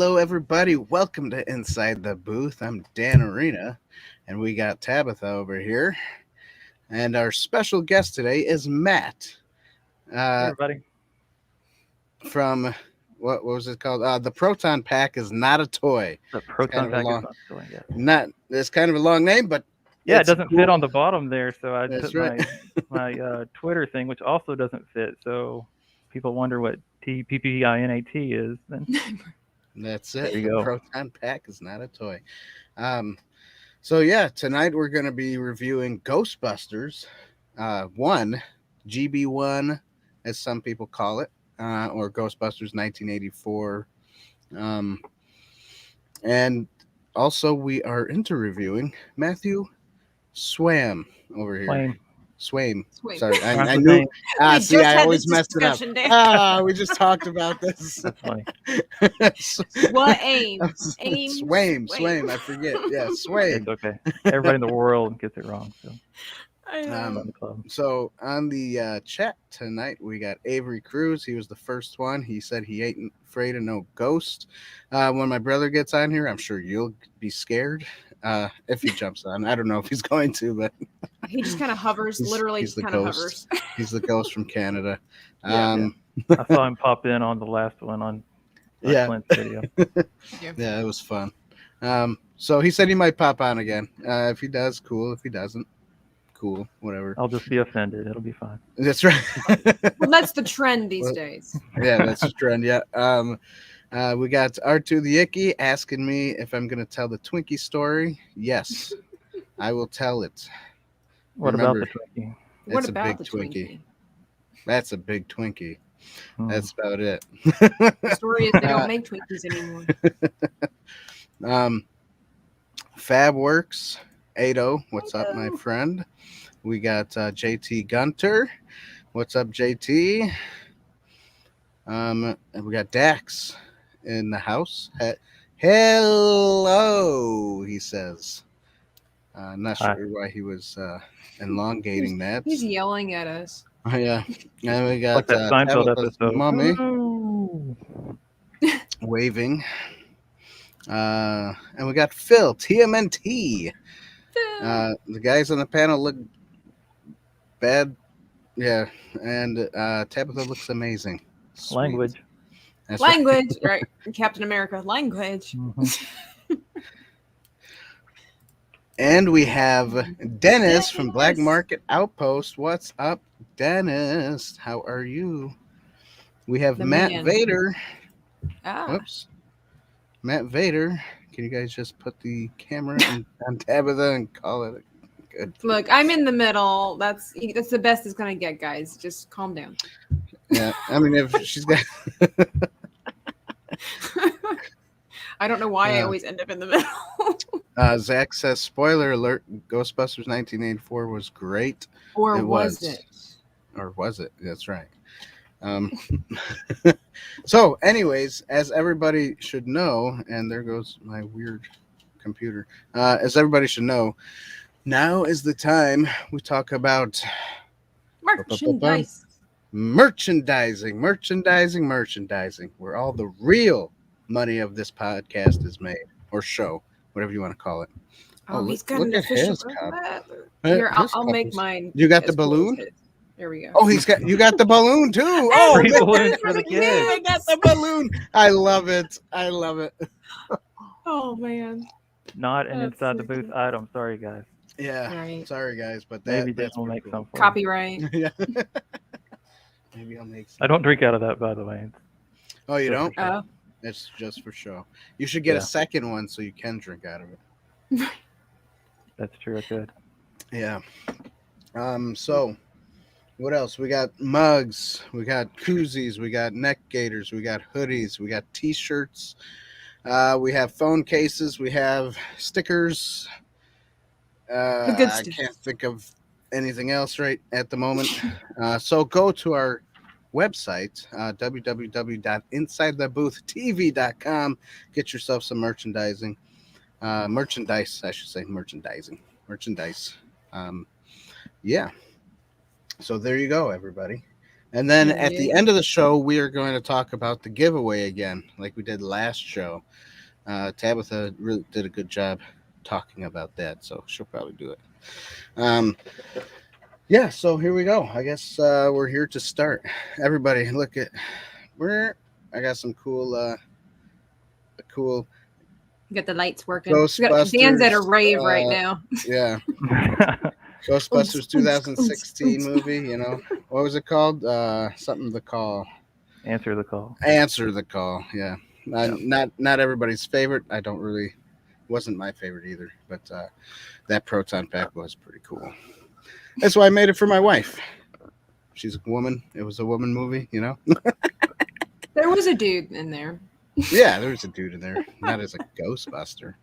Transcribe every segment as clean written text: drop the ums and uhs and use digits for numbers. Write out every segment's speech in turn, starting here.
Hello, everybody. Welcome to Inside the Booth. I'm Dan Arena, and we got Tabitha over here. And our special guest today is Matt Hey, uh, everybody. from what was it called? The Proton Pack is not a toy. The It's kind Proton of a pack is long, not doing it. not. It's kind of a long name, but Yeah, it it's doesn't cool. fit on the bottom there, so I That's put right. my Twitter thing, which also doesn't fit. So people wonder what TPPINAT is. Then That's there it. you The go. Proton Pack is not a toy. Um, so yeah, tonight we're going to be reviewing Ghostbusters, one GB1, as some people call it, or Ghostbusters 1984, um, and also we are into reviewing Matthew Swam over here. Swaim. Swaim. Sweet. Sorry, Rhymes I with knew. name. We See, just I had always this messed it up. discussion, Dan. We just talked about this. That's funny. What aim? Swaim. I forget. Yeah, Swaim. It's okay. Everybody in the world gets it wrong. So I know. fun club. So on the chat tonight, we got Avery Cruz. He was the first one. He said he ain't afraid of no ghost. When my brother gets on here, I'm sure you'll be scared if he jumps on. I don't know if he's going to, but He just kind of hovers, literally he's just the kind of ghost. hovers. He's the ghost from Canada. Yeah. I saw him pop in on the last one on Yeah. Clint's video. Yeah, it was fun. So he said he might pop on again. If he does, cool. If he doesn't, cool. Whatever. I'll just be offended. It'll be fine. That's right. Well, that's the trend these Well, days. Yeah, that's the trend. Yeah. We got R2 the Icky asking me if I'm going to tell the Twinkie story. Yes, I will tell it. What Remember, about the Twinkie? What it's a about big the Twinkie. That's a big Twinkie. Hmm. That's about it. The story is they don't make Twinkies anymore. Fab Works 80. What's up, my friend? We got JT Gunter. What's up, JT? And we got Dax in the house. Hello, he says. Not Hi. sure why he was elongating that. He's yelling at us. Oh, yeah. And we Like got that Seinfeld Tabitha's episode. mommy Hello. waving. And we got Phil, TMNT. The guys on the panel look bad. Yeah. And Tabitha looks amazing. Sweet. Language. That's right. Language, right? Captain America, language. Mhm. And we have Dennis from Black Dennis. Market Outpost. What's up, Dennis? How are you? We have The Matt man. Vader. Ah, Whoops. Matt Vader. Can you guys just put the camera on Tabitha and call it good? look, I'm in the middle. That's the best it's gonna get, guys. Just calm down. Yeah. I mean, if she's got. I don't know why I Yeah. always end up in the middle. Zach says, spoiler alert, Ghostbusters 1984 was great. Or It was was. it? Or was it? That's right. So, anyways, as everybody should know, and there goes my weird computer. As everybody should know, now is the time we talk about Merchandise. merchandising, where all the real money of this podcast is made, or show, whatever you want to call it. Oh, he's got look an at official his cup. Here, His I'll cup make is- mine. You got the as cool as balloon? his. There we go. Oh, you got the balloon too. Oh, Free man, balloons for the kids. I got the balloon. I love it. Oh man. Not an That's inside the so booth cute. item. Sorry, guys. Yeah. Right. Sorry, guys, but Maybe that's Dan will pretty make cool. some for you. Copyright. Yeah. Maybe I'll make some. I don't drink out of that, by the way. Oh, you Just don't? for show. Oh, It's just for show. You should get Yeah. a second one so you can drink out of it. That's true. I could. Yeah. So what else? We got mugs, we got koozies, we got neck gaiters, we got hoodies, we got t-shirts, we have phone cases, we have stickers. The good I stuff. can't think of anything else right at the moment. So go to our website, www.insidethebooth.tv.com. Get yourself some merchandise. Yeah. So there you go, everybody. And then Yeah, at the end of the show, we are going to talk about the giveaway again, like we did last show. Tabitha really did a good job talking about that, so she'll probably do it. Yeah, so here we go. I guess we're here to start. Everybody, look at where I got some cool You got the lights working. Dan's at a Ghostbusters. rave right now. Yeah, Ghostbusters 2016 movie. You know, what was it called? Something to call. Answer the call. Answer the call. Yeah, not everybody's favorite. I don't really. Wasn't my favorite either, but that Proton pack was pretty cool. That's why I made it for my wife. She's a woman. It was a woman movie, you know. There was a dude in there. Yeah, there was a dude in there. Not as a Ghostbuster.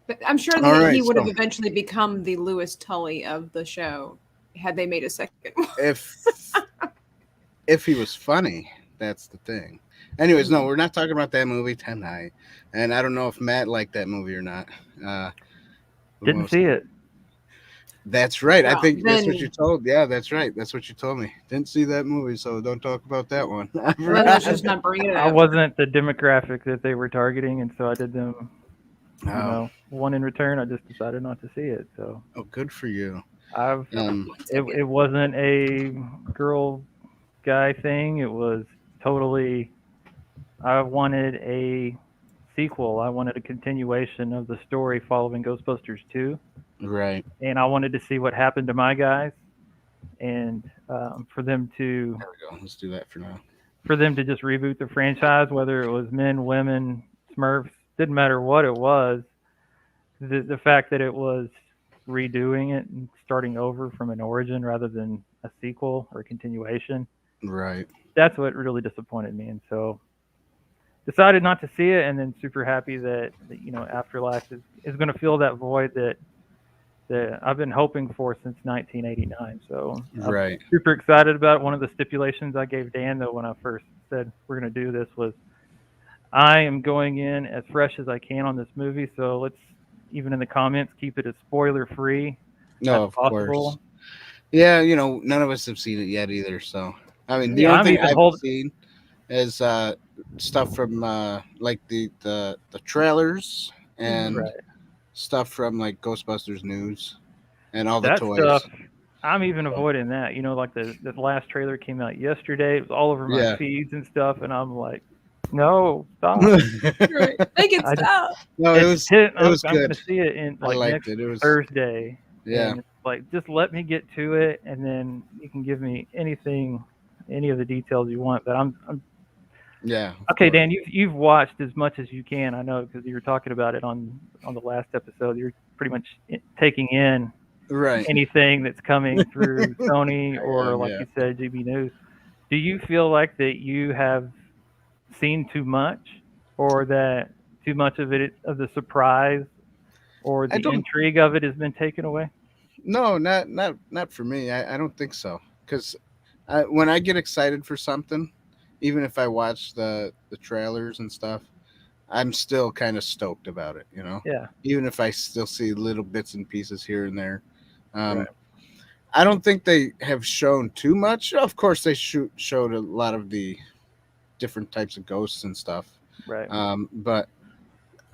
But I'm sure that he would have eventually become the Lewis Tully of the show had they made a second one. If he was funny, that's the thing. Anyways, no, we're not talking about that movie tonight. And I don't know if Matt liked that movie or not. Didn't see it. That's right. Well, I think that's what you told. Yeah, that's right. That's what you told me. Didn't see that movie, so don't talk about that one. Let's just not bring it up. I wasn't the demographic that they were targeting, and so I did them. You know, one in return. I just decided not to see it. So. Oh, good for you. It wasn't a girl guy thing. It was totally. I wanted a sequel. I wanted a continuation of the story following Ghostbusters 2. Right. And I wanted to see what happened to my guys, and for them to. There we go. Let's do that for now. For them to just reboot the franchise, whether it was men, women, Smurfs, didn't matter what it was. The fact that it was redoing it and starting over from an origin rather than a sequel or a continuation. Right. That's what really disappointed me, and so decided not to see it. And then super happy that Afterlife is going to fill that void that I've been hoping for since 1989. So right. I'm super excited about it. One of the stipulations I gave Dan, though, when I first said we're going to do this was I am going in as fresh as I can on this movie. So let's, even in the comments, keep it as spoiler free. No, of course. Yeah, none of us have seen it yet either. So, I mean, the only thing I've seen is stuff from like the trailers and stuff from like Ghostbusters news and all the toys. Stuff, I'm even avoiding that. Like the last trailer came out yesterday. It was all over my feeds and stuff, and I'm like, no, stop. Make it stop. No, it was good. I'm going to see it in next Thursday. Yeah. And just let me get to it, and then you can give me any of the details you want. But I'm yeah. Okay, Dan, you've watched as much as you can. I know because you were talking about it on the last episode. You're pretty much taking in anything that's coming through Sony or, like you said, GB News. Do you feel like that you have seen too much, or that too much of the surprise or the intrigue of it has been taken away? No, not for me. I don't think so. Because when I get excited for something, even if I watch the trailers and stuff, I'm still kind of stoked about it, Yeah. Even if I still see little bits and pieces here and there. I don't think they have shown too much. Of course, they showed a lot of the different types of ghosts and stuff. Right. But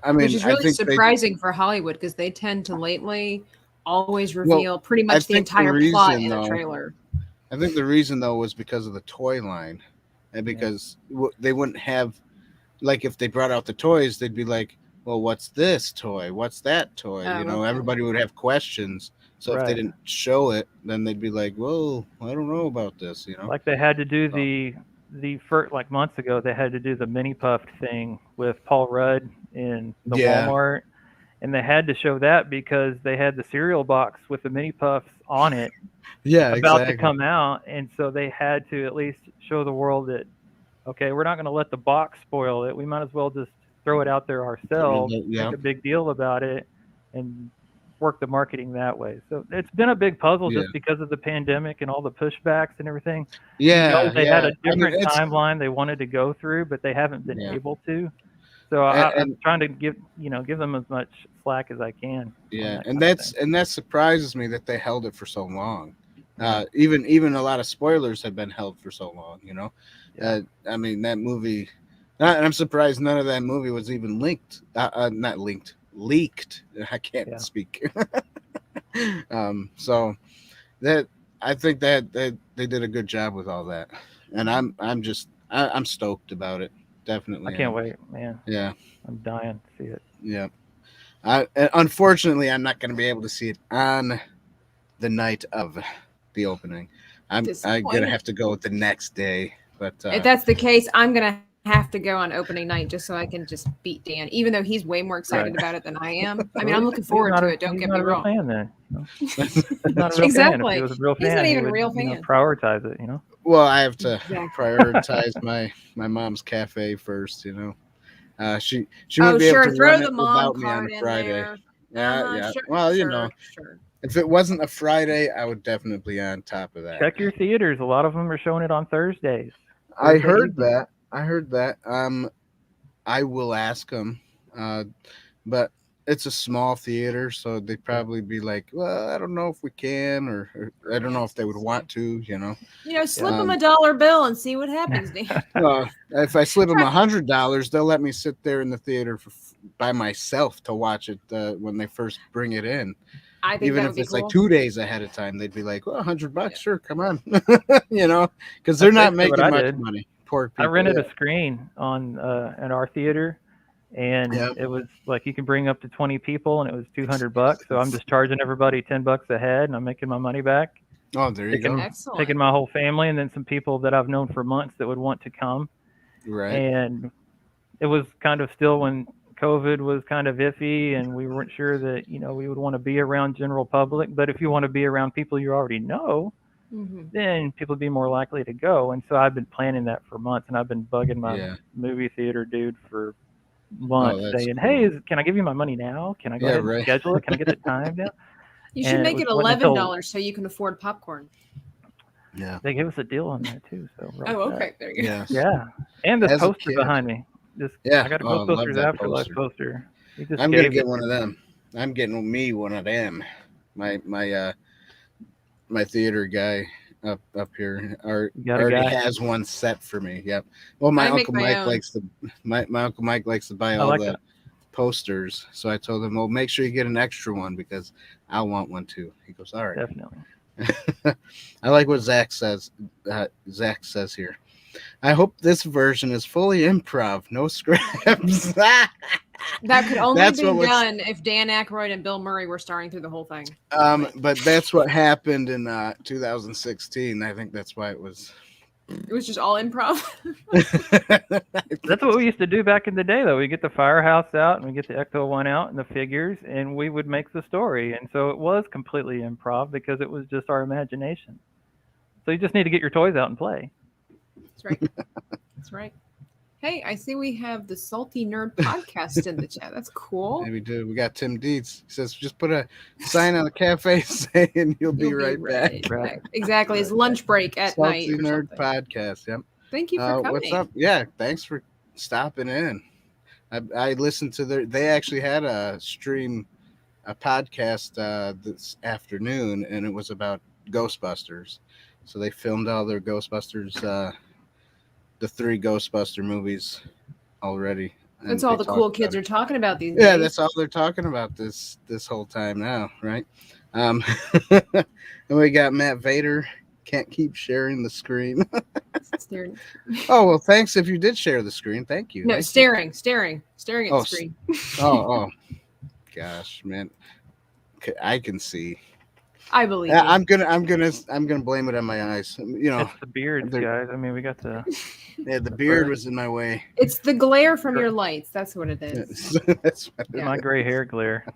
I mean, which is really surprising for Hollywood because they tend to lately always reveal pretty much the entire plot in the trailer. I think the reason though was because of the toy line, and because they wouldn't have, like, if they brought out the toys, they'd be like, well, what's this toy? What's that toy? Everybody would have questions. So if they didn't show it, then they'd be like, well, I don't know about this, Like they had to do the first, like months ago, they had to do the mini puffed thing with Paul Rudd in the Walmart. And they had to show that because they had the cereal box with the mini puffs on it about to come out. And so they had to at least show the world that, okay, we're not going to let the box spoil it. We might as well just throw it out there ourselves, make a big deal about it, and work the marketing that way. So it's been a big puzzle just because of the pandemic and all the pushbacks and everything. Yeah. They had a different timeline they wanted to go through, but they haven't been able to. So I'm trying to give them as much slack as I can. Yeah, and that surprises me that they held it for so long, Even a lot of spoilers have been held for so long. I mean, that movie. And I'm surprised none of that movie was even linked. Not linked, leaked. I can't speak. So that I think that they did a good job with all that, and I'm stoked about it. Definitely, I can't wait, man. Yeah, I'm dying to see it. Yeah, unfortunately, I'm not going to be able to see it on the night of the opening. I'm gonna have to go the next day. But if that's the case, I'm gonna have to go on opening night just so I can just beat Dan, even though he's way more excited about it than I am. I mean, I'm looking forward to it. Don't get me wrong. He's not a real fan then. He's not a real fan. If he was a real fan, he's not even he would, a real fan. Prioritize it. Well, I have to prioritize my mom's cafe first. She won't be able to throw run the it mom without me on a Friday. There. Yeah. Sure, well, sure. If it wasn't a Friday, I would definitely be on top of that. Check your theaters. A lot of them are showing it on Thursdays. I heard that. I will ask them, but it's a small theater, so they'd probably be like, "Well, I don't know if we can, or I don't know if they would want to." Slip them a $1 bill and see what happens, Dan. Well, if I slip them $100, they'll let me sit there in the theater by myself to watch it when they first bring it in. I think even if it's cool. Like 2 days ahead of time, they'd be like, "Well, $100, sure, come on," because they're not making much money. Poor people. I rented a screen on at our theater, and it was like you can bring up to 20 people, and it was $200. So I'm just charging everybody $10 a head, and I'm making my money back. Oh, there you go. Excellent. Taking my whole family, and then some people that I've known for months that would want to come. Right. And it was kind of still when COVID was kind of iffy, and we weren't sure that we would want to be around general public. But if you want to be around people you already know, then people would be more likely to go. And so I've been planning that for months, and I've been bugging my movie theater dude for months, saying, cool. "Hey, can I give you my money now? Can I go ahead and schedule it? Can I get the time now?" You should make it $11 so you can afford popcorn. Yeah, they gave us a deal on that too. So okay, there you go. Yeah, and this poster behind me. I got a Ghostbusters Afterlife poster. I'm gonna get one of them. I'm getting me one of them. My theater guy up here already has one set for me. Yep. Well, my uncle Mike likes to buy all the posters, so I told him, "Well, make sure you get an extra one because I want one too." He goes, "All right, definitely." I like what Zach says. Zach says here, "I hope this version is fully improv, no scripts." That could only be done if Dan Aykroyd and Bill Murray were starring through the whole thing. But that's what happened in 2016. I think that's why it was just all improv. That's what we used to do back in the day, though. We get the Firehouse out and we get the Ecto One out and the figures, and we would make the story. And so it was completely improv because it was just our imagination. So you just need to get your toys out and play. That's right. That's right. Hey, I see we have the Salty Nerd podcast in the chat. That's cool. Yeah, we do. We got Tim Dietz. He says, just put a sign on the cafe saying you'll be right back. Right. Exactly. His lunch break at night. Salty Nerd podcast. Yep. Thank you for coming. What's up? Yeah, thanks for stopping in. I listened to they actually had a podcast this afternoon, and it was about Ghostbusters. So they filmed all their Ghostbusters the 3 Ghostbuster movies already. That's all the cool kids are talking about these days. Yeah, that's all they're talking about this whole time now, right? And we got Matt Vader. Can't keep sharing the screen. Staring. Oh, well, thanks if you did share the screen. Thank you. No, staring at the screen. Oh, gosh, man. I can see. I believe you. I'm gonna blame it on my eyes. It's the beard, guys. I mean, we got the. Yeah, the beard was in my way. It's the glare from your lights. That's what it is. That's what my gray hair glare.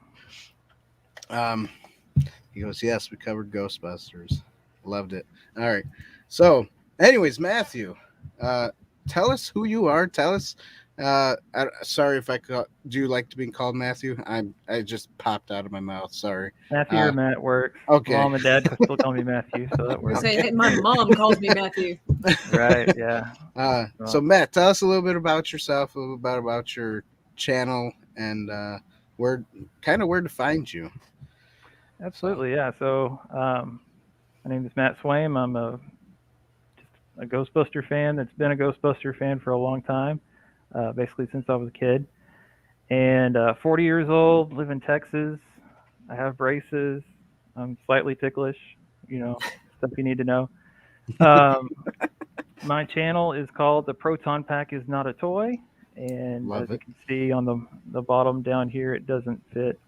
He goes, "Yes, we covered Ghostbusters. Loved it." All right. So, anyways, Matthew, tell us who you are. Tell us. Sorry if do you like to be called Matthew? I just popped out of my mouth. Sorry. Matthew or Matt works. Okay. Mom and Dad still call me Matthew, so that works. My mom calls me Matthew. Right. Yeah. So Matt, tell us a little bit about yourself, a little bit about your channel, and where to find you. Absolutely. Yeah. So, My name is Matt Swaim. I'm a Ghostbuster fan that's been a Ghostbuster fan for a long time, basically since I was a kid. And 40 years old, live in Texas. I have braces. I'm slightly ticklish, stuff you need to know. My channel is called The Proton Pack Is Not a Toy. And as you can see on the bottom down here, it doesn't fit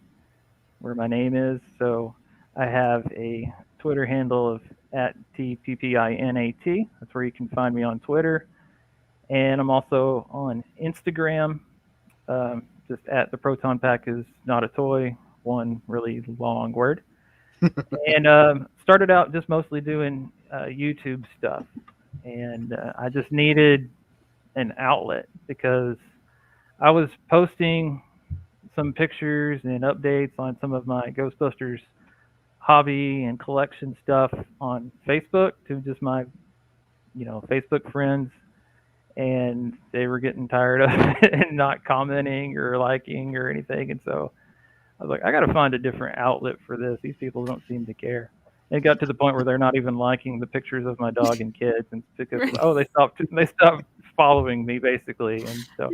where my name is. So I have a Twitter handle of @TPPINAT. That's where you can find me on Twitter. And I'm also on Instagram, just @The Proton Pack Is Not a Toy, one really long word. And started out just mostly doing YouTube stuff. And I just needed an outlet because I was posting some pictures and updates on some of my Ghostbusters hobby and collection stuff on Facebook to just my, Facebook friends, and they were getting tired of it and not commenting or liking or anything. And so I was like, I got to find a different outlet for this. These people don't seem to care. And it got to the point where they're not even liking the pictures of my dog and kids, and because they stopped following me basically, and so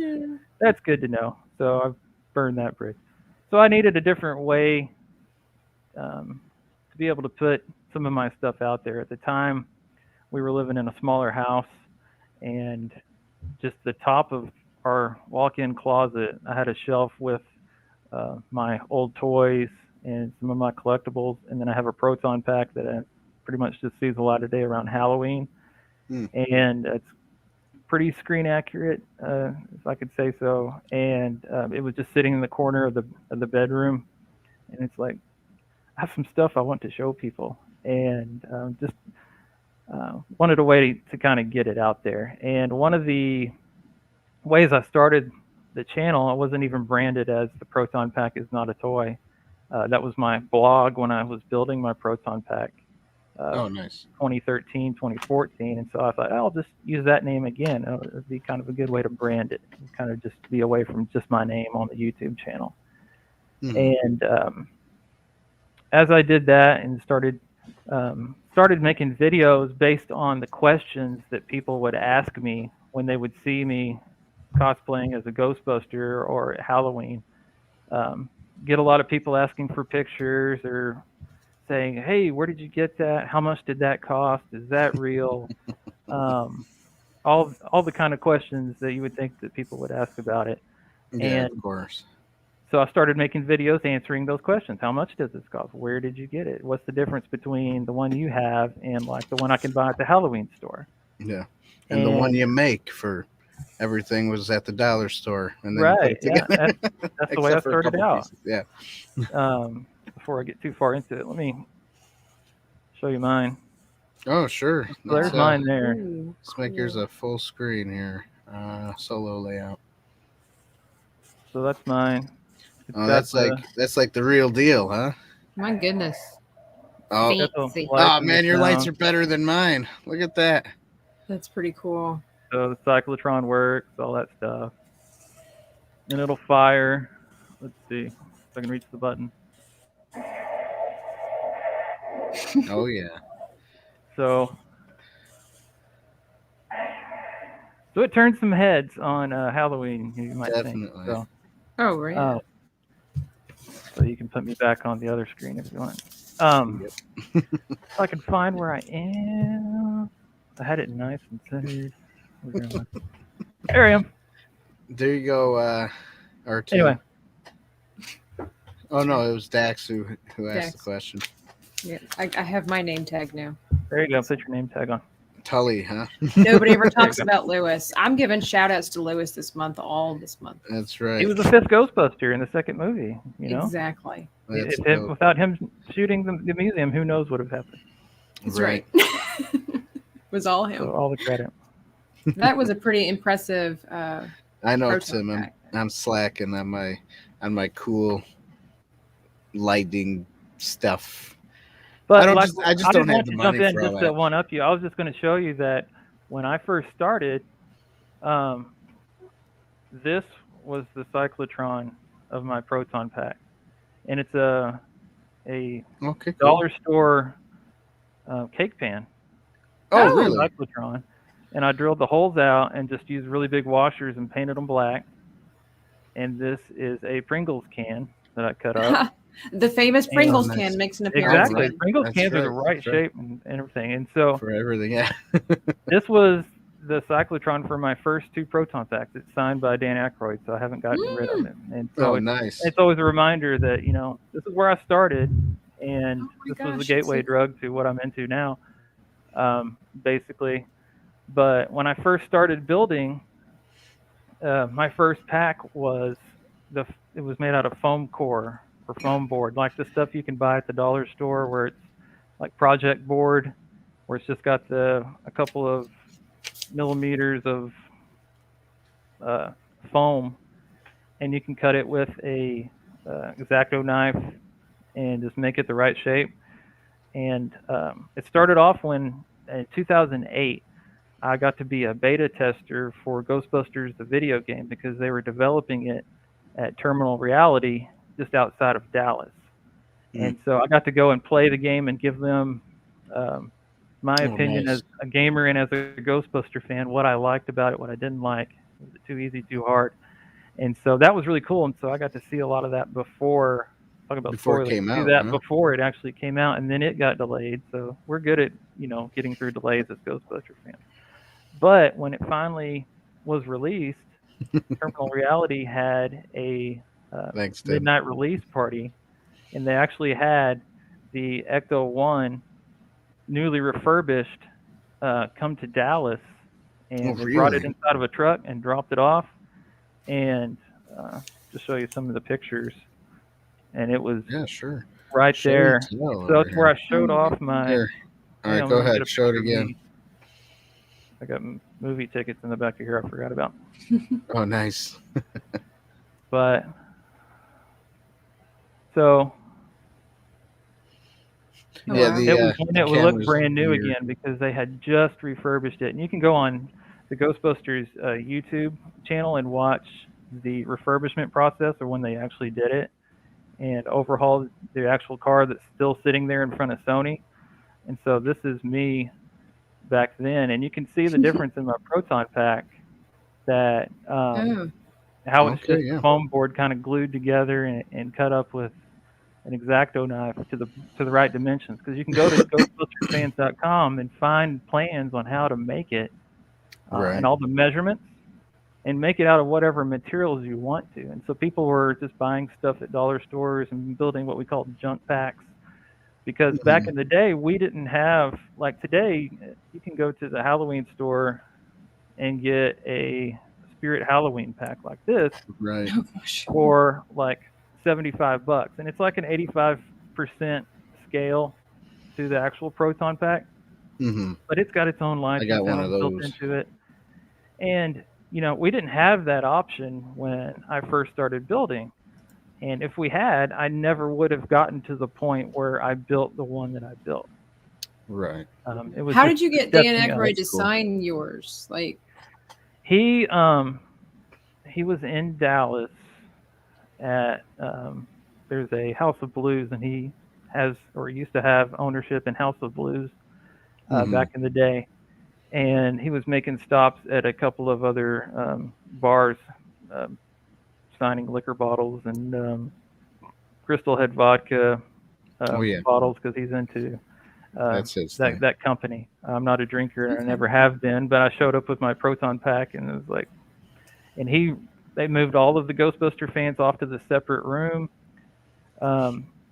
that's good to know. So I've burned that bridge. So I needed a different way to be able to put some of my stuff out there. At the time, we were living in a smaller house, and just the top of our walk-in closet, I had a shelf with my old toys and some of my collectibles, and then I have a Proton pack that I pretty much just sees a lot of day around Halloween, and it's pretty screen accurate, if I could say so. And it was just sitting in the corner of the bedroom, and it's like, I have some stuff I want to show people, and just wanted a way to kind of get it out there. And one of the ways I started the channel, I wasn't even branded as The Proton Pack Is Not a Toy. That was my blog when I was building my Proton Pack. Nice. 2013, 2014. And so I thought, I'll just use that name again. It would be kind of a good way to brand it, and kind of just be away from just my name on the YouTube channel. And as I did that and started making videos based on the questions that people would ask me when they would see me cosplaying as a Ghostbuster or at Halloween, get a lot of people asking for pictures or saying, hey, where did you get that? How much did that cost? Is that real? All the kind of questions that you would think that people would ask about it. Yeah, and of course. So I started making videos answering those questions. How much does this cost? Where did you get it? What's the difference between the one you have and like the one I can buy at the Halloween store? Yeah. And the one you make for everything was at the dollar store. And then right. Yeah. That's the way I started out. Pieces. Yeah. Before I get too far into it, let me show you mine. Oh, sure. So there's mine there. Let's make yours a full screen here. Solo layout. So that's mine. Oh, that's like the real deal, huh? My goodness. Oh man, your lights are better than mine. Look at that. That's pretty cool. So the Cyclotron works, all that stuff. And it'll fire. Let's see if I can reach the button. Oh yeah. So it turns some heads on Halloween, you might think. So, right. So you can put me back on the other screen if you want. If I can find where I am. I had it nice and centered. There I am. There you go, R2. Anyway. Oh no, it was Dax who asked the question. Yeah, I have my name tag now. There you go. Put your name tag on. Tully, huh? Nobody ever talks about Lewis. I'm giving shout outs to Lewis this month. That's right. He was the 5th Ghostbuster in the 2nd movie, Exactly. Without him shooting the museum, who knows what would have happened. That's right. It was all him. So all the credit. That was a pretty impressive I know, Tim. I'm slacking on my cool lighting stuff. But I just don't have the money jump in for just all to that. one up you. I was just going to show you that when I first started, this was the cyclotron of my Proton pack, and it's a dollar store cake pan. Oh, really? Cyclotron. And I drilled the holes out and just used really big washers and painted them black. And this is a Pringles can that I cut up. The famous Pringles nice. can makes an appearance. Exactly. Again. Pringles cans are the right shape and everything. And so for everything, yeah. this was the Cyclotron for my first 2 Proton packs. It's signed by Dan Aykroyd, so I haven't gotten rid of it. And so nice. it's always a reminder that, this is where I started, and this was the gateway drug to what I'm into now, basically. But when I first started building, my first pack was it was made out of foam core or foam board, like the stuff you can buy at the dollar store, where it's like project board, where it's just got a couple of millimeters of foam, and you can cut it with a X-Acto knife and just make it the right shape. And it started off when in 2008 I got to be a beta tester for Ghostbusters, the video game, because they were developing it at Terminal Reality just outside of Dallas. And so I got to go and play the game and give them my opinion as a gamer and as a Ghostbuster fan, what I liked about it, what I didn't like. Was it too easy, too hard? And so that was really cool. And so I got to see a lot of that before it came out. Before it actually came out, and then it got delayed. So we're good at getting through delays as Ghostbuster fans. But when it finally was released, Terminal Reality had a midnight release party, and they actually had the Ecto 1 newly refurbished come to Dallas, and they brought it inside of a truck and dropped it off. And to show you some of the pictures, and it was right there. So that's where I showed off my. All right, go ahead, show it again. I got movie tickets in the back of here I forgot about. Oh, nice. But so it would look brand new again because they had just refurbished it. And you can go on the Ghostbusters YouTube channel and watch the refurbishment process, or when they actually did it and overhauled the actual car that's still sitting there in front of Sony. And so this is me back then, and you can see the difference in my Proton pack, that how it's just a foam board kind of glued together and cut up with an X-Acto knife to the right dimensions, because you can go to ghostbustersfans.com and find plans on how to make it and all the measurements, and make it out of whatever materials you want to. And so people were just buying stuff at dollar stores and building what we called junk packs, because back in the day we didn't have, like today you can go to the Halloween store and get a Spirit Halloween pack like this for like $75, and it's like an 85% scale to the actual Proton pack, but it's got its own life built into it. And we didn't have that option when I first started building, and if we had, I never would have gotten to the point where I built the one that I built. Right. It was How did you get Dan Aykroyd to sign yours? Like, he was in Dallas at there's a House of Blues, and he has, or used to have, ownership in House of Blues back in the day, and he was making stops at a couple of other bars, signing liquor bottles and Crystal Head vodka bottles, because he's into that company. I'm not a drinker, and I never have been, but I showed up with my Proton pack, and it was like, and they moved all of the Ghostbuster fans off to the separate room.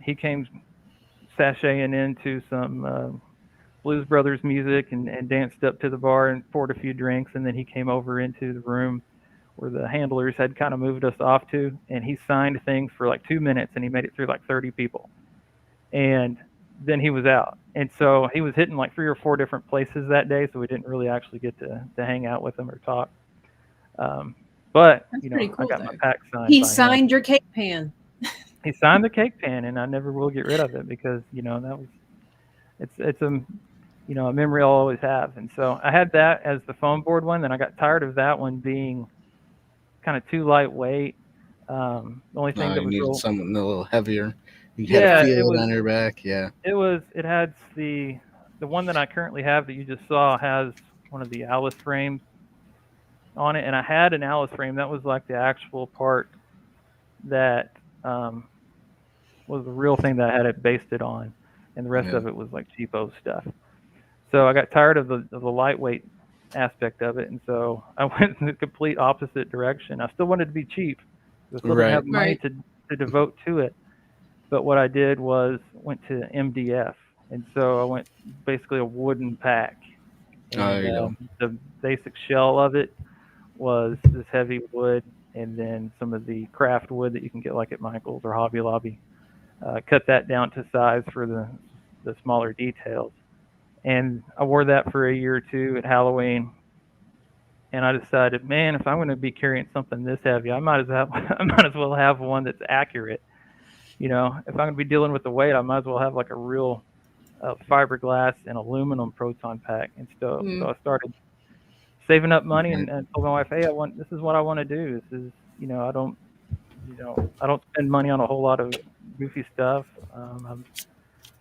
He came sashaying into some Blues Brothers music and danced up to the bar and poured a few drinks, and then he came over into the room where the handlers had kind of moved us off to, and he signed things for like 2 minutes, and he made it through like 30 people, and then he was out. And so he was hitting like 3 or 4 different places that day, so we didn't really actually get to hang out with him or talk. But cool, I got my pack signed. He signed your cake pan. He signed the cake pan, and I never will get rid of it, because that was it's a a memory I'll always have. And so I had that as the foam board one. Then I got tired of that one being kind of too lightweight. The only thing that was needed something a little heavier. You had to feel it on your back. Yeah. It had the the one that I currently have that you just saw has one of the Alice frames on it, and I had an Alice frame that was like the actual part that was the real thing that I had it based it on, and the rest of it was like cheapo stuff. So I got tired of the lightweight aspect of it, and so I went in the complete opposite direction. I still wanted to be cheap. I still didn't have money to devote to it. But what I did was went to MDF, and so I went basically a wooden pack. And the basic shell of it was this heavy wood, and then some of the craft wood that you can get like at Michael's or Hobby Lobby. Cut that down to size for the smaller details. And I wore that for a year or two at Halloween. And I decided, man, if I'm going to be carrying something this heavy, I might as well have one that's accurate. You know, if I'm going to be dealing with the weight, I might as well have like a real fiberglass and aluminum Proton pack. And so I started saving up money and told my wife, hey, this is what I want to do. This is, I don't spend money on a whole lot of goofy stuff.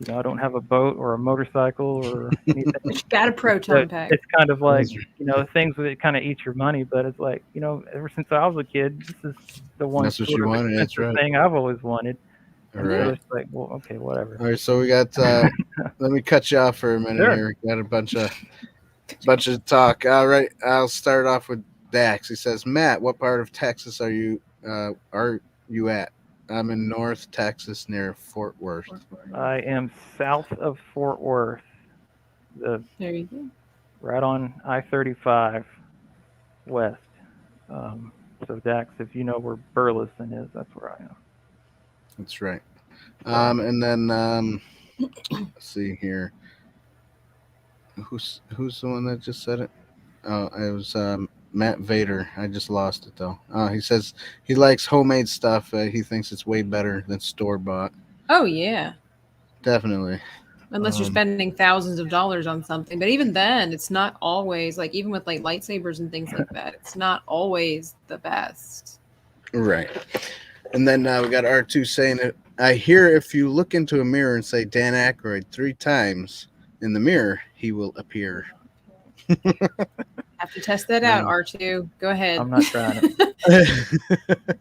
I don't have a boat or a motorcycle or anything. But you got a Proton pack. It's kind of like, things that kind of eat your money, but it's like, ever since I was a kid, this is the one. That's what you wanted. That's right. Thing I've always wanted. All right. So it's like, well, okay, whatever. All right, so we got. Let me cut you off for a minute here. We got a bunch of talk. All right, I'll start off with Dax. He says, Matt, what part of Texas are you at? I'm in North Texas near Fort Worth. I am south of Fort Worth. There you go. Right on I-35 west. So Dax, if you know where Burleson is, that's where I am. That's right. And then let's see here. Who's the one that just said it? Oh, it was Matt Vader. I just lost it though. He says he likes homemade stuff. He thinks it's way better than store bought. Oh yeah, definitely. Unless you're spending thousands of dollars on something, but even then, it's not always like even with like lightsabers and things like that. It's not always the best. Right. And then we got R2 saying it. I hear if you look into a mirror and say Dan Aykroyd 3 times in the mirror, he will appear. Have to test that out, R2. Go ahead. I'm not trying it.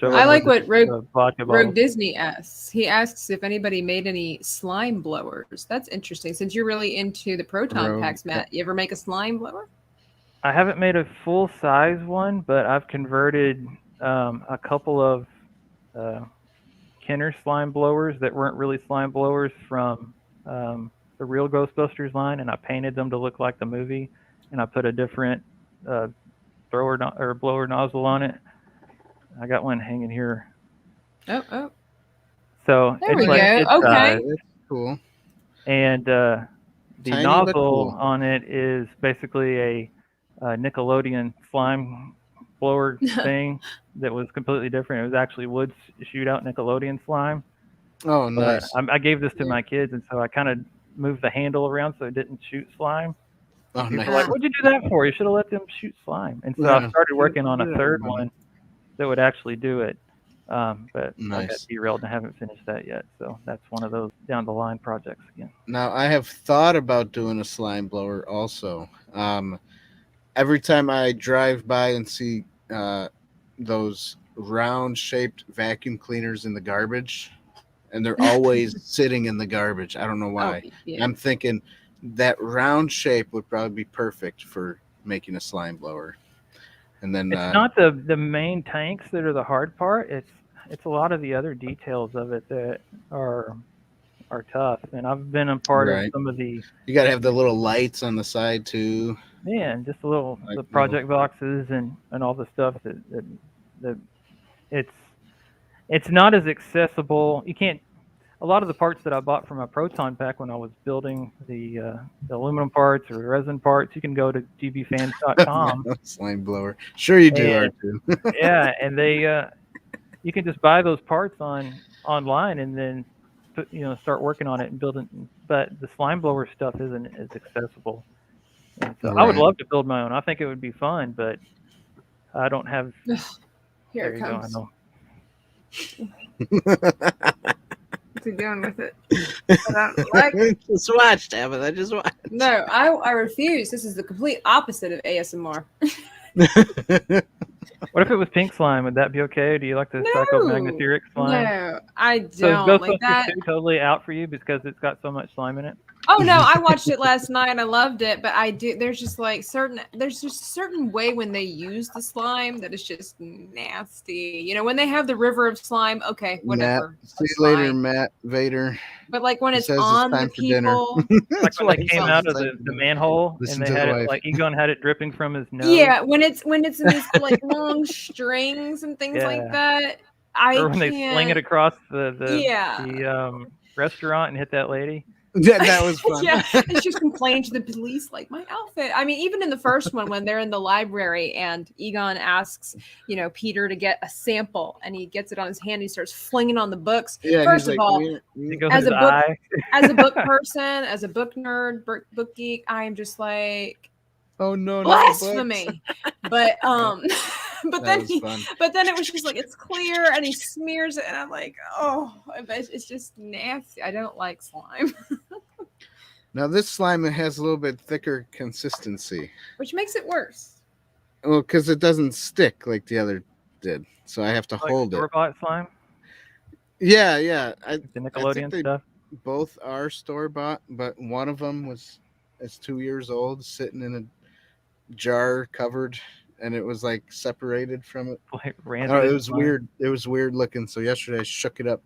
I like what Rogue Disney asks. He asks if anybody made any slime blowers. That's interesting. Since you're really into the Proton packs, Matt, you ever make a slime blower? I haven't made a full size one, but I've converted a couple of Kenner slime blowers that weren't really slime blowers from the real Ghostbusters line, and I painted them to look like the movie, and I put a different blower nozzle on it. I got one hanging here. Oh. So there we go. Okay. That's cool. And the nozzle on it is basically a Nickelodeon slime blower thing that was completely different. It was actually wood shootout Nickelodeon slime. Oh, nice. I gave this to my kids, and so I kind of moved the handle around so it didn't shoot slime. Oh, nice. Like, what'd you do that for? You should have let them shoot slime. And so I started working on a third one that would actually do it. But I got derailed and I haven't finished that yet. So that's one of those down the line projects again. Now, I have thought about doing a slime blower also. Every time I drive by and see those round-shaped vacuum cleaners in the garbage, and they're always sitting in the garbage. I don't know why. Oh, yeah. I'm thinking that round shape would probably be perfect for making a slime blower. And then it's not the main tanks that are the hard part. It's a lot of the other details of it that are tough. And I've been a part of some of the. You got to have the little lights on the side too. Yeah, and just a little the project boxes and all the stuff that it's not as accessible. You can't. A lot of the parts that I bought from a Proton pack when I was building the aluminum parts or resin parts, you can go to gbfans.com. Slime blower. Sure you do, R2. Yeah, and they you can just buy those parts online and then start working on it and building. But the slime blower stuff isn't as accessible. And so I would love to build my own. I think it would be fun, but I don't have. Here it comes. fancy doing with it. I don't like it. Just watch, Tabitha. Just watch. No, I refuse. This is the complete opposite of ASMR. What if it was pink slime? Would that be okay? Do you like the psychomagnetic slime? No, I don't. So Ghostbusters like that. 2 totally out for you because it's got so much slime in it? Oh no, I watched it last night. I loved it, but there's just a certain way when they use the slime that is just nasty. You know, when they have the river of slime, okay, whatever. Matt, see you later, Matt Vader. But like when it's on the people, like when they came out of the manhole and they had it, like Egon had it dripping from his nose. Yeah, when it's in these like long strings and things like that. Or when they sling it across the restaurant and hit that lady. Yeah, that was fun. Yeah, and she's complaining to the police, like, my outfit. I mean, even in the first one, when they're in the library and Egon asks, Peter to get a sample, and he gets it on his hand, and he starts flinging on the books. Yeah, first of all, as a book person, as a book nerd, book geek, I am just like, oh no, blasphemy. But but then it was just like, it's clear, and he smears it, and I'm like, oh, it's just nasty. I don't like slime. Now this slime, it has a little bit thicker consistency, which makes it worse. Well, because it doesn't stick like the other did, so I have to hold it. Store-bought slime. Yeah. The Nickelodeon stuff. Both are store-bought, but one of them is 2 years old, sitting in a jar covered. And it was like separated from it. Like it was weird. It was weird looking. So yesterday I shook it up.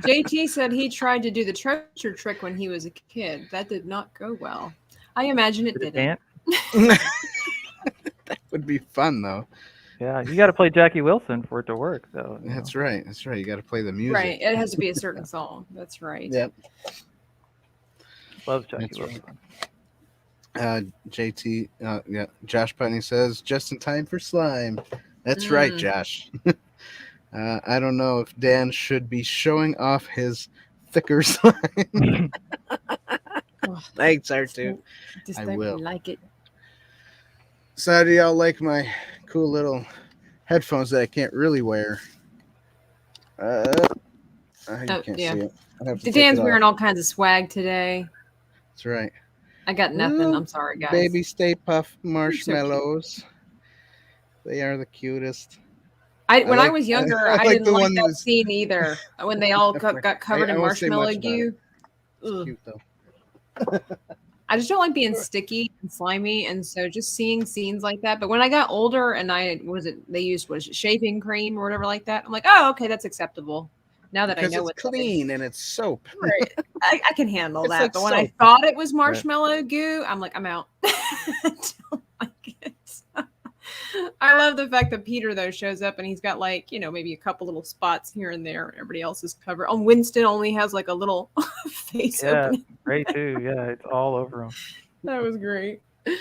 JT said he tried to do the treasure trick when he was a kid. That did not go well. I imagine it didn't. That would be fun though. Yeah, you got to play Jackie Wilson for it to work, though. That's right. You got to play the music. Right. It has to be a certain song. That's right. Yep. Love Jackie Wilson. JT, Josh Putney says, just in time for slime. That's right, Josh. I don't know if Dan should be showing off his thicker slime. Thanks, R2. I will. Like it. So how do y'all like my cool little headphones that I can't really wear? You can't see it. Dan's wearing all kinds of swag today. That's right. I got nothing. I'm sorry, guys. Baby Stay Puft marshmallows. So they are the cutest. When I was younger, I didn't like that scene either. When they all got covered in marshmallow goo. It's cute though. I just don't like being sticky and slimy, and so just seeing scenes like that. But when I got older and they used shaving cream or whatever like that, I'm like, oh, okay, that's acceptable. Now that I know it's clean and it's soap. Right. I can handle that. Like but when I thought it was marshmallow goo, I'm like, I'm out. I don't like it. I love the fact that Peter, though, shows up and he's got maybe a couple little spots here and there. Everybody else is covered. Oh, Winston only has like a little face opening. Great too. Yeah, it's all over him. That was great. I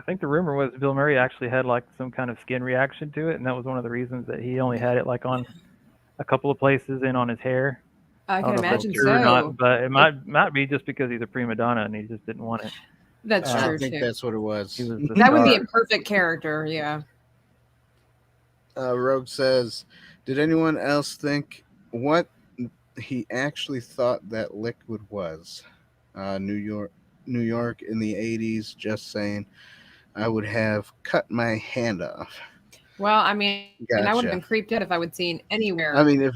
think the rumor was Bill Murray actually had like some kind of skin reaction to it, and that was one of the reasons that he only had it like on a couple of places and on his hair. I can imagine so. Or not, but it might be just because he's a prima donna and he just didn't want it. That's true. I think that's what it was. That would be a perfect character, yeah. Rogue says, did anyone else think what he actually thought that liquid was? New York in the 80s, just saying. I would have cut my hand off. Well, I mean, gotcha. And I would have been creeped out if I would seen anywhere. I mean, a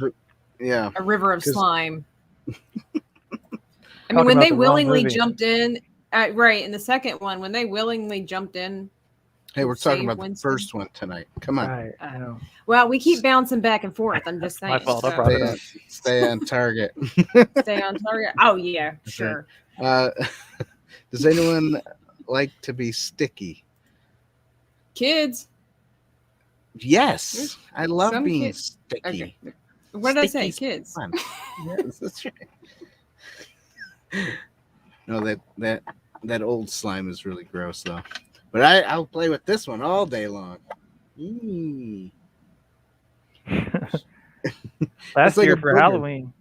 river of slime. I mean, when they willingly jumped in, right, in the second one, when they willingly jumped in. Hey, we're talking about the first one tonight. Come on. Right, I know. Well, we keep bouncing back and forth. I'm just saying. My fault. Stay on target. Stay on target. Oh, yeah, sure. Does anyone like to be sticky? Kids. Yes, I love being sticky. Okay. What did I say? Kids. Yes, that's right. No, that old slime is really gross though. But I'll play with this one all day long. Last year for Halloween,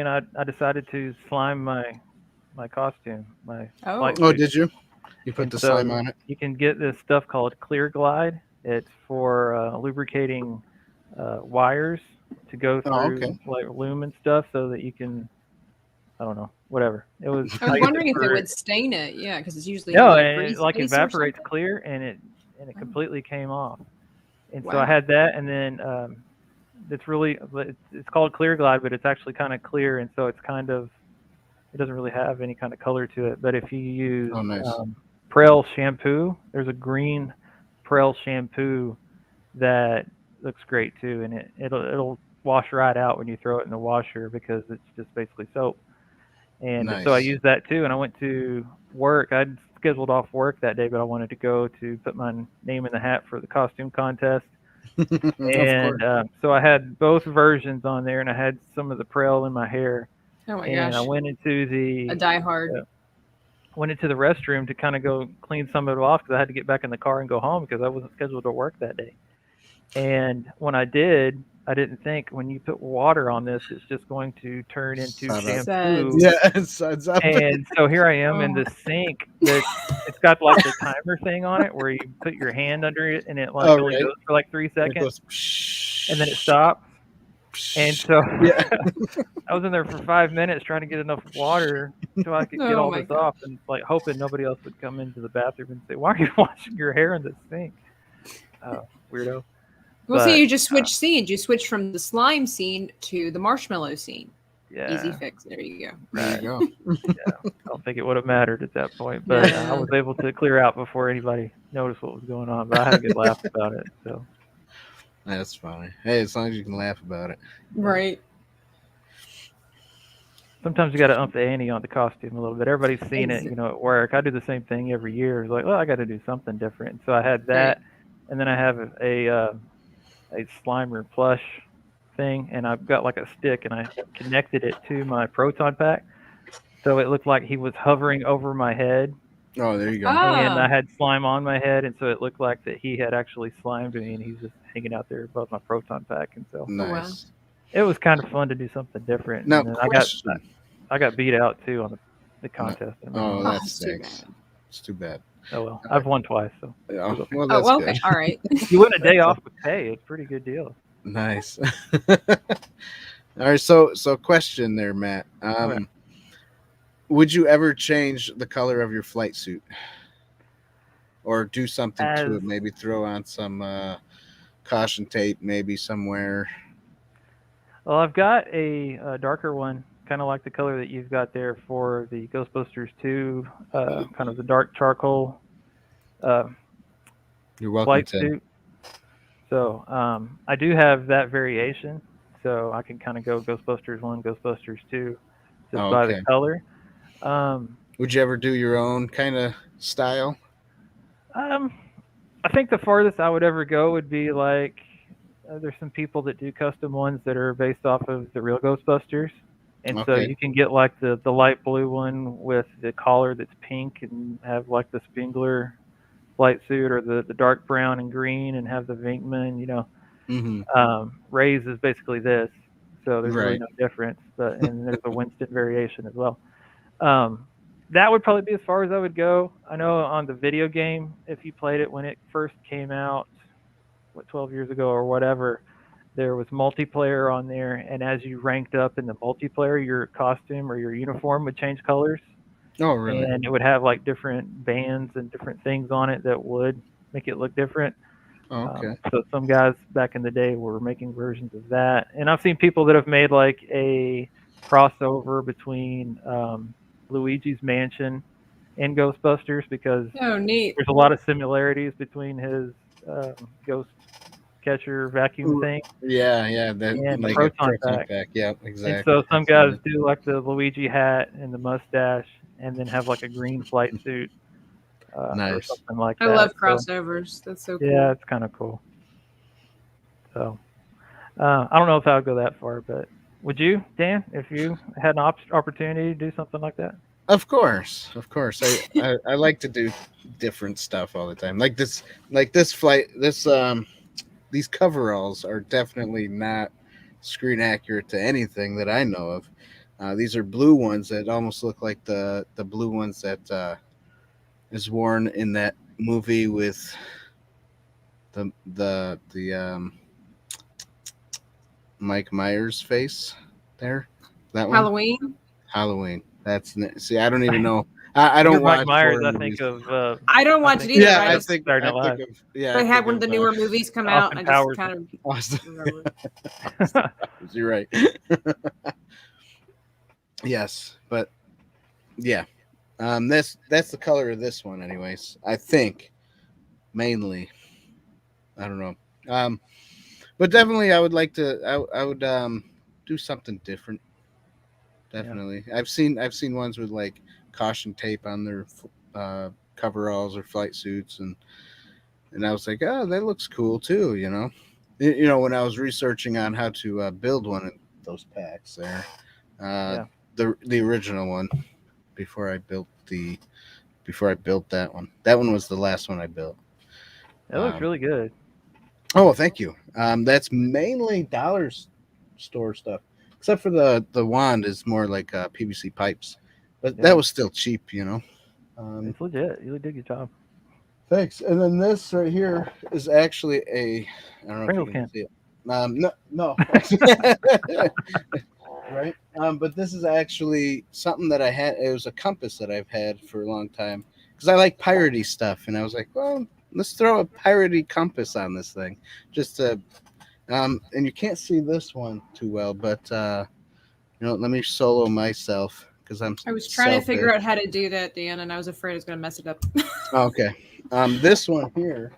I decided to slime my costume. Oh, did you? You put the slime on it? You can get this stuff called Clear Glide. It's for lubricating wires to go through okay. like loom and stuff, so that you can, I don't know, whatever. It was. I was used wondering if it for- would stain it. Yeah, because it's usually No, like and grease it like base or evaporates something. clear, and it completely came off. And so I Wow. had that, and then it's called Clear Glide, but it's actually kind of clear, and so it's kind of, it doesn't really have any kind of color to it. But if you use Oh, nice. Prel shampoo, there's a green Prel shampoo that looks great too, and it'll wash right out when you throw it in the washer, because it's just basically soap. And so I Nice. used that too, and I went to work. I'd scheduled off work that day, but I wanted to go to put my name in the hat for the costume contest. Of And course. so I had both versions on there, and I had some of the Prel in my hair. Oh my And I gosh. went into the A diehard. restroom to kind of go clean some of it off, because I had to get back in the car and go home, because I wasn't scheduled to work that day. And when I did, I didn't think, when you put water on this, it's just going to turn into shampoo. Yeah, it's up. And so here I am in Oh. the sink that it's got like the timer thing on it, where you put your hand under it, and it like Oh, only right. goes for like 3 It seconds, goes, and then it stops. And so yeah. I was in there for 5 minutes trying to get enough water so I could get Oh all my this God. off, and like hoping nobody else would come into the bathroom and say, "Why are you washing your hair in this sink?" Weirdo. Well, But, see, you just switch scenes. You switch from the slime scene to the marshmallow scene. Yeah. Easy fix. There you go. There you go. I don't think it would have mattered at that point, but I No. was able to clear out before anybody noticed what was going on. But I had a good laugh about it. So That's funny. Hey, as long as you can laugh about it. Right. sometimes you got to ump the ante on the costume a little bit. Everybody's seen it, at work. I do the same thing every year. It's like, well, I got to do something different. So I had that, and then I have a Slimer plush thing, and I've got like a stick, and I connected it to my Proton pack, so it looked like he was hovering over my head. Oh, there you go. And I had slime on my head, and so it looked like that he had actually slimed me, and he was just hanging out there above my Proton pack. And so Nice. it was kind of fun to do something different. Now, And then question. I got beat out too on the contest. Oh, that that's too stinks. bad. It's too bad. Oh well, I've won twice, so Oh, well, Oh, that's well, good. okay. All right. you win a day off with pay. It's a pretty good deal. Nice. All right, so question there, Matt. Okay. Would you ever change the color of your flight suit, or do something to it? Maybe throw on some caution tape, maybe somewhere. Well, I've got a darker one, kind of like the color that you've got there for the Ghostbusters 2, kind of the dark charcoal You're welcome, flight Ted. suit. So I do have that variation, so I can kind of go Ghostbusters 1, Ghostbusters 2, just by the color. Would you ever do your own kind of style? I think the farthest I would ever go would be like, there's some people that do custom ones that are based off of the real Ghostbusters. And so you can get like the light blue one with the collar that's pink, and have like the Spengler flight suit, or the dark brown and green, and have the Venkman, Ray's is basically this. So there's really no difference. And there's a Winston variation as well. That would probably be as far as I would go. I know on the video game, if you played it when it first came out, 12 years ago or whatever, there was multiplayer on there, and as you ranked up in the multiplayer, your costume or your uniform would change colors. Oh, really? And it would have like different bands and different things on it that would make it look different. Oh, okay. So some guys back in the day were making versions of that, and I've seen people that have made like a crossover between Luigi's Mansion and Ghostbusters, because there's a lot of similarities between his ghost catcher vacuum thing. Yeah, that and like the Proton pack. pack. Yeah, exactly. And so some guys do like the Luigi hat and the mustache, and then have like a green flight suit or something like that. I love crossovers. That's so cool. Yeah, it's kind of cool. So I don't know if I would go that far, but would you, Dan, if you had an opportunity to do something like that? Of course. I like to do different stuff all the time. Like this flight, these coveralls are definitely not screen accurate to anything that I know of. These are blue ones that almost look like the blue ones that is worn in that movie with the Mike Myers face there. That one. Halloween. See, I don't even know. I don't watch Mike Myers. horror I movies. think of. I don't watch it either. Yeah, I I just think Saturday I Night think Live. of yeah. they I had think one of the newer movies come out. Austin I Powers. just kind of Austin. remember. You're right. Yes, but yeah. That's the color of this one, anyways. I think mainly. I don't know. But definitely, I would like to. I would do something different. Definitely, I've seen ones with like caution tape on their coveralls or flight suits, and I was like, oh, that looks cool too. When I was researching on how to build one of those packs there, Yeah. the original one before I built that one. That one was the last one I built. It looks really good. Oh, thank you. That's mainly dollar store stuff, except for the wand is more like PVC pipes, but that was still cheap. It's legit. You did a good job. Thanks. And then this right here is actually I don't know Pringles if you can can. see it. No. Right. But this is actually something that I had. It was a compass that I've had for a long time because I like piratey stuff, and I was like, well, let's throw a piratey compass on this thing, just to. And you can't see this one too well, but let me solo myself because I was trying to figure out how to do that, Dan, and I was afraid I was going to mess it up. Okay. This one here,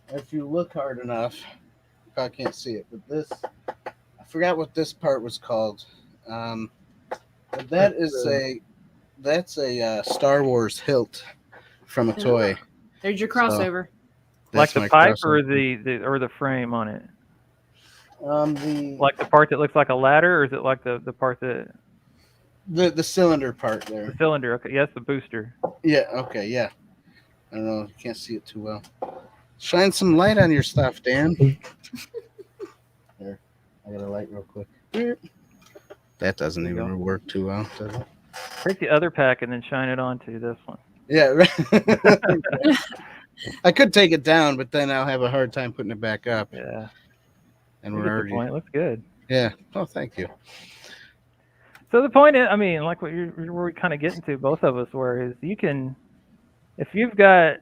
if you look hard enough, you probably can't see it, but this, I forgot what this part was called. But that's a Star Wars hilt from a toy. There's your crossover. Like the pipe or the frame on it. Like the part that looks like a ladder, or is it like the part that the cylinder part there? The cylinder. Okay, yes, the booster. Yeah. Okay. Yeah. I don't know. You can't see it too well. Shine some light on your stuff, Dan. There, I got a light real quick. That doesn't even work too well, does it? Take the other pack and then shine it onto this one. Yeah, right. I could take it down, but then I'll have a hard time putting it back up. Yeah. And we're already. Point. Looks good. Yeah. Oh, thank you. So the point is, I mean, like what we're kind of getting to, both of us, where is you can, if you've got,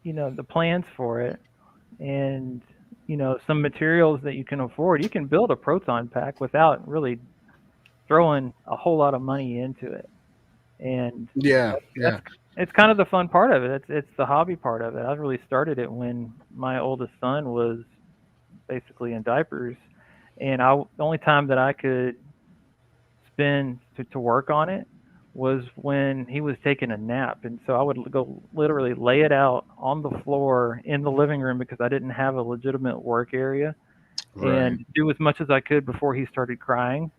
the plans for it, and some materials that you can afford, you can build a Proton pack without really throwing a whole lot of money into it. And it's kind of the fun part of it. It's the hobby part of it. I really started it when my oldest son was basically in diapers, and the only time that I could spend to work on it was when he was taking a nap. And so I would go literally lay it out on the floor in the living room because I didn't have a legitimate work area, and do as much as I could before he started crying.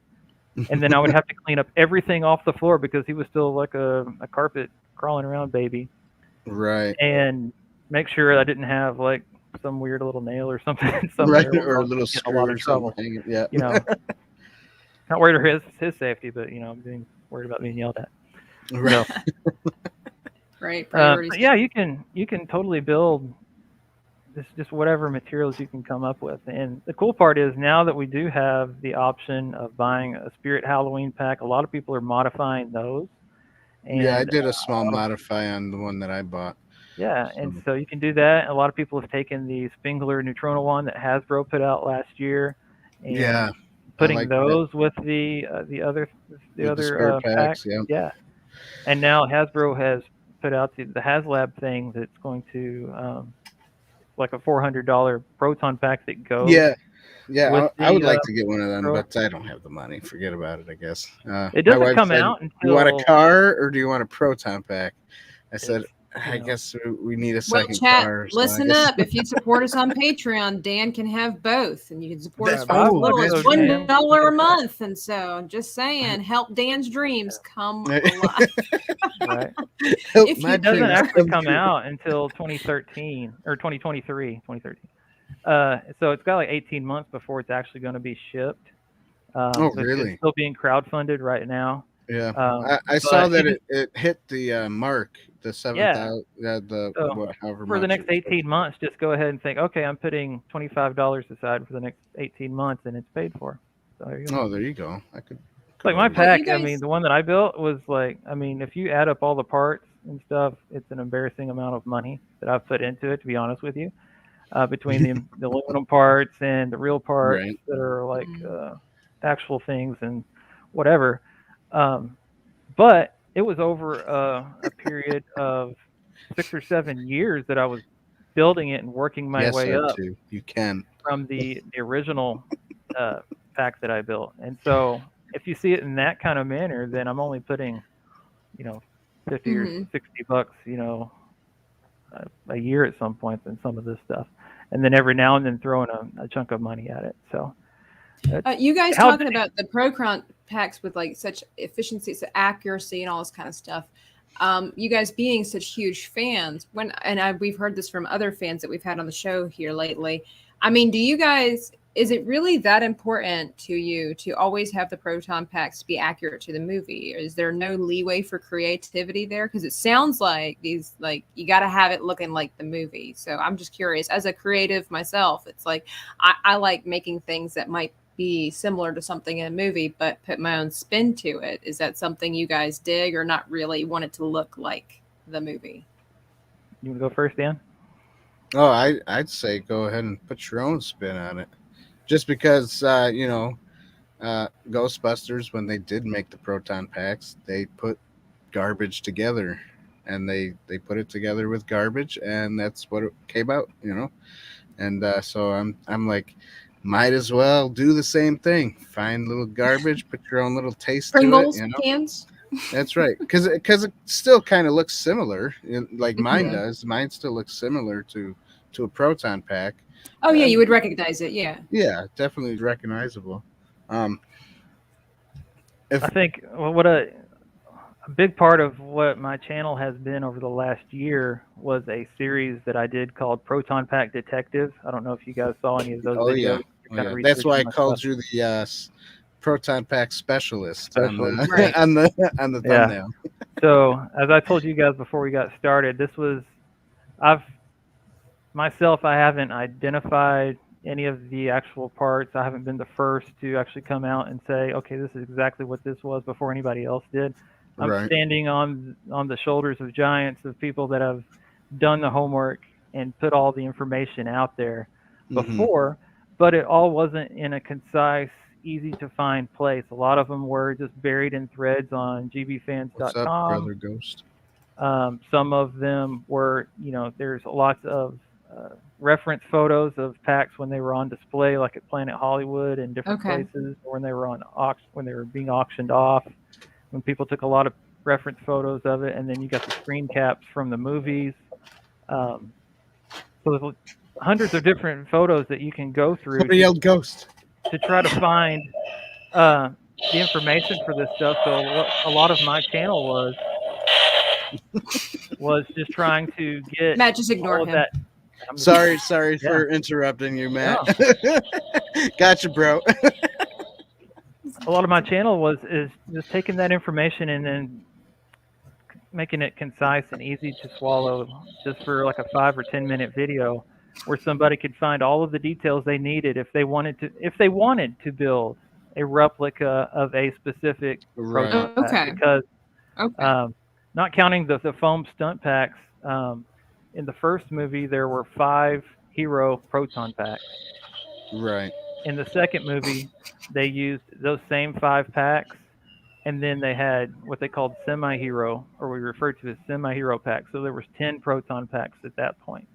And then I would have to clean up everything off the floor because he was still like a carpet crawling around baby. Right. And make sure I didn't have like some weird little nail or something. Right, or a little screw or something. Yeah. Not worried about his safety, but I'm being worried about being yelled at. Right. Right. Yeah, you can totally build just whatever materials you can come up with. And the cool part is now that we do have the option of buying a Spirit Halloween pack, a lot of people are modifying those. And, I did a small modify on the one that I bought. Yeah, and so you can do that. A lot of people have taken the Spengler Neutrona one that Hasbro put out last year, and putting those with the other packs. Yeah, and now Hasbro has put out the HasLab thing that's going to like a $400 Proton pack that goes. Yeah, I would like to get one of them, but I don't have the money. Forget about it, I guess. It doesn't come out until... You want a car or do you want a Proton pack? I said, I guess we need a second car. So listen up. If you support us on Patreon, Dan can have both, and you can support us for as little as $1 a month. And so, just saying, help Dan's dreams come alive. Right. It doesn't actually come out until 2013 or 2023. So it's got like 18 months before it's actually going to be shipped. Really? It's still being crowdfunded right now. Yeah, I saw that it hit the mark, the 7,000, so however for the much. next 18 months, just go ahead and think, okay, I'm putting $25 aside for the next 18 months, and it's paid for. So there you go. Oh, there you go. I could Like my pack, guys... I mean, the one that I built was like, I mean, if you add up all the parts and stuff, it's an embarrassing amount of money that I've put into it, to be honest with you, between the aluminum parts and the real parts Right. that are like actual things and whatever. But it was over a period of 6 or 7 years that I was building it and working my way up Too. You can. from the original pack that I built. And so if you see it in that kind of manner, then I'm only putting, 50 or $60, a year at some point in some of this stuff. And then every now and then throwing a chunk of money at it. So you guys talking about the Proton packs with like such efficiency, so accuracy, and all this kind of stuff. You guys being such huge fans, we've heard this from other fans that we've had on the show here lately. I mean, is it really that important to you to always have the Proton packs be accurate to the movie? Or is there no leeway for creativity there? Because it sounds like you got to have it looking like the movie. So I'm just curious, as a creative myself, it's like I like making things that might be similar to something in a movie, but put my own spin to it. Is that something you guys dig, or not really want it to look like the movie? You want to go first, Dan? Oh, I'd say go ahead and put your own spin on it. Just because, Ghostbusters, when they did make the Proton packs, they put garbage together, and they put it together with garbage, and that's what it came out, And so I'm like, might as well do the same thing. Find little garbage, put your own little taste Pringles to it. cans. That's right, because it still kind of looks similar, like mine does. Mine still looks similar to a Proton pack. Oh yeah, you would recognize it. Yeah. Yeah, definitely recognizable. I think what a big part of what my channel has been over the last year was a series that I did called Proton Pack Detective. I don't know if you guys saw any of those videos. Yeah. That's why I called you the Proton Pack specialist. On the right. on the thumbnail. So as I told you guys before we got started, I haven't identified any of the actual parts. I haven't been the first to actually come out and say, okay, this is exactly what this was before anybody else did. I'm standing on the shoulders of giants, of people that have done the homework and put all the information out there before, but it all wasn't in a concise, easy to find place. A lot of them were just buried in threads on gbfans.com. What's up, Brother Ghost? Some of them were, there's lots of reference photos of packs when they were on display, like at Planet Hollywood and different places, or when they were when they were being auctioned off. When people took a lot of reference photos of it, and then you got the screen caps from the movies. So there's hundreds of different photos that you can go through. Somebody yelled ghost. To try to find the information for this stuff. So a lot of my channel was just trying to get Matt, just ignore him. That. Sorry for interrupting you, Matt. No. Gotcha, bro. A lot of my channel is just taking that information and then making it concise and easy to swallow, just for like a 5 or 10 minute video where somebody could find all of the details they needed if they wanted to build a replica of a specific Proton pack. Because not counting the foam stunt packs, in the first movie there were 5 hero Proton packs. Right. In the second movie, they used those same 5 packs, and then they had what they called semi-hero, or we referred to as semi-hero packs. So there was 10 Proton packs at that point.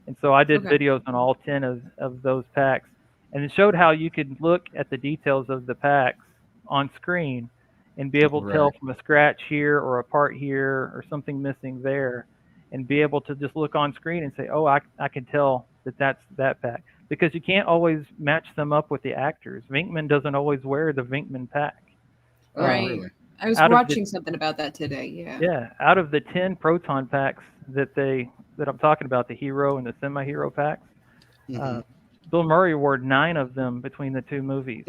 And so I did videos on all 10 of those packs, and it showed how you could look at the details of the packs on screen and be able to tell from a scratch here or a part here or something missing there, and be able to just look on screen and say, oh, I can tell that's that pack. Because you can't always match them up with the actors. Venkman doesn't always wear the Venkman pack. Right. Really? I was watching something about that today. Yeah. Yeah. Out of the 10 Proton packs that I'm talking about, the hero and the semi-hero packs, Bill Murray wore 9 of them between the 2 movies.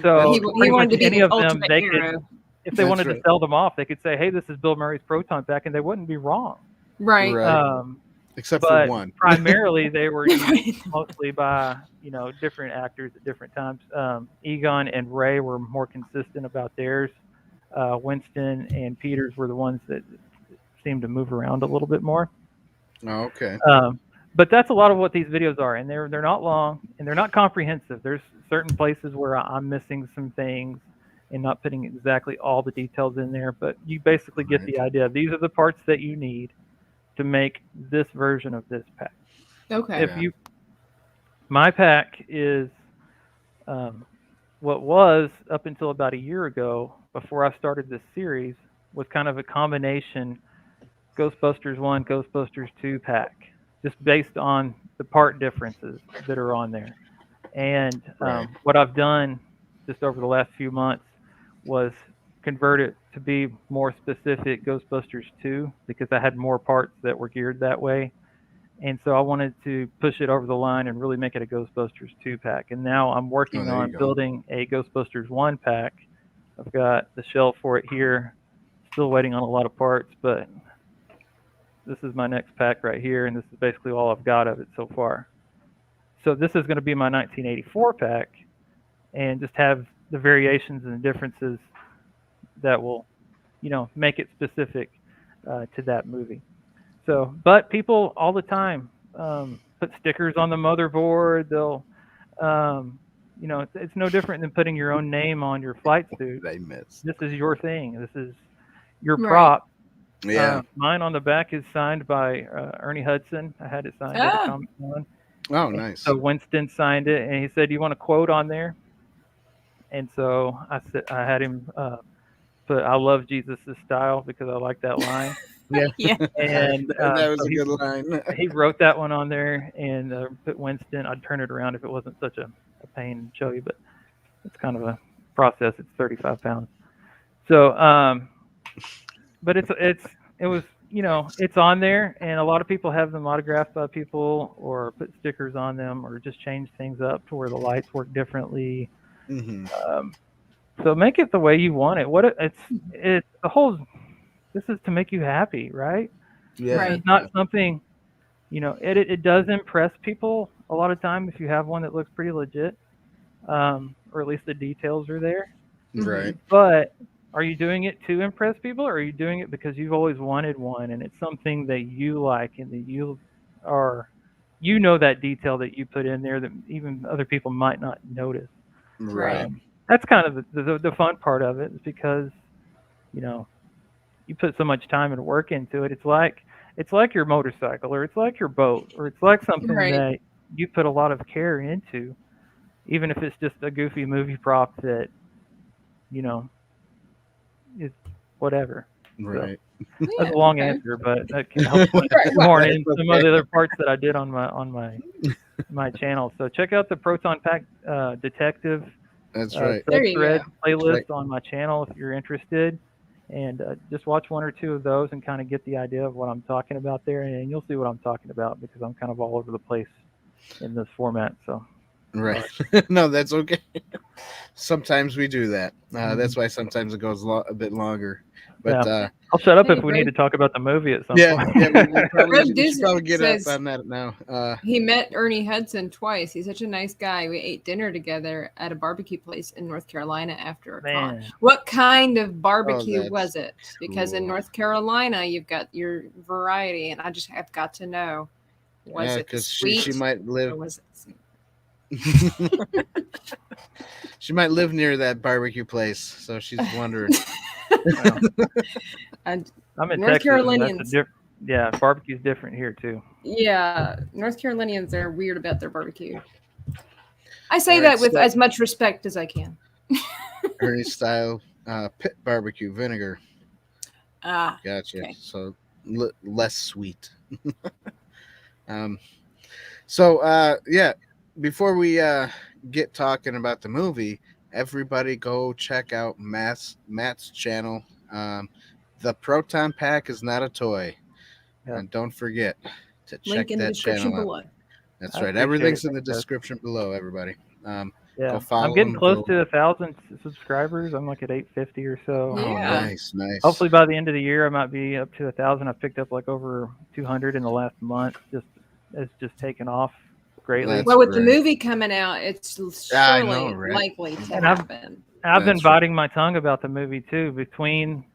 So he wanted to be any the of them, ultimate hero. if they wanted to sell them off, they could say, "Hey, this is Bill Murray's Proton pack," and they wouldn't be wrong. Right. Except for one. Primarily, they were used mostly by different actors at different times. Egon and Ray were more consistent about theirs. Winston and Peters were the ones that seemed to move around a little bit more. Oh, okay. But that's a lot of what these videos are, and they're not long and they're not comprehensive. There's certain places where I'm missing some things and not putting exactly all the details in there, but you basically get the idea. These are the parts that you need to make this version of this pack. Okay. My pack is what was up until about a year ago, before I started this series, was kind of a combination Ghostbusters 1, Ghostbusters 2 pack, just based on the part differences that are on there. And what I've done just over the last few months was convert it to be more specific Ghostbusters 2, because I had more parts that were geared that way. And so I wanted to push it over the line and really make it a Ghostbusters 2 pack. And now I'm working on building a Ghostbusters 1 pack. I've got the shelf for it here. Still waiting on a lot of parts, but this is my next pack right here, and this is basically all I've got of it so far. So this is going to be my 1984 pack, and just have the variations and the differences that will, make it specific to that movie. So, but people all the time put stickers on the motherboard. They'll, it's no different than putting your own name on your flight suit. They miss. This is your thing. This is your prop. Yeah. Mine on the back is signed by Ernie Hudson. I had it signed at the Comic-Con. Oh, nice. So Winston signed it, and he said, "Do you want a quote on there?" And so I had him put, "I love Jesus' style," because I like that line. Yeah. And that was a good line. He wrote that one on there, and put Winston. I'd turn it around if it wasn't such a pain to show you, but it's kind of a process. It's 35 pounds. So, but it was, it's on there, and a lot of people have them autographed by people, or put stickers on them, or just change things up to where the lights work differently. Mm-hmm. So make it the way you want it. It's the whole. This is to make you happy, right? Yeah. Right. It's not something, it does impress people a lot of time if you have one that looks pretty legit, or at least the details are there. Right. But are you doing it to impress people, or are you doing it because you've always wanted one and it's something that you like and that that detail that you put in there that even other people might not notice? Right. That's kind of the fun part of it, is because, you put so much time and work into it. It's like your motorcycle, or it's like your boat, or it's like something that you put a lot of care into, even if it's just a goofy movie prop that, is whatever. Right. So, that's a long answer, but that can help more in some of the other parts that I did on my channel. So check out the Proton Pack Detective. That's right. Thread playlist on my channel if you're interested. And just watch one or two of those and kind of get the idea of what I'm talking about there, and you'll see what I'm talking about, because I'm kind of all over the place in this format. So, right. No, that's okay. Sometimes we do that. That's why sometimes it goes a bit longer. But I'll shut up if we need to talk about the movie at some point. Yeah, we should probably get up on that now. He met Ernie Hudson twice. He's such a nice guy. We ate dinner together at a barbecue place in North Carolina after a con. What kind of barbecue was it? Because in North Carolina, you've got your variety, and I just have got to know. Was it sweet? She might live. Or was it sweet? She might live near that barbecue place, so she's wondering. And I'm in North Texas. Carolinians. Barbecue's different here too. Yeah, North Carolinians are weird about their barbecue. I say that with as much respect as I can. Ernie style pit barbecue vinegar. Gotcha. Okay. So less sweet. Before we get talking about the movie, everybody go check out Matt's channel. The Proton Pack is not a toy. And don't forget to check that channel out. That's right. Everything's in the description below, everybody. Yeah, Go follow I'm getting him, close go- to 1,000 subscribers. I'm like at 850 or so. Oh, Yeah. nice. Hopefully by the end of the year, I might be up to 1,000. I've picked up like over 200 in the last month. It's just taken off greatly. That's Well, with the great. movie coming out, it's I surely know, right? likely to And I've- happen. I've been That's right. biting my tongue about the movie too. Between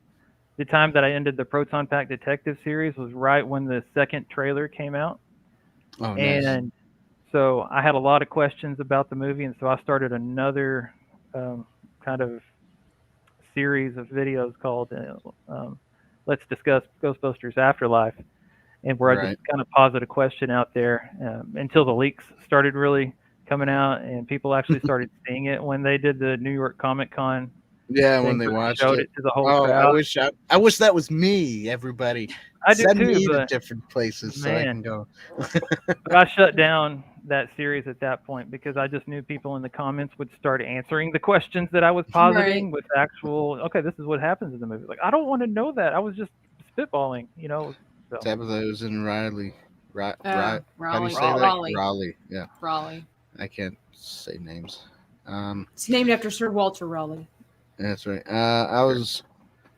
the time that I ended the Proton Pack Detective series was right when the second trailer came out. Oh, nice. And so I had a lot of questions about the movie, and so I started another kind of series of videos called Let's Discuss Ghostbusters Afterlife, and where I Right. just kind of posit a question out there until the leaks started really coming out and people actually started seeing it when they did the New York Comic Con. Yeah, thing when they where watched showed it. it to the whole Oh, crowd. I wish that was me, everybody. I do Send too, me to but different places so I man. can go. But I shut down that series at that point because I just knew people in the comments would start answering the questions that I was positing with actual, okay, this is what happens in the movie. Like, I don't want to know that. I was just spitballing, you know. So. Tabitha was in Riley. How do you Raleigh. say that? Raleigh. Raleigh. Yeah. Raleigh. I can't say names. It's named after Sir Walter Raleigh. That's right. I was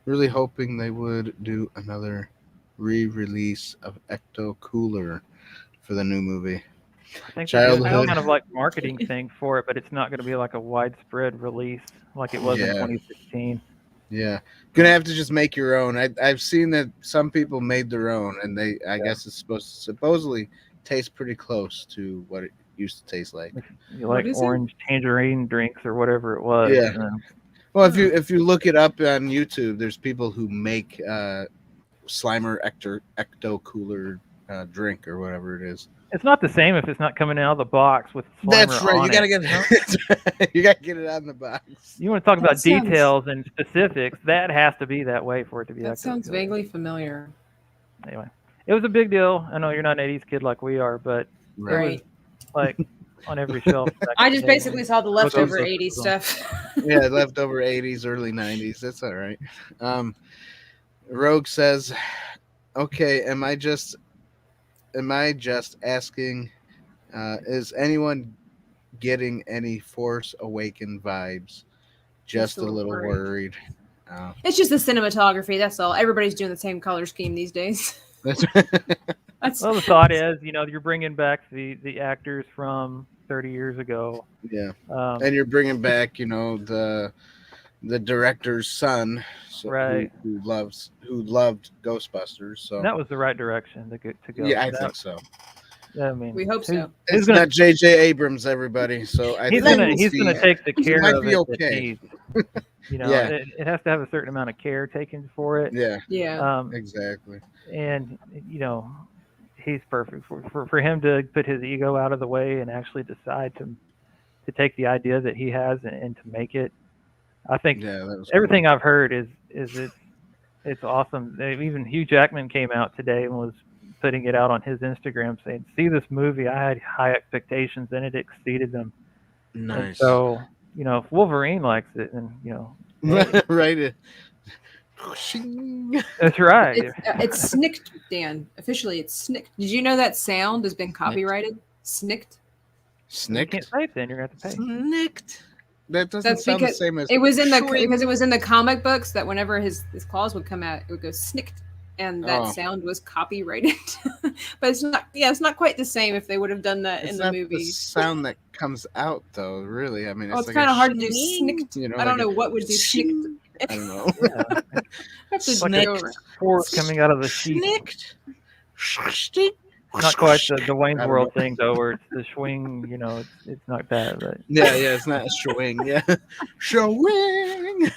really hoping they would do another re-release of Ecto Cooler for the new movie. I think they're doing some Childhood. kind of like marketing thing for it, but it's not going to be like a widespread release like it was in 2016. Yeah, gonna have to just make your own. I've seen that some people made their own, and I guess it's supposedly taste pretty close to what it used to taste like. You like is orange tangerine drinks or whatever it was. Yeah. Well, if you look it up on YouTube, there's people who make Slimer Ecto Cooler drink or whatever it is. It's not the same if it's not coming out of the box with Slimer That's right. on You gotta it, get you gotta get it out in the box. You want to talk about sounds- details and specifics? That has to be that way for it to be. That sounds vaguely familiar. Anyway, it was a big deal. I know you're not an '80s kid like we are, but Right. it was like on every shelf. I just basically saw the leftover Those- 80s stuff. Yeah, leftover 80s, early 90s. That's all right. Rogue says, "Okay, am I just asking? Is anyone getting any Force Awaken vibes? Just a little worried. It's just the cinematography. That's all. Everybody's doing the same color scheme these days. Well, the thought is, you're bringing back the actors from 30 years ago. Yeah, and you're bringing back, the director's son, right? Who loved Ghostbusters. So that was the right direction to go. Yeah, I think so. I mean, we hope so. It's not J.J. Abrams, everybody. So he's gonna take the care of it. Okay. It has to have a certain amount of care taken for it. Yeah. Exactly. And he's perfect for him to put his ego out of the way and actually decide to take the idea that he has and to make it. I think everything cool. I've heard is it's awesome. Even Hugh Jackman came out today and was putting it out on his Instagram saying, "See this movie, I had high expectations and it exceeded them." Nice. And so, if Wolverine likes it, and right. That's right. It's snicked, Dan. Officially, it's snicked. Did you know that sound has been copyrighted? Snicked. You can't say it then. You're gonna have to pay. Snicked. That doesn't sound the same as it was in because it was in the comic books that whenever his claws would come out, it would go snicked, and that sound was copyrighted. But it's not. Yeah, it's not quite the same if they would have done that in the movie. The sound that comes out, though. Really, I mean, it's kind of hard to do snicked. I don't know what would do snicked. I don't know. It's like a fork coming out of the sheet. Not quite the Wayne's World thing though, where it's the swing. It's not that. But yeah, it's not a swing. Yeah, swing.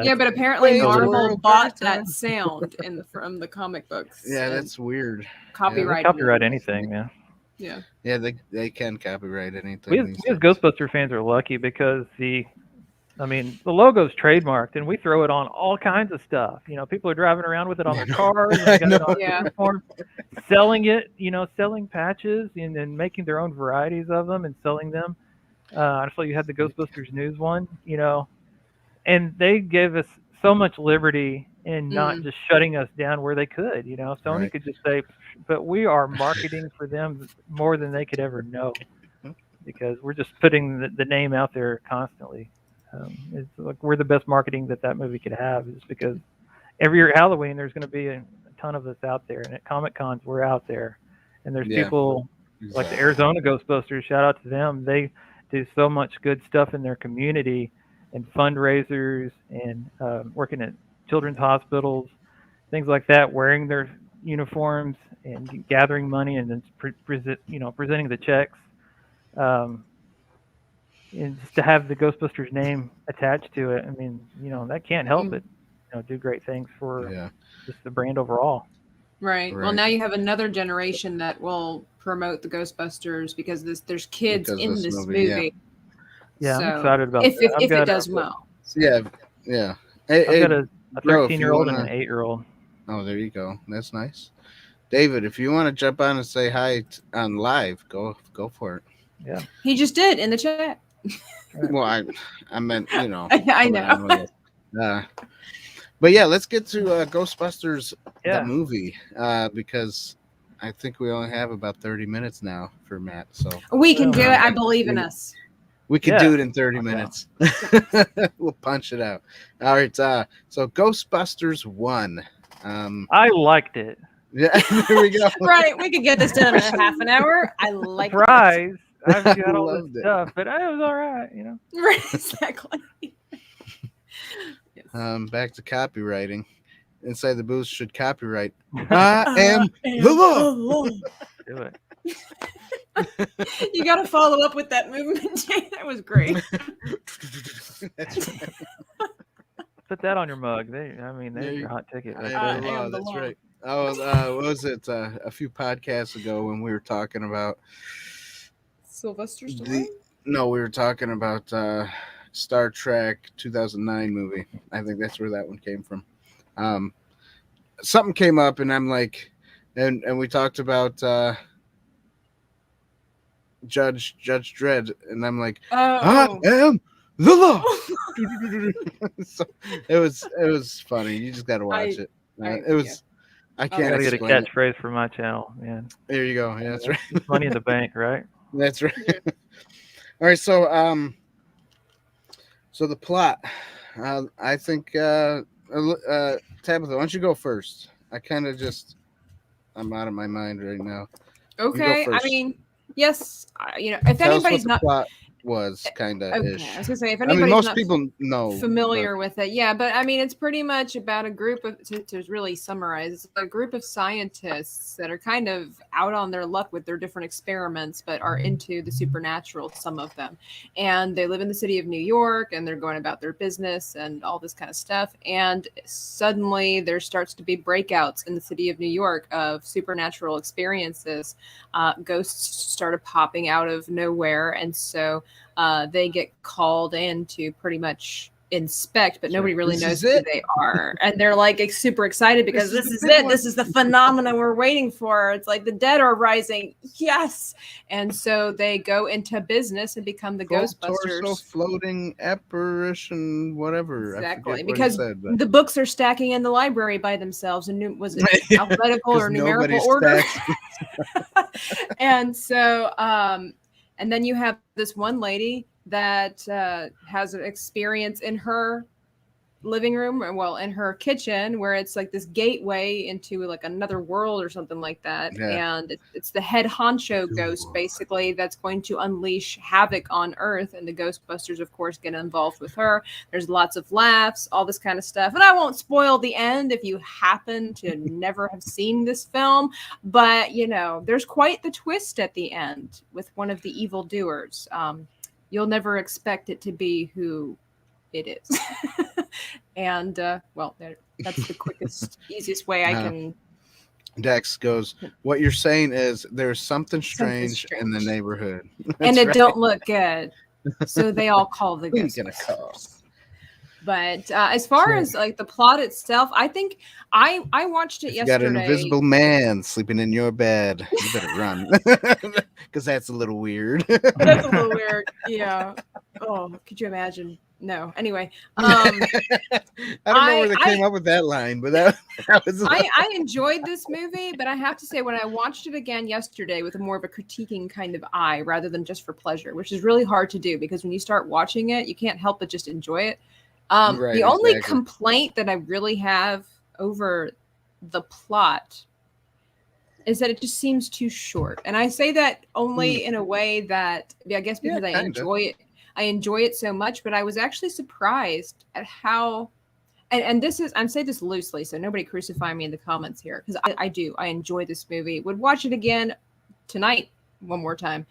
Yeah, but apparently Marvel bought that sound from the comic books. Yeah, that's weird. Copyright anything, man. Yeah. Yeah, they can copyright anything. We as Ghostbuster fans are lucky because the logo's trademarked, and we throw it on all kinds of stuff. People are driving around with it on their cars, uniform, selling it, selling patches and then making their own varieties of them and selling them. I saw you had the Ghostbusters news one, and they gave us so much liberty in not just shutting us down where they could. Sony could just say, but we are marketing for them more than they could ever know. because we're just putting the name out there constantly. It's like we're the best marketing that movie could have, is because every year at Halloween there's going to be a ton of us out there, and at Comic Cons we're out there, and there's people like the Arizona Ghostbusters. Shout out to them. They do so much good stuff in their community and fundraisers and working at children's hospitals, things like that, wearing their uniforms and gathering money and then presenting the checks. And just to have the Ghostbusters name attached to it, I mean, that can't help but do great things for just the brand overall. Right. Well, now you have another generation that will promote the Ghostbusters because there's kids in this movie. Yeah, I'm excited about that. If it does well. Yeah. I've got a 13-year-old and an 8-year-old. Oh, there you go. That's nice. David, if you want to jump on and say hi on live, go for it. Yeah. He just did in the chat. Well, I meant, I know. But yeah, let's get to Ghostbusters, the movie, because I think we only have about 30 minutes now for Matt. So we can do it. I believe in us. We can do it in 30 minutes. We'll punch it out. All right. So Ghostbusters 1. I liked it. Yeah, there we go. Right. We could get this done in half an hour. I like it. Surprise. I've got all this stuff, but it was all right, Right, exactly. Yes. Back to copywriting. Inside the Booth should copyright. I am the law. Do it. You got to follow up with that movement. That was great. That's right. Put that on your mug. There's your hot ticket. That's right. Oh, what was it? A few podcasts ago when we were talking about Sylvester Stallone? No, we were talking about Star Trek 2009 movie. I think that's where that one came from. Something came up, and I'm like, and we talked about Judge Dredd, and I'm like, I am the law. So it was funny. You just got to watch it. It was. I can't. Gotta get a catchphrase for my channel, man. There you go. Yeah, that's right. Money in the bank, right? That's right. All right, so the plot. I think Tabitha, why don't you go first? I'm out of my mind right now. Okay, I mean, yes, if anybody's not. Plot was kind of ish. I was gonna say, if anybody's most people know familiar with it, but I mean, it's pretty much about a group of, to really summarize, it's a group of scientists that are kind of out on their luck with their different experiments, but are into the supernatural, some of them, and they live in the city of New York, and they're going about their business and all this kind of stuff, and suddenly there starts to be breakouts in the city of New York of supernatural experiences. Ghosts started popping out of nowhere, and so they get called in to pretty much inspect, but nobody really knows who they are. And they're like super excited because this is it. This is the phenomenon we're waiting for. It's like the dead are rising. Yes. And so they go into business and become the Ghostbusters. Torso, floating apparition, whatever. Exactly. Because the books are stacking in the library by themselves. And was it alphabetical or numerical order? And so, and then you have this one lady that has an experience in her living room, in her kitchen, where it's like this gateway into like another world or something like that. Yeah. And it's the head honcho ghost, basically, that's going to unleash havoc on Earth. And the Ghostbusters, of course, get involved with her. There's lots of laughs, all this kind of stuff. And I won't spoil the end if you happen to never have seen this film. But, there's quite the twist at the end with one of the evildoers. You'll never expect it to be who it is. And that's the quickest, easiest way I can. Dex goes, what you're saying is there's something strange in the neighborhood. And it don't look good. So they all call the Ghostbusters. But as far as like the plot itself, I think I watched it yesterday. You got an invisible man sleeping in your bed. You better run. Because that's a little weird. That's a little weird. Yeah. Oh, could you imagine No. Anyway, I don't know where they came up with that line, but that was. I enjoyed this movie, but I have to say, when I watched it again yesterday with a more of a critiquing kind of eye rather than just for pleasure, which is really hard to do because when you start watching it, you can't help but just enjoy it. Right, the only exactly. complaint that I really have over the plot is that it just seems too short. And I say that only in a way that, I guess, because I enjoy it. I enjoy it so much, but I was actually surprised at how, and this is, I'm saying this loosely, so nobody crucify me in the comments here, because I do. I enjoy this movie. Would watch it again tonight one more time.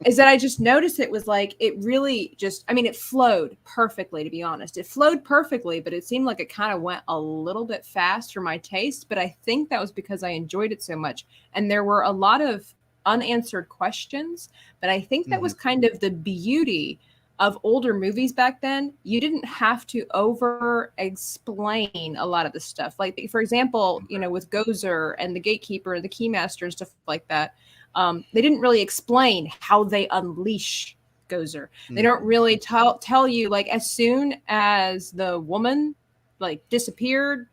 Is that I just noticed it was like, it really just, I mean, it flowed perfectly, to be honest. It flowed perfectly, but it seemed like it kind of went a little bit fast for my taste. But I think that was because I enjoyed it so much. And there were a lot of unanswered questions, but I think that was kind of the beauty of older movies back then. You didn't have to over explain a lot of the stuff. Like, for example, you know, with Gozer and the Gatekeeper and the Keymaster and stuff like that. They didn't really explain how they unleash Gozer. They don't really tell you, like, as soon as the woman like disappeared,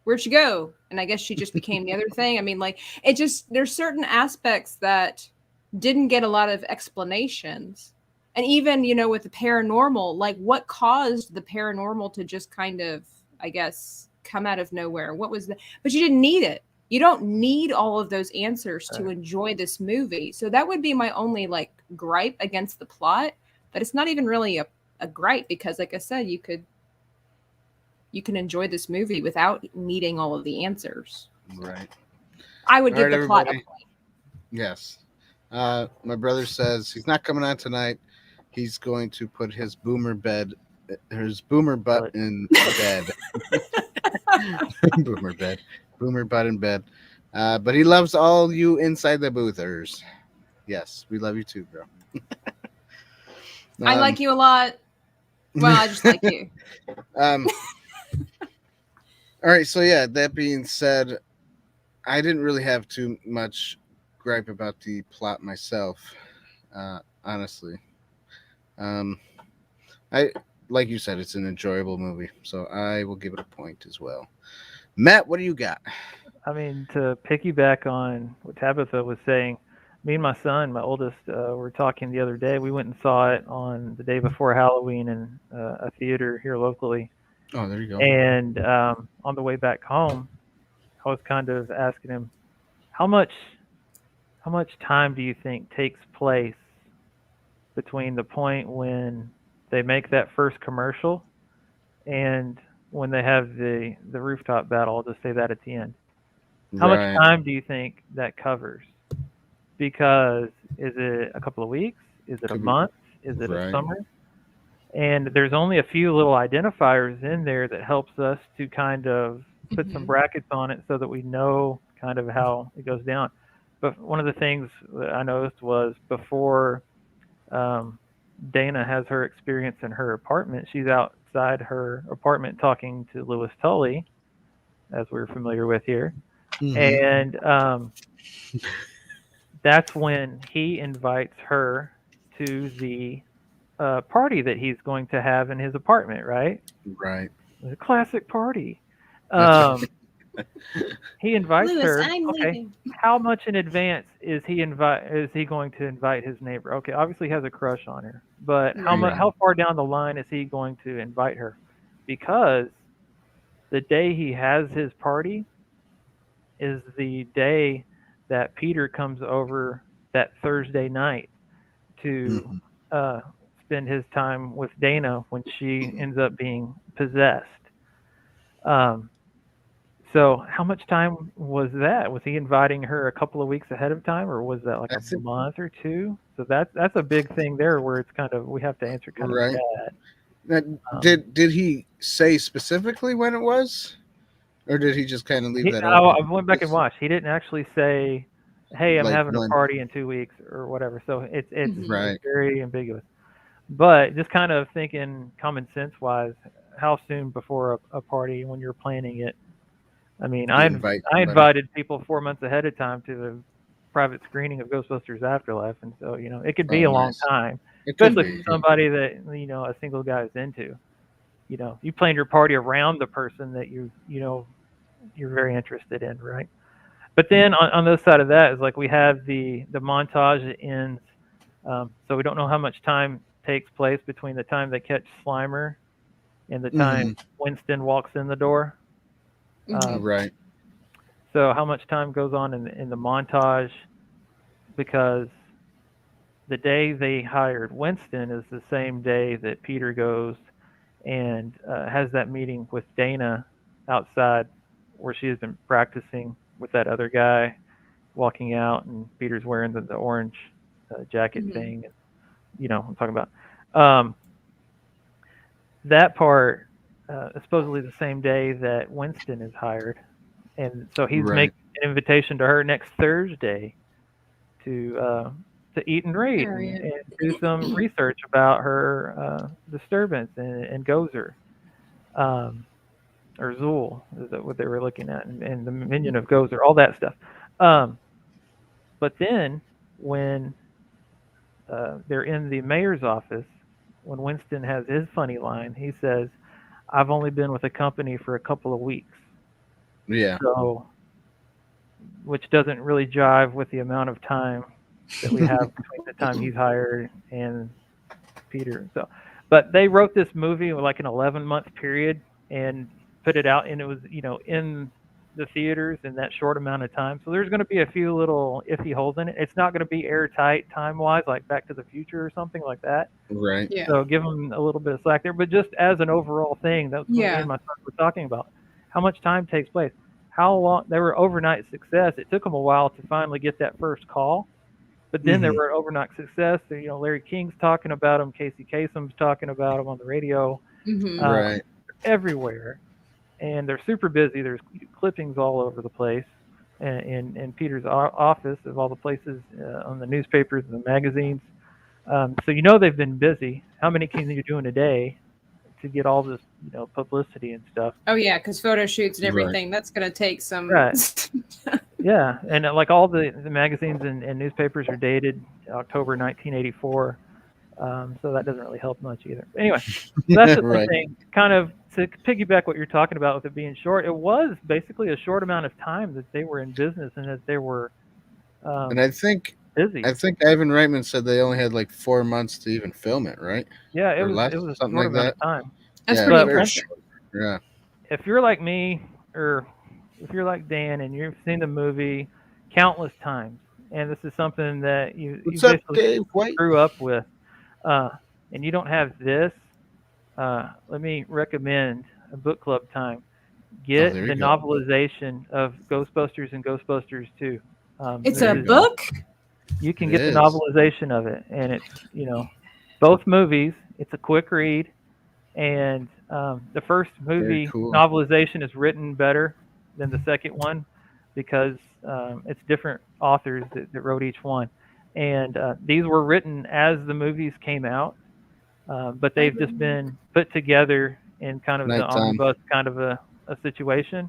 where'd she go? And I guess she just became the other thing. I mean, like, it just, there's certain aspects that didn't get a lot of explanations. And even, you know, with the paranormal, like, what caused the paranormal to just kind of, I guess, come out of nowhere? What was the, but you didn't need it. You don't need all of those answers to enjoy this movie. So that would be my only, like, gripe against the plot. But it's not even really a gripe because, like I said, you can enjoy this movie without needing all of the answers. Right. I would give the plot a point. Yes. My brother says he's not coming on tonight. He's going to put his boomer butt in bed. Boomer butt in bed. But he loves all you inside the boothers. Yes, we love you too, bro. I like you a lot. Well, I just like you. All right, so yeah, that being said, I didn't really have too much gripe about the plot myself, honestly. I like you said, it's an enjoyable movie, so I will give it a point as well. Matt, what do you got? I mean, to piggyback on what Tabitha was saying, me and my son, my oldest, were talking the other day. We went and saw it on the day before Halloween in a theater here locally. Oh, there you go. And on the way back home, I was kind of asking him, how much time do you think takes place between the point when they make that first commercial and when they have the rooftop battle? I'll just say that at the end. How much time do you think that covers? Because is it a couple of weeks? Is it a month? Is it a summer? And there's only a few little identifiers in there that helps us to kind of put some brackets on it so that we know kind of how it goes down. But one of the things that I noticed was before Dana has her experience in her apartment, she's outside her apartment talking to Louis Tully, as we're familiar with here. And that's when he invites her to the party that he's going to have in his apartment, right? Right. A classic party. He invites Louis, her. I'm leaving. How much in advance is he going to invite his neighbor? Okay, obviously he has a crush on her, but how far down the line is he going to invite her? Because the day he has his party is the day that Peter comes over that Thursday night to spend his time with Dana when she ends up being possessed. So how much time was that? Was he inviting her a couple of weeks ahead of time, or was that like a month or two? So that's a big thing there, where it's kind of, we have to answer kind of that. Did he say specifically when it was, or did he just kind of leave that open? I went back and watched. He didn't actually say, "Hey, I'm having a party in 2 weeks" or whatever. So it's very ambiguous. But just kind of thinking common sense wise, how soon before a party when you're planning it? I mean, I invited people 4 months ahead of time to the private screening of Ghostbusters Afterlife, and so, you know, it could be a long time. especially for somebody that a single guy is into. You plan your party around the person that you're very interested in, right? But then on the other side of that is like we have the montage that ends. So we don't know how much time takes place between the time they catch Slimer and the time Winston walks in the door. Right. So how much time goes on in the montage? Because the day they hired Winston is the same day that Peter goes and has that meeting with Dana outside where she has been practicing with that other guy walking out, and Peter's wearing the orange jacket thing. I'm talking about. That part is supposedly the same day that Winston is hired. And so he's making an invitation to her next Thursday to eat and read and do some research about her disturbance and Gozer, or Zool is that what they were looking at, and the minion of Gozer, all that stuff. But then when they're in the mayor's office, when Winston has his funny line, he says, "I've only been with the company for a couple of weeks." Yeah. So, which doesn't really jive with the amount of time that we have between the time he's hired and Peter. So, but they wrote this movie with like an 11-month period and put it out, and it was in the theaters in that short amount of time. So there's going to be a few little iffy holes in it. It's not going to be airtight time-wise, like Back to the Future or something like that. Right. Yeah. So give them a little bit of slack there. But just as an overall thing, that's what me and my son were talking about. How much time takes place? How long? They were overnight success. It took them a while to finally get that first call. But then they were an overnight success. So, Larry King's talking about them. Casey Kasem's talking about them on the radio. Right. Everywhere. And they're super busy. There's clippings all over the place. In Peter's office of all the places on the newspapers and the magazines. So they've been busy. How many can you do in a day to get all this, publicity and stuff? Oh yeah, because photo shoots and everything, that's going to take some. Right. Yeah, and like all the magazines and newspapers are dated October 1984. So that doesn't really help much either. Anyway, that's the Right. thing. Kind of to piggyback what you're talking about with it being short, it was basically a short amount of time that they were in business and that they were And I think busy. Ivan Reitman said they only had like 4 months to even film it, right? Yeah, it Or was less, it was a something short like amount that. of time. That's Yeah, pretty very impressive. short. Yeah. If you're like me, or if you're like Dan and you've seen the movie countless times, and this is something that you What's up, basically Dave White? grew up with, and you don't have this, let me recommend a book club time. Get there the you go. novelization of Ghostbusters and Ghostbusters 2. It's There a you go. book? You can It get the is. novelization of it, and it's both movies. It's a quick read, and the first movie cool. novelization is written better than the second one because it's different authors that wrote each one, and these were written as the movies came out, but they've just been put together in kind of the Nighttime. omnibus kind of a situation.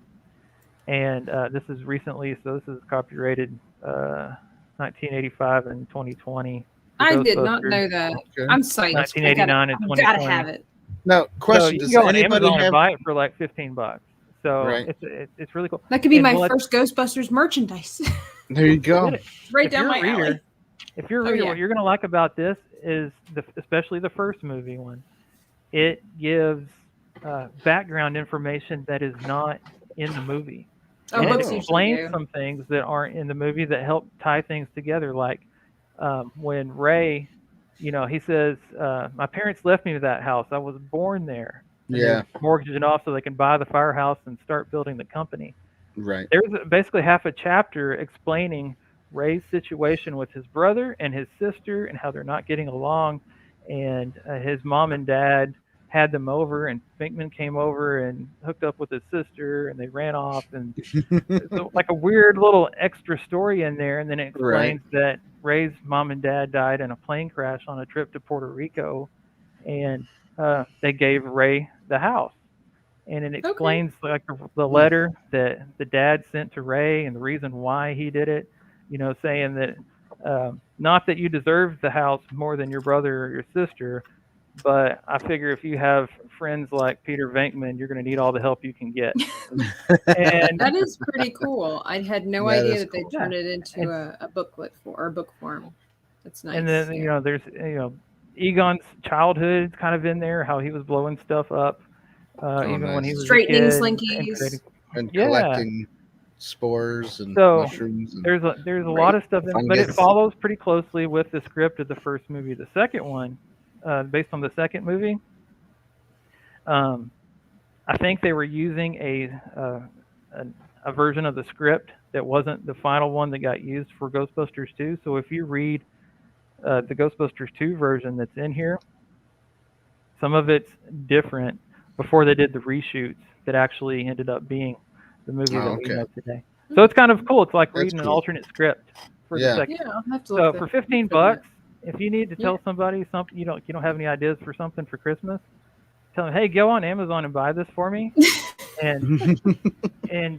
And this is recently, so this is copyrighted 1985 and 2020. I did not know that. Okay. I'm psyched. 1989 and I 2020. gotta have it. Now, So question: you can Does go on anybody Amazon have? and buy it for like $15. So Right. it's really cool. That could be And my what- first Ghostbusters merchandise. There you go. Get it. Right If down you're my a reader, alley. If you're a Oh, reader, yeah. what you're going to like about this is especially the first movie one. It gives background information that is not in the movie. Oh, And it books usually explains do. some things that aren't in the movie that help tie things together. Like when Ray, he says, "My parents left me to that house. I was born there." And Yeah. they're mortgaging it off so they can buy the firehouse and start building the company. Right. There's basically half a chapter explaining Ray's situation with his brother and his sister and how they're not getting along, and his mom and dad had them over, and Pinkman came over and hooked up with his sister, and they ran off, and so like a weird little extra story in there, and then it explains that Ray's mom and dad died in a plane crash on a trip to Puerto Rico, and they gave Ray the house. And it explains like the letter that the dad sent to Ray and the reason why he did it, saying that Not that you deserve the house more than your brother or your sister, but I figure if you have friends like Peter Venkman, you're going to need all the help you can get. And that is pretty cool. I had no That idea is that they cool. turned it into a booklet or book form. That's nice. And then there's Egon's childhood kind of in there, how he was blowing stuff up, even when he was a straightening kid, slinkies and collecting spores and so mushrooms. And there's a lot of stuff, but it follows pretty closely with the script of the first movie. The second one, based on the second movie, I think they were using a version of the script that wasn't the final one that got used for Ghostbusters 2. So if you read the Ghostbusters 2 version that's in here, some of it's different before they did the reshoots that actually ended up being the movie that we know today. So it's kind of cool. It's like reading an alternate script for the second. Yeah, I'll have to So for $15, if you need to tell somebody something, you don't have any ideas for something for Christmas, tell them, hey, go on Amazon and buy this for me, and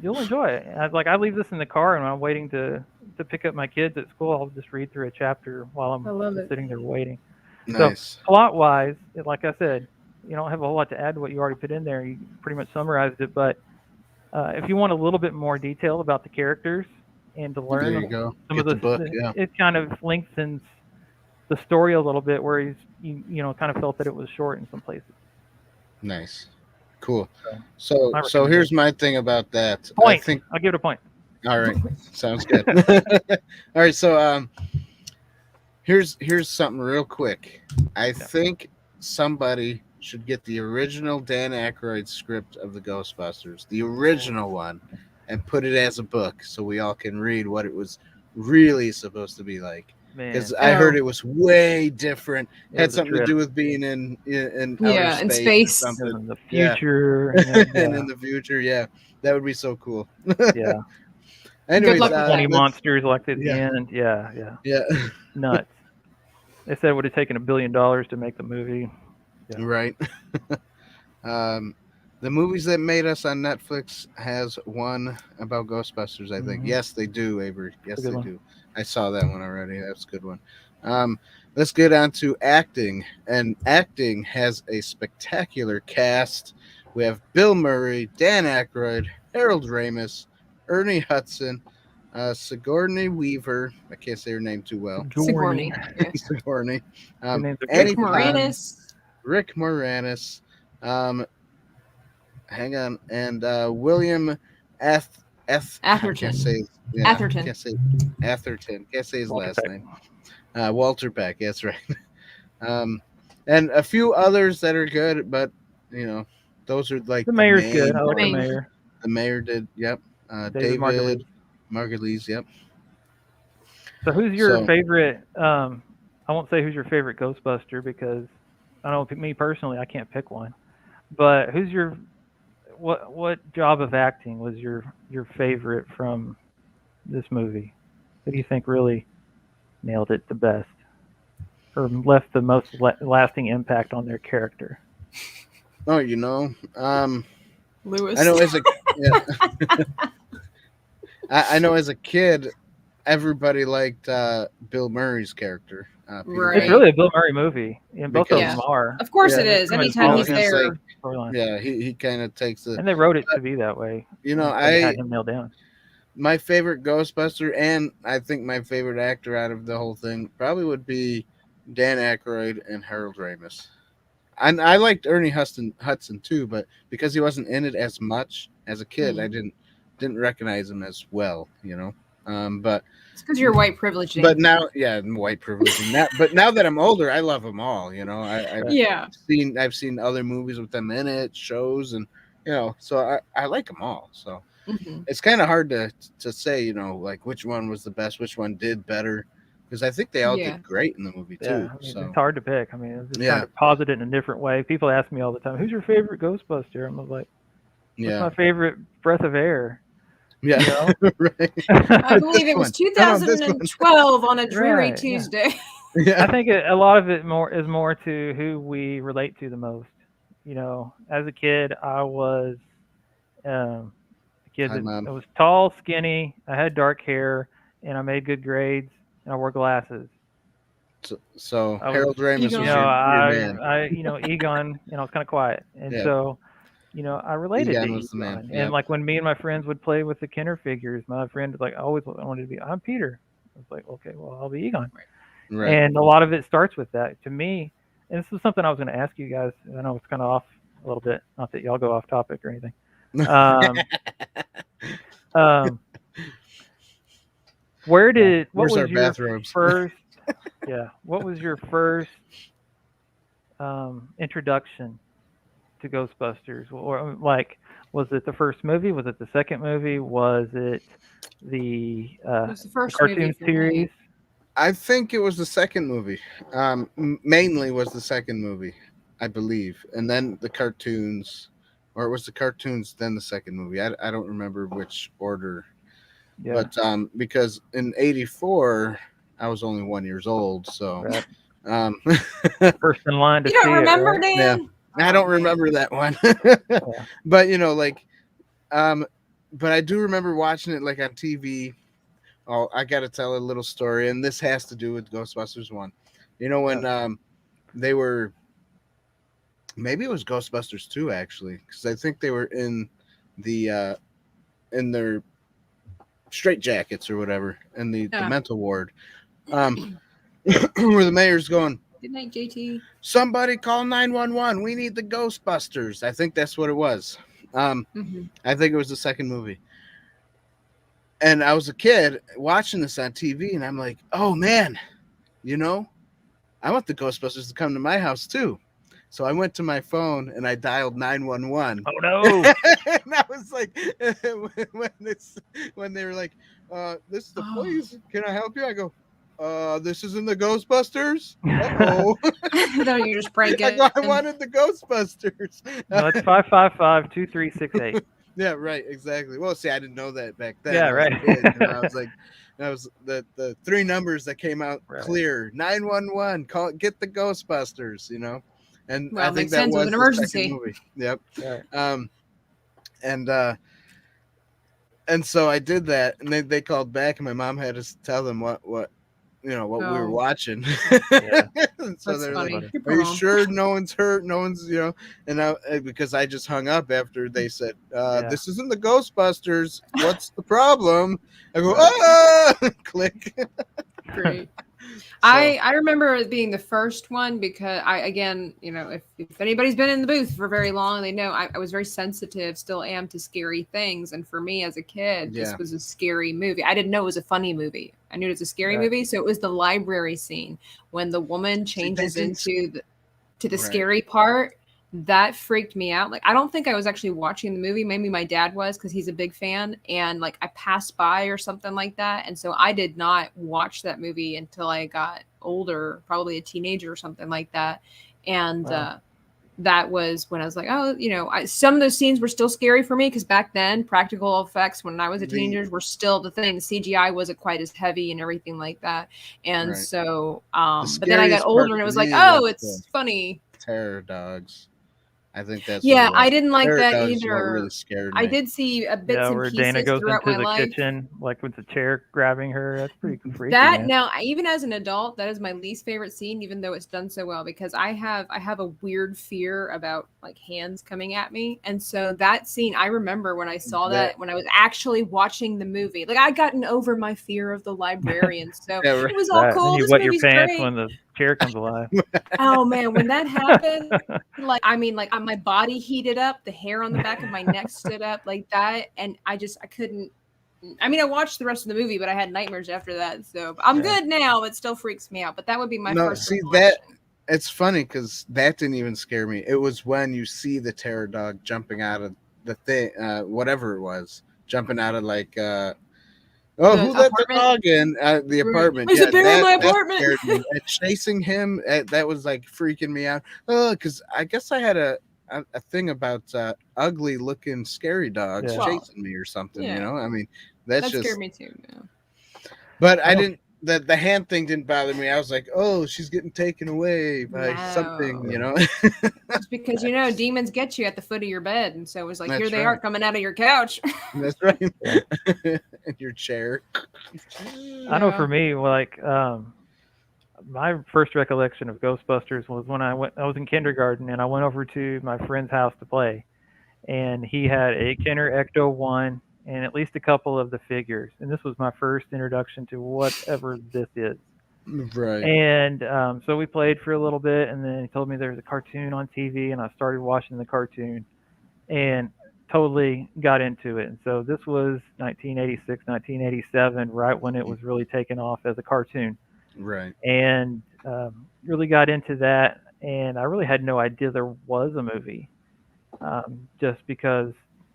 you'll enjoy it. I leave this in the car, and I'm waiting to pick up my kids at school. I'll just read through a chapter while I'm just sitting there waiting. Nice. So plot-wise, like I said, you don't have a whole lot to add to what you already put in there. You pretty much summarized it. But if you want a little bit more detail about the characters and to learn some of the book, it kind of lengthens the story a little bit, where you kind of felt that it was short in some places. Nice. Cool. So here's my thing about that. Point. I'll give it a point. All right. Sounds good. All right. So here's something real quick. I think somebody should get the original Dan Aykroyd script of the Ghostbusters, the original one, and put it as a book so we all can read what it was really supposed to be like. Because I heard it was way different. It had something to do with being in outer space. Or something. In the future. And in the future, that would be so cool. Yeah. Anyways, good luck with 20 monsters like at the end. Yeah. Nuts. They said it would have taken $1 billion to make the movie. Yeah. Right. The movies that made us on Netflix has one about Ghostbusters, I think. Mm-hmm. Yes, they do, Avery. Yes, they do. I saw that one already. That's a good one. Let's get on to acting. And acting has a spectacular cast. We have Bill Murray, Dan Aykroyd, Harold Ramis, Ernie Hudson, Sigourney Weaver. I can't say her name too well. Sigourney. Sigourney. Rick Moranis. Hang on. And William Atherton. Atherton. Can't say his last name. Walter Peck. That's right. And a few others that are good, but those are like the mayor's good. I like the mayor. The mayor did. Yep. David Margulies. Yep. So who's your favorite? I won't say who's your favorite Ghostbuster because I don't know. Me personally, I can't pick one. But who's your what job of acting was your favorite from this movie? Who do you think really nailed it the best, or left the most lasting impact on their character? Oh, Lewis. I know I know as a kid, everybody liked Bill Murray's character. Right. It's really a Bill Murray movie, and both of them are. Of course it is. Anytime he's there. He kind of takes it. And they wrote it to be that way. I had him nailed down. My favorite Ghostbuster, and I think my favorite actor out of the whole thing, probably would be Dan Aykroyd and Harold Ramis. And I liked Ernie Hudson too, but because he wasn't in it as much as a kid, I didn't recognize him as well, But it's because you're white privileged. But now, white privilege. But now that I'm older, I love them all. I've seen other movies with them in it, shows, and so I like them all. So it's kind of hard to say, like which one was the best, which one did better, because I think they all did great in the movie too. So it's hard to pick. I mean, it's just kind of posited in a different way. People ask me all the time, "Who's your favorite Ghostbuster?" I'm like, "What's my favorite breath of air?" Yeah, right. I believe it was 2012 on a dreary Tuesday. Yeah. I think a lot of it is more to who we relate to the most. As a kid, I was a kid that I was tall, skinny. I had dark hair, and I made good grades, and I wore glasses. So Harold Ramis was Egon. your man. Egon, it's kind of quiet, and so. I related Egon to was the man. Egon. Yep. And like when me and my friends would play with the Kenner figures, my friend was like, I always wanted to be, I'm Peter. I was like, okay, well, I'll be Egon. Right. And a lot of it starts with that. To me, and this is something I was going to ask you guys. I know it's kind of off a little bit. Not that y'all go off topic or anything. What was our your bathrobes? first? What was your first introduction to Ghostbusters? Or like, was it the first movie? Was it the second movie? Was it the first cartoon series? I think it was the second movie. Mainly was the second movie, I believe, and then the cartoons, or it was the cartoons then the second movie. I don't remember which order, but because in '84 I was only 1 year old, so first in line to you don't see remember, it, right? Dan? Yeah. I don't remember that one. But but I do remember watching it like on TV. Oh, I got to tell a little story, and this has to do with Ghostbusters 1. When they were, maybe it was Ghostbusters 2 actually, because I think they were in the in their straight jackets or whatever in the mental ward, where the mayor's going, good night, JT. Somebody call 911. We need the Ghostbusters. I think that's what it was. I think it was the second movie. And I was a kid watching this on TV, and I'm like, oh, man, I want the Ghostbusters to come to my house, too. So I went to my phone, and I dialed 911. Oh, no. And I was like, when they were like, this is the police. Can I help you? I go, this isn't the Ghostbusters. Uh-oh. No, you're just pranking. I wanted the Ghostbusters. No, it's 555-2368. Yeah, right, exactly. Well, see, I didn't know that back then. Yeah, right. I was like, that was the three numbers that came out clear. 911, get the Ghostbusters, And I think that was an emergency. Movie. Yep. Right. And so I did that, and they called back, and my mom had to tell them what we were watching. Yeah. So they're like, are you sure no one's hurt? No one's, and because I just hung up after they said, this isn't the Ghostbusters. What's the problem? I go, click. Great. I remember it being the first one because if anybody's been in the booth for very long, they know I was very sensitive, still am, to scary things. And for me as a kid, this was a scary movie. I didn't know it was a funny movie. I knew it was a scary movie. So it was the library scene when the woman changes into the scary part. That freaked me out. Like, I don't think I was actually watching the movie. Maybe my dad was, because he's a big fan. And like I passed by or something like that. And so I did not watch that movie until I got older, probably a teenager or something like that. And that was when I was like, some of those scenes were still scary for me, because back then practical effects when I was a teenager were still the thing. CGI wasn't quite as heavy and everything like that. And so, but then I got older and it was like, it's funny. Terror dogs. I think that's I didn't like that either. Really scared me. I did see a bits and where pieces Dana goes throughout into my the life. kitchen, like with the chair grabbing her. That's pretty freaky. Now, even as an adult, that is my least favorite scene, even though it's done so well, because I have a weird fear about like hands coming at me, and so that scene, I remember when I saw that when I was actually watching the movie, like I'd gotten over my fear of the librarian, so it was all cool. And you this wet your movie's pants great. when the chair comes alive. Oh man, when that happened, my body heated up, the hair on the back of my neck stood up like that, and I couldn't. I mean, I watched the rest of the movie, but I had nightmares after that. So I'm good now. It still freaks me out. But that would be my first. See that. It's funny because that didn't even scare me. It was when you see the terror dog jumping out of the thing, whatever it was, jumping out of like. Who let the dog in? The apartment. There's a bear in my apartment. Chasing him, that was like freaking me out. Because I guess I had a thing about ugly looking scary dogs chasing me or something. I mean, that just scared me too. Yeah. But I didn't. The hand thing didn't bother me. I was like, oh, she's getting taken away by something, It's because demons get you at the foot of your bed, and so it was like, here they are coming out of your couch. That's right. In your chair. I know for me, like my first recollection of Ghostbusters was when I was in kindergarten and I went over to my friend's house to play, and he had a Kenner Ecto 1 and at least a couple of the figures, and this was my first introduction to whatever this is. Right. And so we played for a little bit, and then he told me there was a cartoon on TV, and I started watching the cartoon, and totally got into it. And so this was 1986, 1987, right when it was really taken off as a cartoon. Right. And really got into that, and I really had no idea there was a movie, just because,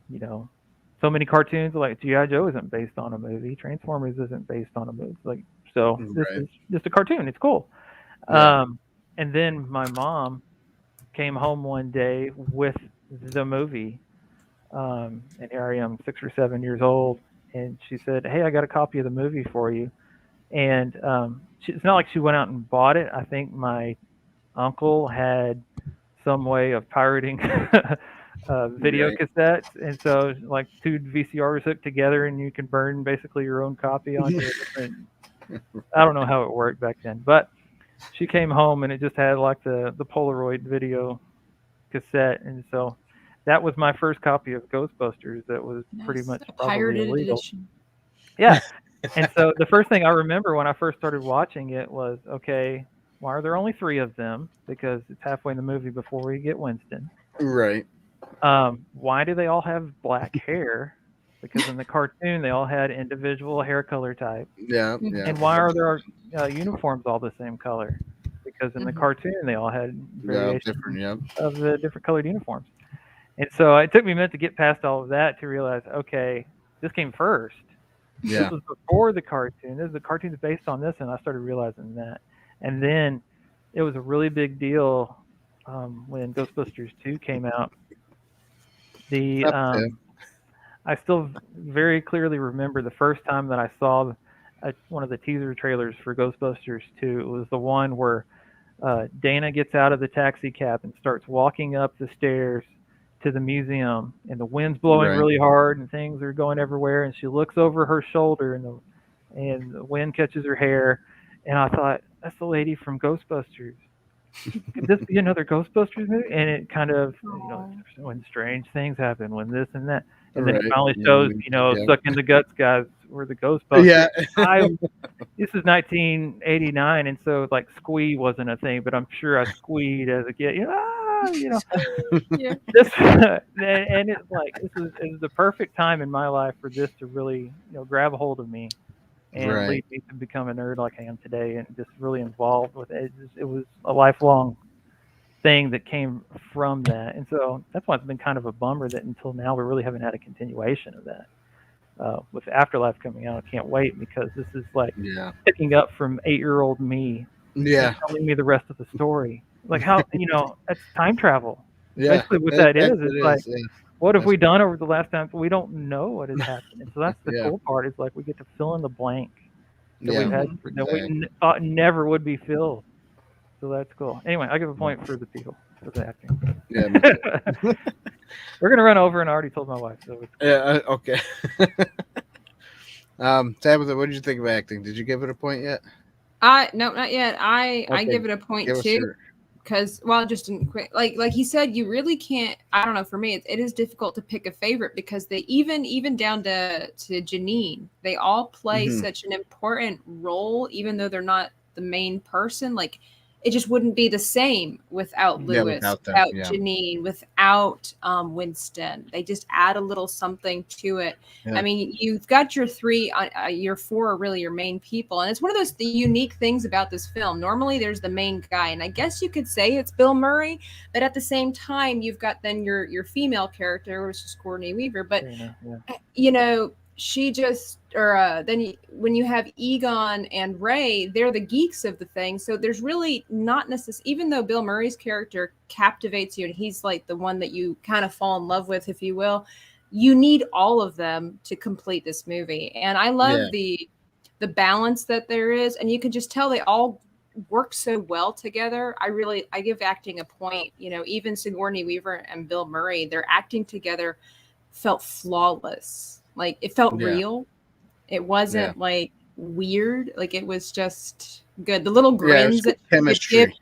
you know, so many cartoons like G.I. Joe isn't based on a movie, Transformers isn't based on a movie, like, so this Right. is just a cartoon. It's cool. Yeah. And then my mom came home one day with the movie, and here I am, 6 or 7 years old, and she said, "Hey, I got a copy of the movie for you." And it's not like she went out and bought it. I think my uncle had some way of pirating video Right. cassettes, and so like two VCRs hooked together, and you can burn basically your own copy onto a different. I don't know how it worked back then, but she came home and it just had like the Polaroid video cassette, and so that was my first copy of Ghostbusters. That was pretty much a probably pirated illegal. edition. Yeah. And so the first thing I remember when I first started watching it was, okay, why are there only 3 of them? Because it's halfway in the movie before we get Winston. Right. Why do they all have black hair? Because in the cartoon they all had individual hair color type. Yeah. Yeah. And why are their uniforms all the same color? Because in the cartoon they all had variations of the different colored uniforms. And so it took me a minute to get past all of that to realize, okay, this came first. Yeah. This was before the cartoon. The cartoon's based on this, and I started realizing that. And then it was a really big deal when Ghostbusters 2 came out. I still very clearly remember the first time that I saw one of the teaser trailers for Ghostbusters 2. It was the one where Dana gets out of the taxi cab and starts walking up the stairs to the museum, and the wind's blowing really hard and things are going everywhere, and she looks over her shoulder and the wind catches her hair, and I thought, that's the lady from Ghostbusters. Could this be another Ghostbusters movie? And it kind of, when strange things happen, when this and that, and then it finally shows, sucking the guts guys were the Ghostbusters. Yeah. This is 1989, and so like squee wasn't a thing, but I'm sure I squeed as a kid. Yeah. This and it's like it was the perfect time in my life for this to really grab a hold of me and lead me to become a nerd like I am today, and just really involved with it. It was a lifelong thing that came from that, and so that's why it's been kind of a bummer that until now we really haven't had a continuation of that. With Afterlife coming out, I can't wait, because this is like picking up from 8-year-old me, telling me the rest of the story. Like how that's time travel. Yeah, basically what that is. It's like, what have we done over the last time? We don't know what has happened, and so that's the cool part. Is like we get to fill in the blank that we had that we thought never would be filled. So that's cool. Anyway, I give a point for the people for the acting. Yeah. We're gonna run over, and I already told my wife. So it's cool. Okay. Tabitha, what did you think of acting? Did you give it a point yet? No, not yet. I give it a point too. Because, well, just in quick, like he said, you really can't. I don't know. For me, it is difficult to pick a favorite, because they even down to Janine, they all play such an important role, even though they're not the main person. Like, it just wouldn't be the same without Lewis, without Janine, without Winston. They just add a little something to it. Yeah. I mean, you've got your 3, your 4 are really your main people. And it's one of the unique things about this film. Normally there's the main guy, and I guess you could say it's Bill Murray, but at the same time, you've got then your female character, which is Courtney Weaver. But, she just, when you have Egon and Ray, they're the geeks of the thing. So there's really not necessarily, even though Bill Murray's character captivates you and he's like the one that you kind of fall in love with, if you will, you need all of them to complete this movie. And I love the balance that there is. And you can just tell they all work so well together. I give acting a point, even Sigourney Weaver and Bill Murray, their acting together felt flawless. Like, it felt real. It wasn't like weird. Like it was just good. The little grins that chemistry.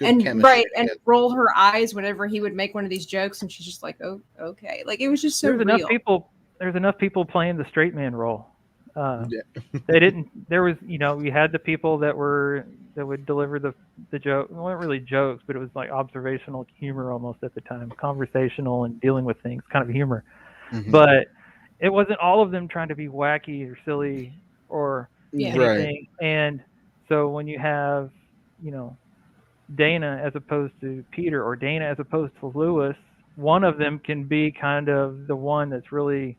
And chemistry, and roll her eyes whenever he would make one of these jokes, and she's just like, "Oh, okay." Like it was just so real. There's enough people playing the straight man role. They didn't. There was, you had the people that would deliver the joke. It weren't really jokes, but it was like observational humor almost at the time, conversational and dealing with things, kind of humor. Mm-hmm. But it wasn't all of them trying to be wacky or silly or anything. Right. And so when you have, Dana as opposed to Peter or Dana as opposed to Lewis, one of them can be kind of the one that's really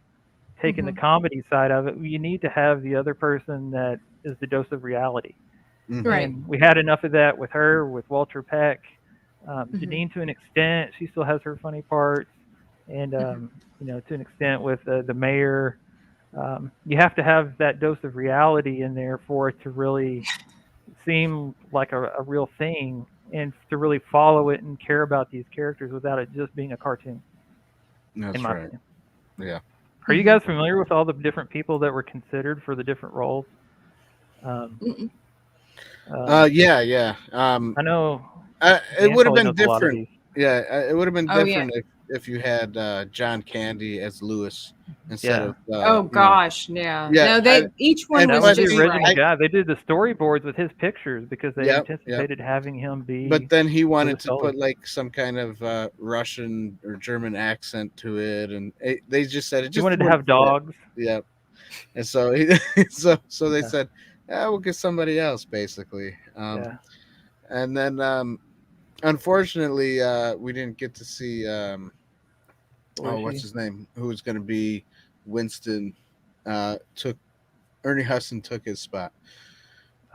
taking the comedy side of it. You need to have the other person that is the dose of reality. Mm-hmm. Right. And we had enough of that with her, with Walter Peck. Janine, to an extent, she still has her funny parts. And, to an extent with the mayor. You have to have that dose of reality in there for it to really seem like a real thing and to really follow it and care about these characters without it just being a cartoon. That's right. Opinion. Yeah. Are you guys familiar with all the different people that were considered for the different roles? Yeah. I know. It would have been different. Yeah, it would have been different if you had John Candy as Lewis instead of. Yeah. No, each one was the original guy. They did the storyboards with his pictures because they anticipated having him be. But then he wanted to put like some kind of Russian or German accent to it, and they just said it. Just wanted to have dogs. Yeah, and so so they said, we'll get somebody else, basically. And then. Unfortunately, we didn't get to see what's his name? Who was going to be Winston? Ernie Hudson took his spot.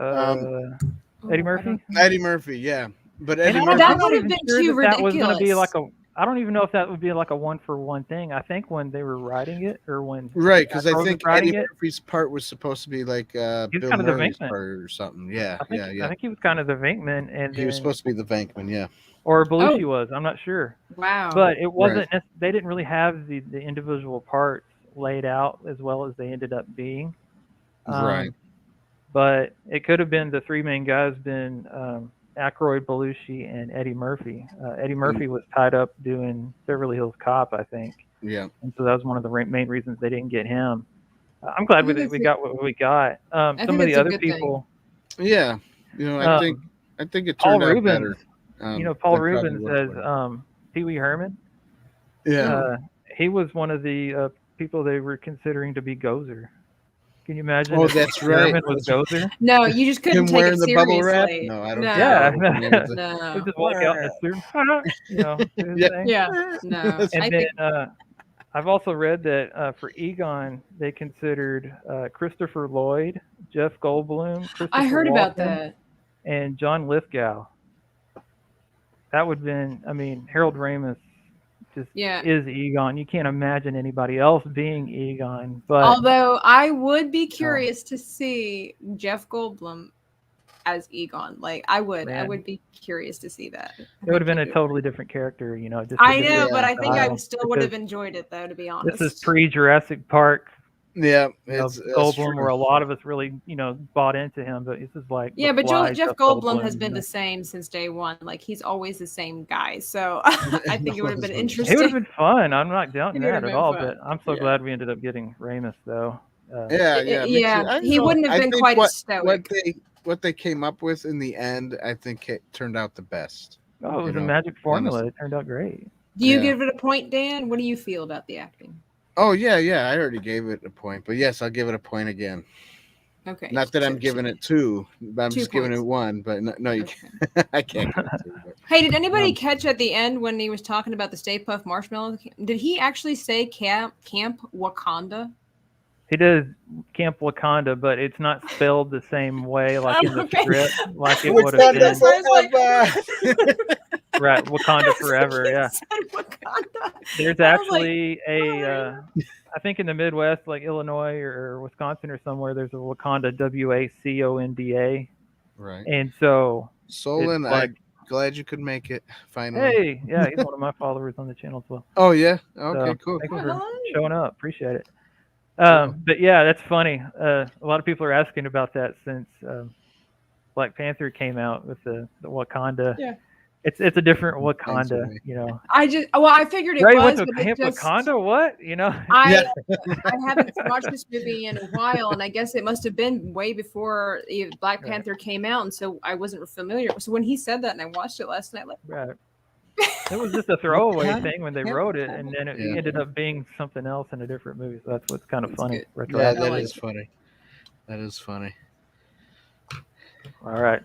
Eddie Murphy. Eddie Murphy, yeah, but Eddie Murphy. That would have been too ridiculous. That was going to be like a. I don't even know if that would be like a 1-for-1 thing. I think when they were writing it, or when because I think Eddie Murphy's part was supposed to be like Bill kind of Murray's part or something. Yeah, I think he was kind of the Venkman, and he was supposed to be the Venkman, yeah. Or Belushi was. I'm not sure. Wow. But it wasn't. Right. They didn't really have the individual parts laid out as well as they ended up being. Right. But it could have been the three main guys. Been Aykroyd, Belushi, and Eddie Murphy. Eddie Murphy was tied up doing Beverly Hills Cop, I think. Yeah. And so that was one of the main reasons they didn't get him. I'm glad we got what we got. Some of the other people. Thing. Yeah. I think it turned out better. Paul Rubens as Pee Wee Herman. Yeah. He was one of the people they were considering to be Gozer. Can you imagine? Oh, that's right. Herman was Gozer. No, you just couldn't take it seriously. Bubble wrap? No, I don't. Yeah, no. He just walk out in a suit. Yeah. No. And then I've also read that for Egon they considered Christopher Lloyd, Jeff Goldblum, I heard about that, and John Lithgow. That would have been. Harold Ramis is Egon. You can't imagine anybody else being Egon. But although I would be curious to see Jeff Goldblum as Egon. Like I would be curious to see that. It would have been a totally different character, I know, but I think I still would have enjoyed it though, to be honest. This is pre-Jurassic Park. Yeah, Goldblum, where a lot of us really, bought into him, but this is like but Jeff Goldblum has been the same since day one. Like he's always the same guy. So I think it would have been interesting. It would have been fun. I'm not doubting that at all. But I'm so glad we ended up getting Ramis, though. He wouldn't have been quite as stoic. What they came up with in the end, I think it turned out the best. Oh, it was a magic formula. Honestly. It turned out great. Do you give it a point, Dan? What do you feel about the acting? Oh, yeah. I already gave it a point. But yes, I'll give it a point again. Okay. Not that I'm giving it 2, but I'm just giving it 1. But no, you can't. I can't give it 2. But, hey, did anybody catch at the end when he was talking about the Stay Puft Marshmallow? Did he actually say Camp Wakanda? He did Camp Wakanda, but it's not spelled the same way like in the script, like it would have been. Right, Wakanda Forever, yeah. Wakanda. There's actually I think in the Midwest, like Illinois or Wisconsin or somewhere, there's a Wakanda, Waconda. Right. And so... Solon, I'm glad you could make it, finally. Hey, yeah, he's one of my followers on the channel as well. Oh, yeah? Okay, cool. Thanks for showing up. Appreciate it. But yeah, that's funny. A lot of people are asking about that since Black Panther came out with the Wakanda. Yeah. It's a different Wakanda, you know. I figured it Right, was, went but to it just Wakanda, what? You know? I haven't watched this movie in a while, and I guess it must have been way before Black Panther came out, and so I wasn't familiar. So when he said that, and I watched it last night, like, right. It was just a throwaway thing when they wrote it, and then it ended up being something else in a different movie. So that's what's kind of funny. Yeah, that is funny. That is funny. All right.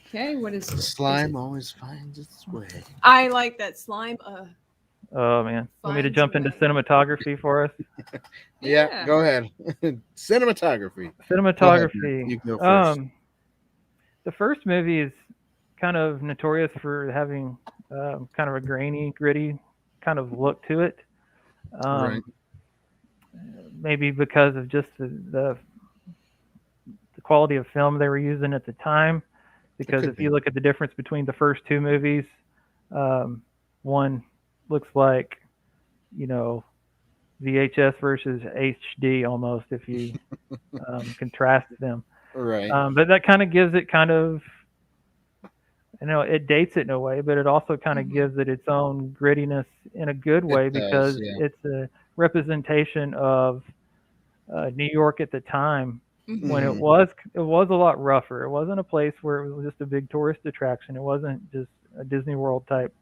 Okay, what is slime always finds its way. I like that slime. Oh man, want me to jump into cinematography for us? Yeah, go ahead. Cinematography. Cinematography. You go first. The first movie is kind of notorious for having kind of a grainy, gritty kind of look to it. Right. Maybe because of just the quality of film they were using at the time. Because if you look at the difference between the first two movies, one looks like, you know, VHS versus HD almost if you contrast them. Right. But that kind of gives it kind of, you know, it dates it in a way, but it also kind of gives it its own grittiness in a good way because it's a representation of New York at the time when it was a lot rougher. It wasn't a place where it was just a big tourist attraction. It wasn't just a Disney World type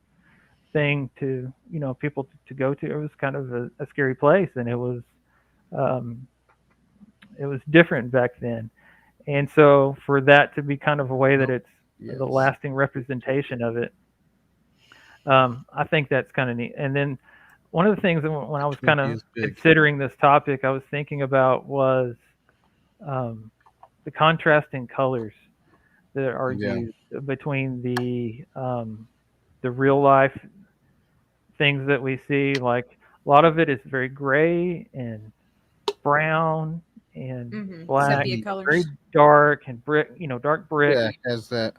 thing to, you know, people to go to. It was kind of a scary place, and it was different back then. And so for that to be kind of a way that it's the lasting representation of it, I think that's kind of neat. And then one of the things that when I was kind of considering this topic, I was thinking about was the contrasting colors that are used between the real life things that we see. Like a lot of it is very gray and brown and black, very dark and brick, you know, dark brick. Yeah, has that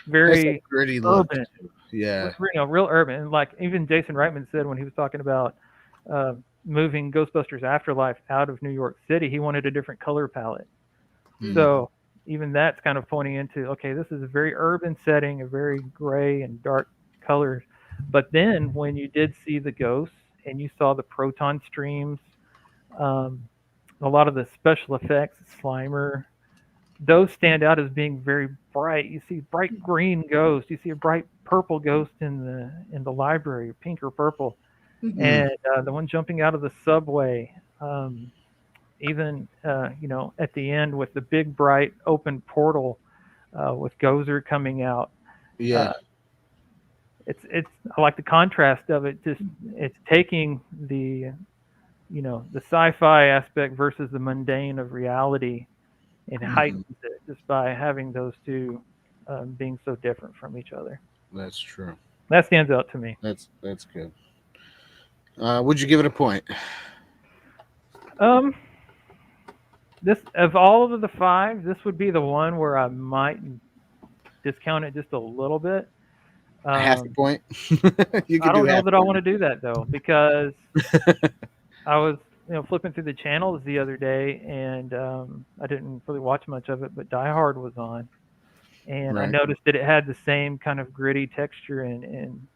very gritty urban. Look. Yeah, you know, real urban. And like even Jason Reitman said when he was talking about moving Ghostbusters Afterlife out of New York City, he wanted a different color palette. So even that's kind of pointing into, okay, this is a very urban setting, a very gray and dark colors. But then when you did see the ghosts and you saw the proton streams, a lot of the special effects, Slimer, those stand out as being very bright. You see bright green ghost, you see a bright purple ghost in the library, pink or purple, and the one jumping out of the subway. Even you know, at the end with the big bright open portal with Gozer coming out. Yeah. It's I like the contrast of it. Just it's taking the, you know, the sci-fi aspect versus the mundane of reality and heightens it just by having those two being so different from each other. That's true. That stands out to me. That's good. Would you give it a point? This of all of the five, this would be the one where I might discount it just a little bit. Half a point. I don't know that I want to do that though, because I was, you know, flipping through the channels the other day, and I didn't really watch much of it, but Die Hard was on, and I noticed that it had the same kind of gritty texture and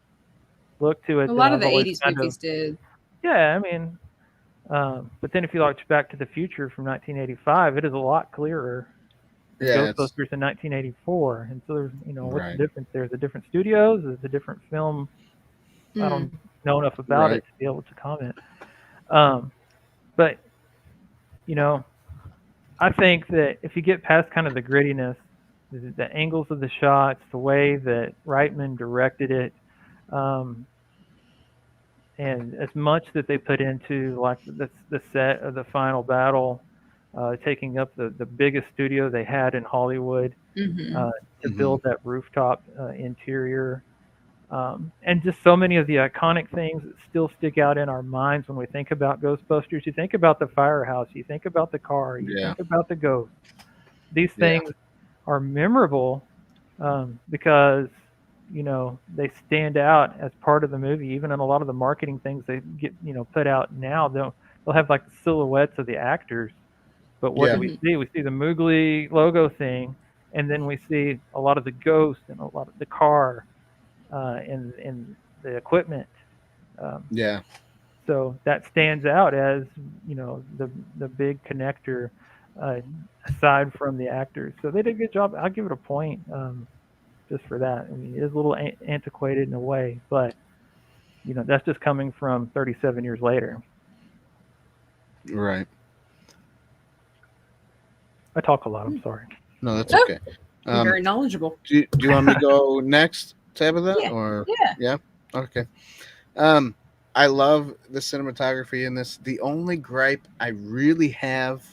look to it. A lot of the 80s movies did. Yeah, I mean. But then if you watch Back to the Future from 1985, it is a lot clearer than Ghostbusters in 1984. And so there's, you know, what's the difference? There's the different studios, there's a different film. I don't know enough about it to be able to comment. But, you know, I think that if you get past kind of the grittiness, the angles of the shots, the way that Reitman directed it, and as much that they put into like the set of the final battle, taking up the biggest studio they had in Hollywood to build that rooftop interior, and just so many of the iconic things that still stick out in our minds when we think about Ghostbusters. You think about the firehouse, you think about the car, you think about the ghost. These things are memorable because, you know, they stand out as part of the movie. Even in a lot of the marketing things they get, you know, put out now, they'll have like the silhouettes of the actors, but what do we see? We see the Moogly logo thing, and then we see a lot of the ghost and a lot of the car, and the equipment. Yeah. So that stands out as, the big connector, aside from the actors. So they did a good job. I'll give it a point, just for that. I mean, it is a little antiquated in a way, but that's just coming from 37 years later. Right. I talk a lot. I'm sorry. No, that's okay. You're very knowledgeable. Do you want me to go next, Tabitha? Yeah. Or Yeah. Okay. I love the cinematography in this. The only gripe I really have,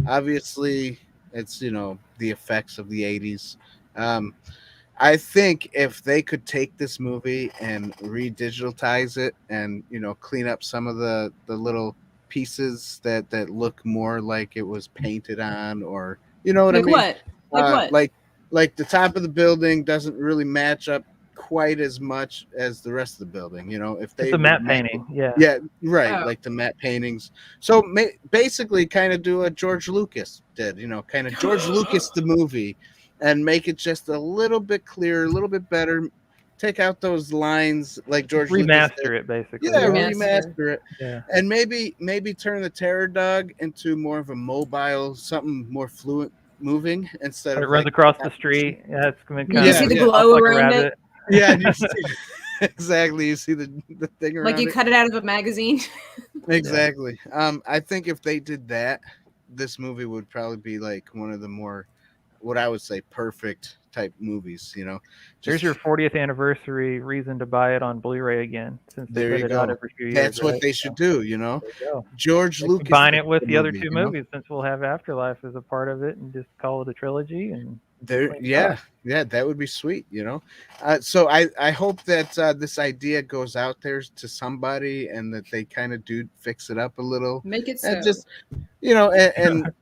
obviously, it's the effects of the 80s. I think if they could take this movie and redigitize it and clean up some of the little pieces that look more like it was painted on, or what I mean? What? Like what? Like the top of the building doesn't really match up quite as much as the rest of the building. If they it's a matte painting, right, Oh. like the matte paintings. So basically, kind of do what George Lucas did. Kind of George Lucas the movie, and make it just a little bit clearer, a little bit better. Take out those lines like George Lucas did. Remaster it, basically. Yeah, remaster it. Yeah. And maybe turn the Terror Dog into more of a mobile, something more fluent moving instead It of runs across the street. Yeah, it's going to You see the glow like around it? Yeah, you see, exactly. You see the thing around Like you cut it out of a magazine. Exactly. I think if they did that, this movie would probably be like one of the more, what I would say, perfect type movies. There's your 40th anniversary reason to buy it on Blu-ray again, since they There put you it out go. every few years. That's what right? they should do. There you go. George Lucas combine it with the other movie, two movies, since we'll have Afterlife as a part of it, and just call it a trilogy. And yeah, that would be sweet. So I hope that this idea goes out there to somebody, and that they kind of do fix it up a little. Make it so. And just and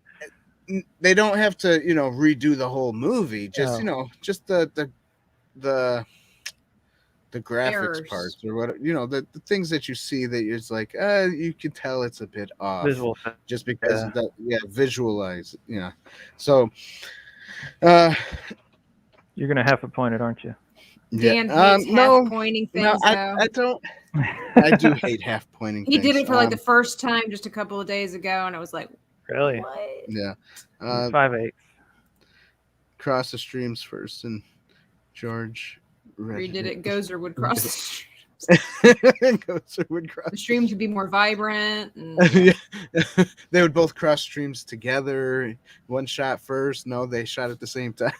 they don't have to redo the whole movie. Just just the graphics Errors. parts, or what the things that you see that you're just like you can tell it's a bit off, visual, just because of that. Visualize. So you're gonna have to point it, aren't you? Dan hates half-pointing things. No, I don't. I do hate half-pointing things. He did it for like the first time just a couple of days ago, and I was like, really? What? Yeah. 5/8. Cross the streams first, and George redid it. Gozer would cross the streams. Gozer would cross. The streams would be more vibrant. And... They would both cross streams together. One shot first. No, they shot at the same time.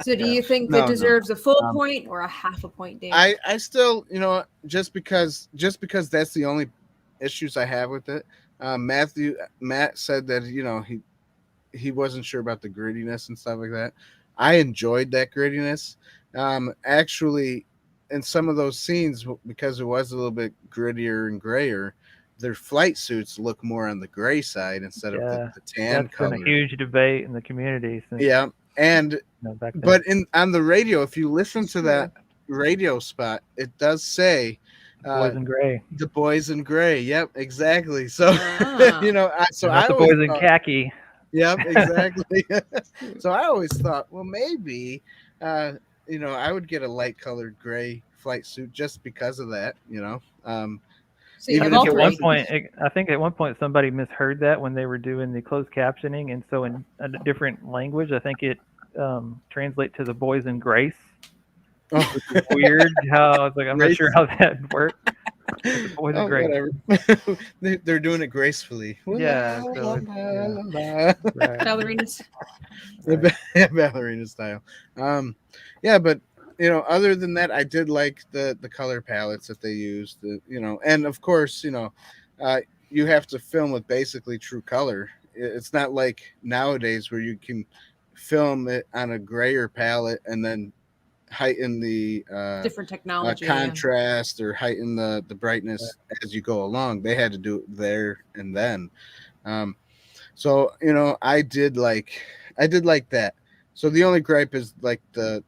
So do you think that deserves a full point or a half a point, Dan? I still, just because that's the only issues I have with it. Matt said that he wasn't sure about the grittiness and stuff like that. I enjoyed that grittiness. Actually, in some of those scenes, because it was a little bit grittier and grayer, their flight suits look more on the gray side instead of the tan color. That's been a huge debate in the community. Since, and back then. But on the radio, if you listen to that radio spot, it does say Boys in Gray. The Boys in Gray. Yep, exactly. So the boys in khaki. Yep, exactly. So I always thought, well, maybe I would get a light colored gray flight suit just because of that. Even I think at one point somebody misheard that when they were doing the closed captioning, and so in a different language, I think it translate to the Boys in Grace. Which is weird. How I was like, I'm not sure how that worked. The Boys in Grace. Whatever. They're doing it gracefully. Yeah. Ballerinas. Ballerina style. But other than that, I did like the color palettes that they used. And of course, you have to film with basically true color. It's not like nowadays where you can film it on a grayer palette and then heighten the different technology contrast or heighten the brightness as you go along. They had to do it there and then. So I did like that. So the only gripe is like the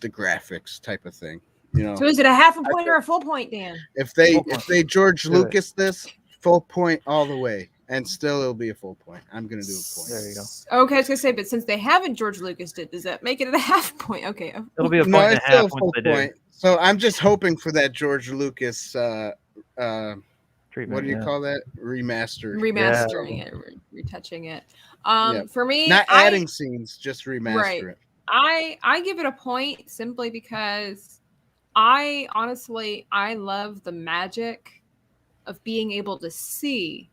graphics type of thing. So is it a half a point or a full point, Dan? If they George Lucas this, full point all the way, and still it'll be a full point. I'm gonna do a point. There you go. Okay, I was gonna say, but since they haven't George Lucas did, does that make it a half point? Okay. It'll be a point No, and it's a still half a once full they do. point. So I'm just hoping for that George Lucas. Treatment, What do you call that? Remaster. Remastering it, retouching it. Yeah. For me, Not adding scenes, just remaster right. it. I give it a point simply because I honestly love the magic of being able to see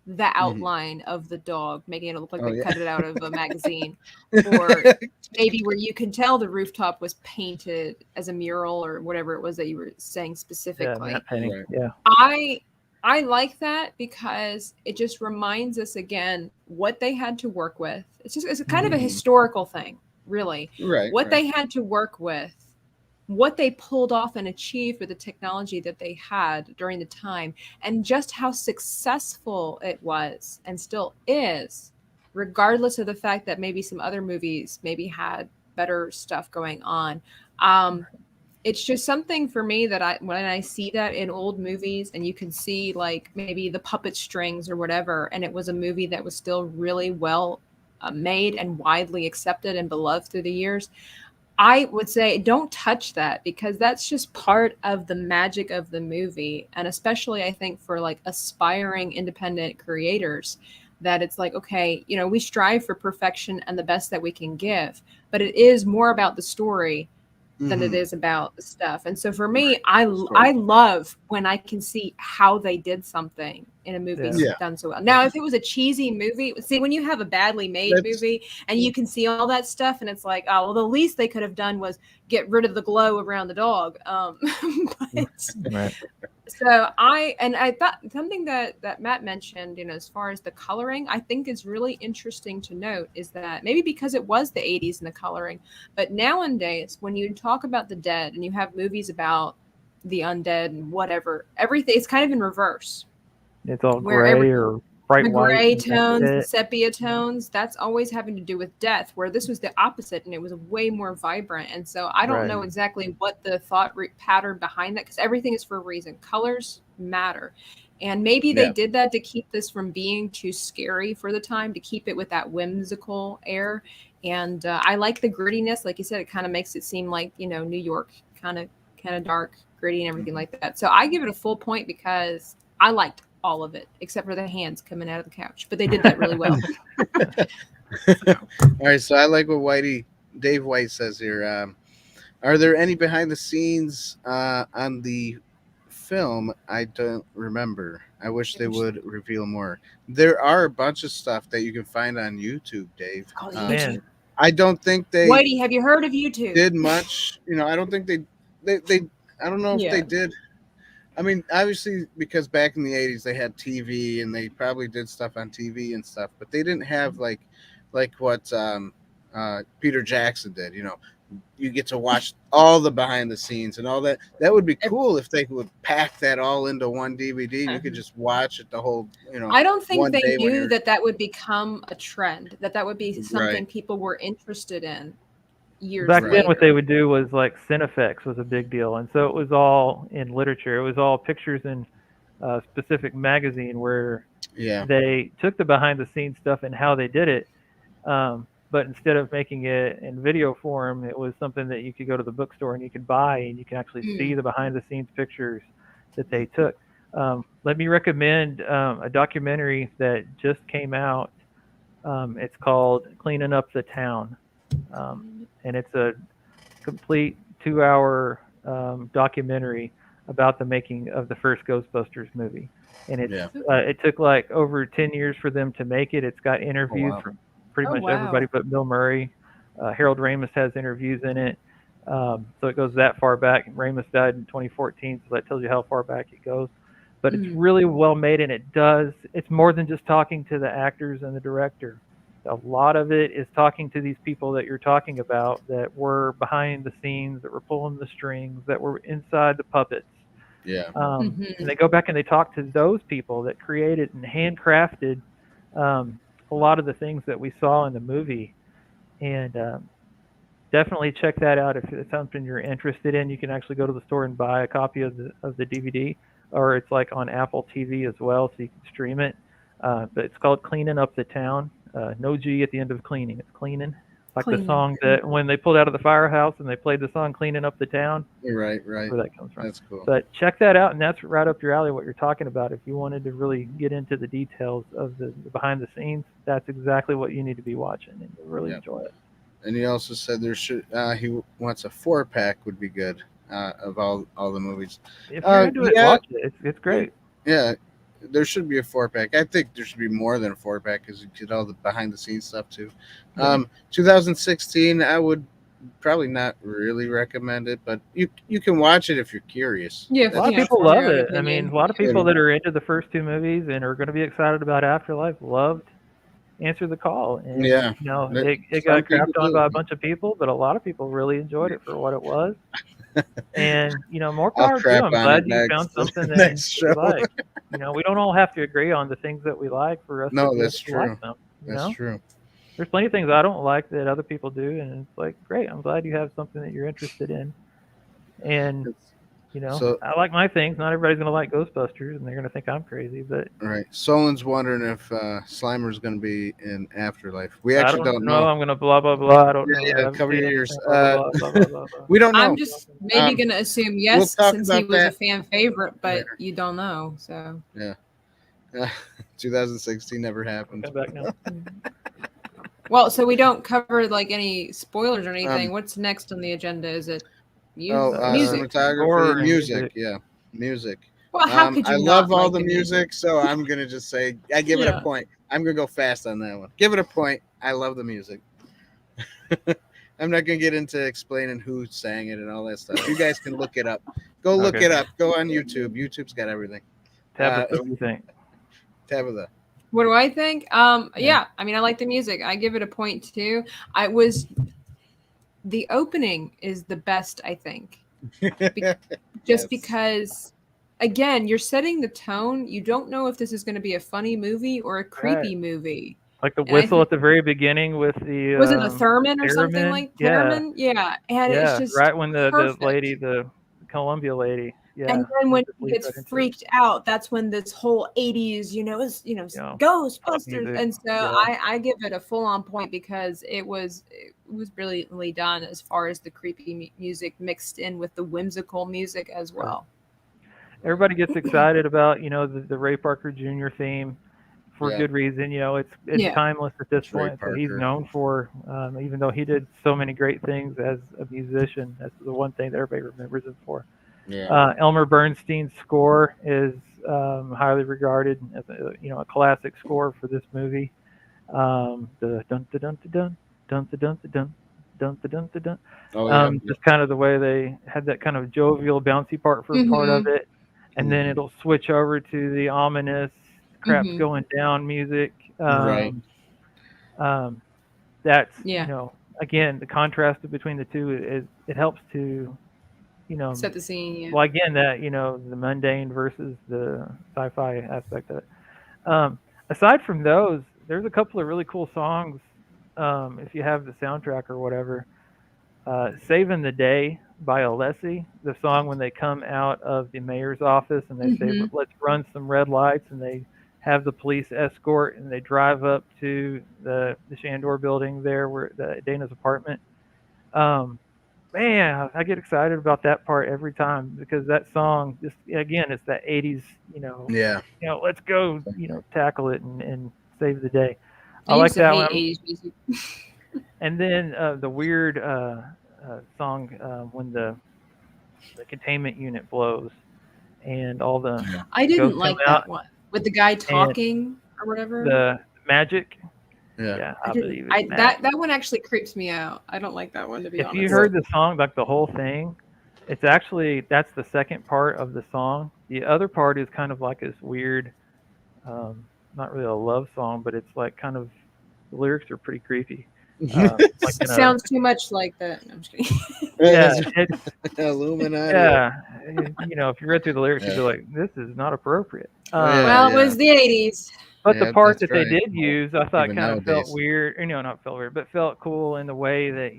the outline of the dog, making it look like they cut it out of a magazine, or maybe where you can tell the rooftop was painted as a mural or whatever it was that you were saying specifically. Yeah, painting. Yeah. I like that because it just reminds us again what they had to work with. It's kind of a historical thing, really. Right. What they had to work with, what they pulled off and achieved with the technology that they had during the time, and just how successful it was and still is, regardless of the fact that maybe some other movies maybe had better stuff going on. It's just something for me that when I see that in old movies and you can see like maybe the puppet strings or whatever, and it was a movie that was still really well made and widely accepted and beloved through the years, I would say don't touch that, because that's just part of the magic of the movie. And especially I think for like aspiring independent creators, that it's like, okay, we strive for perfection and the best that we can give, but it is more about the story than it is about the stuff. And so for me, I love when I can see how they did something in a movie done so well. Now, if it was a cheesy movie, see, when you have a badly made movie and you can see all that stuff and it's like, oh, well, the least they could have done was get rid of the glow around the dog. So I thought something that Matt mentioned, as far as the coloring, I think is really interesting to note is that maybe because it was the 80s and the coloring, but nowadays when you talk about the dead and you have movies about the undead and whatever, everything is kind of in reverse. It's all gray or bright the white. Gray tones, the sepia tones, that's always having to do with death, where this was the opposite and it was way more vibrant. And so I don't know exactly what the thought pattern behind that, because everything is for a reason. Colors matter. And maybe they did that to keep this from being too scary for the time, to keep it with that whimsical air. And I like the grittiness. Like you said, it kind of makes it seem like, New York, kind of dark, gritty and everything like that. So I give it a full point because I liked all of it except for the hands coming out of the couch, but they did that really well. All right, so I like what Dave White says here. Are there any behind the scenes on the film? I don't remember. I wish they would reveal more. There are a bunch of stuff that you can find on YouTube, Dave. YouTube. I don't think they. Whitey, have you heard of YouTube? Did much? I don't think they. I don't know if they did. I mean, obviously, because back in the 80s they had TV and they probably did stuff on TV and stuff, but they didn't have like what Peter Jackson did. You get to watch all the behind the scenes and all that. That would be cool if they would pack that all into one DVD and you could just watch it the whole. I don't think they knew that would become a trend. That would be something people were interested in. Back then, what they would do was like Cinefex was a big deal, and so it was all in literature. It was all pictures in a specific magazine where they took the behind-the-scenes stuff and how they did it, but instead of making it in video form, it was something that you could go to the bookstore and you could buy, and you can actually see the behind-the-scenes pictures that they took. Let me recommend a documentary that just came out. It's called "Cleaning Up the Town." And it's a complete 2-hour documentary about the making of the first Ghostbusters movie. And it took like over 10 years for them to make it. It's got interviews from pretty much everybody but Bill Murray. Harold Ramis has interviews in it. So it goes that far back. Ramis died in 2014, so that tells you how far back it goes. But it's really well made, and it's more than just talking to the actors and the director. A lot of it is talking to these people that you're talking about that were behind the scenes, that were pulling the strings, that were inside the puppets. And they go back and they talk to those people that created and handcrafted a lot of the things that we saw in the movie. And definitely check that out if it's something you're interested in. You can actually go to the store and buy a copy of the DVD. or it's like on Apple TV as well, so you can stream it. But it's called Cleaning Up the Town. No G at the end of cleaning. It's cleaning. Like the song that when they pulled out of the firehouse and they played the song Cleaning Up the Town. Right. That's where that comes from. That's cool. But check that out, and that's right up your alley, what you're talking about. If you wanted to really get into the details of the behind the scenes, that's exactly what you need to be watching, and you'll really enjoy it. And he also said there should he wants a 4-pack would be good of all the movies. If you're into it, watch it. It's great. Yeah, there should be a 4-pack. I think there should be more than a 4-pack because you get all the behind the scenes stuff too. 2016, I would probably not really recommend it, but you can watch it if you're curious. Yeah, a lot of people love it. I mean, a lot of people that are into the first 2 movies and are going to be excited about Afterlife loved Answer the Call. And, you know, it got crapped on by a bunch of people, but a lot of people really enjoyed it for what it was. And, you know, more power to them. I'm glad you found something that you like. You know, we don't all have to agree on the things that we like for us to that's true. like them. That's true. There's plenty of things I don't like that other people do, and it's like, great, I'm glad you have something that you're interested in. And, you know, I like my things. Not everybody's going to like Ghostbusters, and they're going to think I'm crazy. But right. Solon's wondering if Slimer's going to be in Afterlife. We actually don't know. I'm going to blah, blah, blah. I don't know. Yeah, cover your ears. Blah, blah, blah, blah. We don't know. I'm just maybe going to assume yes, since he was a fan favorite, but you don't know. So yeah. 2016 never happened. Come back now. Well, so we don't cover like any spoilers or anything. What's next on the agenda? Is it music? Cinematography, music. Yeah, music. Well, how could you I love all the music, so I'm gonna just say I give it a point. I'm gonna go fast on that one. Give it a point. I love the music. I'm not gonna get into explaining who sang it and all that stuff. You guys can look it up. Go look it up. Go on YouTube. YouTube's got everything. Tabitha, what do you think? Tabitha. What do I think? Yeah, I mean, I like the music. I give it a point too. The opening is the best, I think. Because, again, you're setting the tone. You don't know if this is going to be a funny movie or a creepy movie. Like the whistle at the very beginning with the... Was it a theremin or something like theremin? Yeah. And it's just right when the lady, the Columbia lady... Yeah, and then when he gets freaked out, that's when this whole 80s, Ghostbusters. And so I give it a full-on point because it was brilliantly done as far as the creepy music mixed in with the whimsical music as well. Everybody gets excited about, the Ray Parker Jr. theme for good reason. It's timeless at this point. So he's known for, even though he did so many great things as a musician, that's the one thing that everybody remembers him for. Yeah. Elmer Bernstein's score is highly regarded as a classic score for this movie. The dun dun dun dun dun dun dun dun dun dun dun. Just kind of the way they had that kind of jovial, bouncy part for part of it, and then it'll switch over to the ominous crap's going down music. That's again, the contrast between the two it helps to set the scene. Yeah. Well, again, that the mundane versus the sci-fi aspect of it. Aside from those, there's a couple of really cool songs. If you have the soundtrack or whatever, "Saving the Day" by Alessi, the song when they come out of the mayor's office and they say, "Let's run some red lights," and they have the police escort and they drive up to the Shandor building there, where Dana's apartment. Man, I get excited about that part every time because that song just, again, it's that 80s, let's go, tackle it and save the day. I like that one. 80s music. And then the weird song when the containment unit blows and all the... I didn't like that one. With the guy talking or whatever. The magic. Yeah, I believe it. That one actually creeps me out. I don't like that one, to be honest. If you heard the song, like the whole thing, it's actually, that's the second part of the song. The other part is kind of like this weird, not really a love song, but it's like kind of, the lyrics are pretty creepy. It sounds too much like that. No, I'm just kidding. It's Illuminati. Yeah, if you read through the lyrics, you'd be like, this is not appropriate. It was the 80s. But the part that they did use, I thought kind of felt weird. Not felt weird, but felt cool in the way that,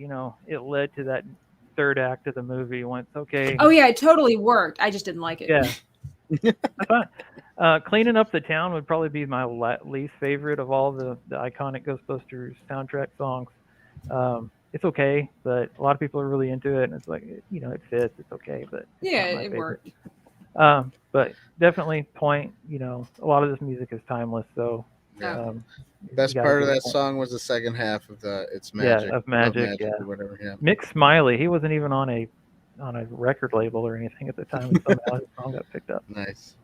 it led to that third act of the movie. Once, okay. Oh, yeah, it totally worked. I just didn't like it. Yeah. That's fine. Cleaning Up the Town would probably be my least favorite of all the iconic Ghostbusters soundtrack songs. It's okay, but a lot of people are really into it, and it's like, it fits. It's okay, but it's not my it favorite. worked. But definitely point. A lot of this music is timeless. So best part of that song was the second half of the "It's Magic." Yeah, of Magic. Magic or whatever. Yeah. Mick Smiley, he wasn't even on a record label or anything at the time, and somehow his song got picked up. Nice.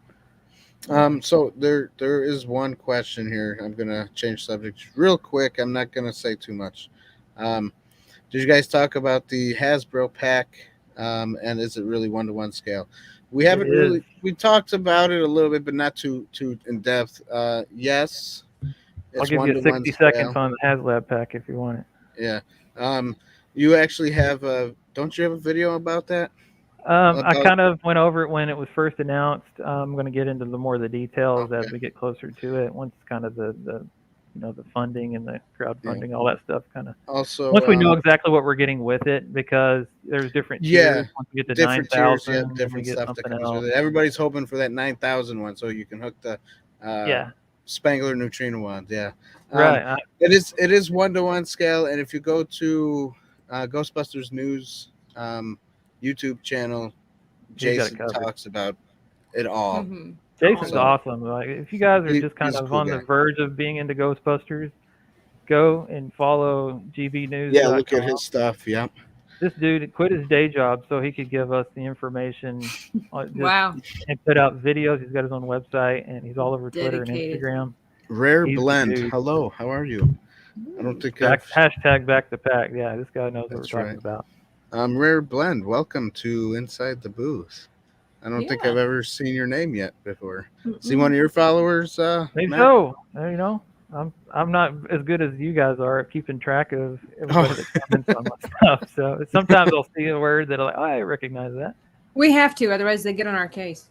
So there is one question here. I'm gonna change subject real quick. I'm not gonna say too much. Did you guys talk about the Hasbro pack? And is it really 1-to-1 scale? We haven't really. We talked about it a little bit, but not too in depth. Yes, it's I'll give you 60 seconds on the HasLab pack if you want it. Yeah. You actually have a. Don't you have a video about that? I kind of went over it when it was first announced. I'm going to get into more of the details as we get closer to it. Once kind of the funding and the crowdfunding, all that stuff kind of. Also, once we know exactly what we're getting with it, because there's different tiers. Once we get to 9,000, different stuff that comes with it. Everybody's hoping for that 9,000 one, so you can hook the Spangler neutrino ones. Yeah, right. It is 1-to-1 scale, and if you go to Ghostbusters News YouTube channel, Jason talks about it all. Mm-hmm. Jason's awesome. Like, if you guys are just kind of on the verge of being into Ghostbusters, go and follow GB News. Yeah, look at his stuff. Yeah. This dude quit his day job so he could give us the information. Wow. And put out videos. He's got his own website, and he's all over Twitter and Instagram. Rare Blend. Hello, how are you? I don't think hashtag back to pack. Yeah, this guy knows what we're talking about. Rare Blend. Welcome to Inside the Booth. I don't think I've ever seen your name yet before. See one of your followers? Maybe so. I'm not as good as you guys are at keeping track of everybody that comments on my stuff. So sometimes I'll see a word that I recognize that. We have to, otherwise they get on our case.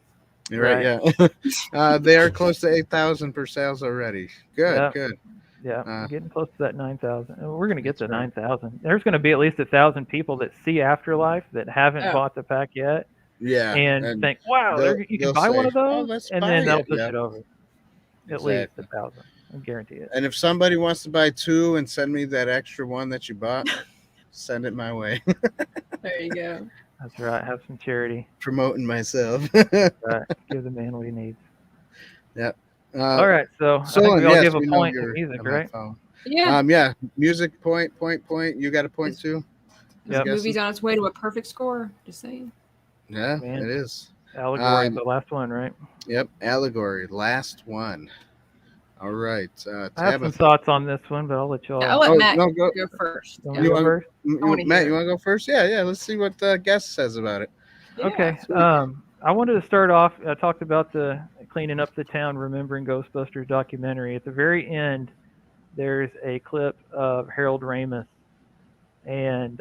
You're right. Yeah. They are close to 8,000 per sales already. Good. Good. Yeah, getting close to that 9,000. We're going to get to 9,000. There's going to be at least 1,000 people that see Afterlife that haven't bought the pack yet. Yeah, and think, wow, you can buy one of those, and then they'll push it over. At least 1,000, I guarantee it. And if somebody wants to buy 2 and send me that extra one that you bought, send it my way. There you go. That's right. Have some charity. Promoting myself. Right. Give the man what he needs. Yep. All right, so I think we all give a point to music, right? Yeah. Yeah. Music point. You got a point too? The movie's on its way to a perfect score. Just saying. Yeah, it is. Allegory, the last one, right? Yep, Allegory, last one. All right. I have some thoughts on this one, but I'll let you all. I'll let Matt go first. Matt, you want to go first? Yeah. Let's see what the guest says about it. Yeah, okay. I wanted to start off. I talked about the Cleaning Up the Town, Remembering Ghostbusters documentary. At the very end, there's a clip of Harold Ramis, and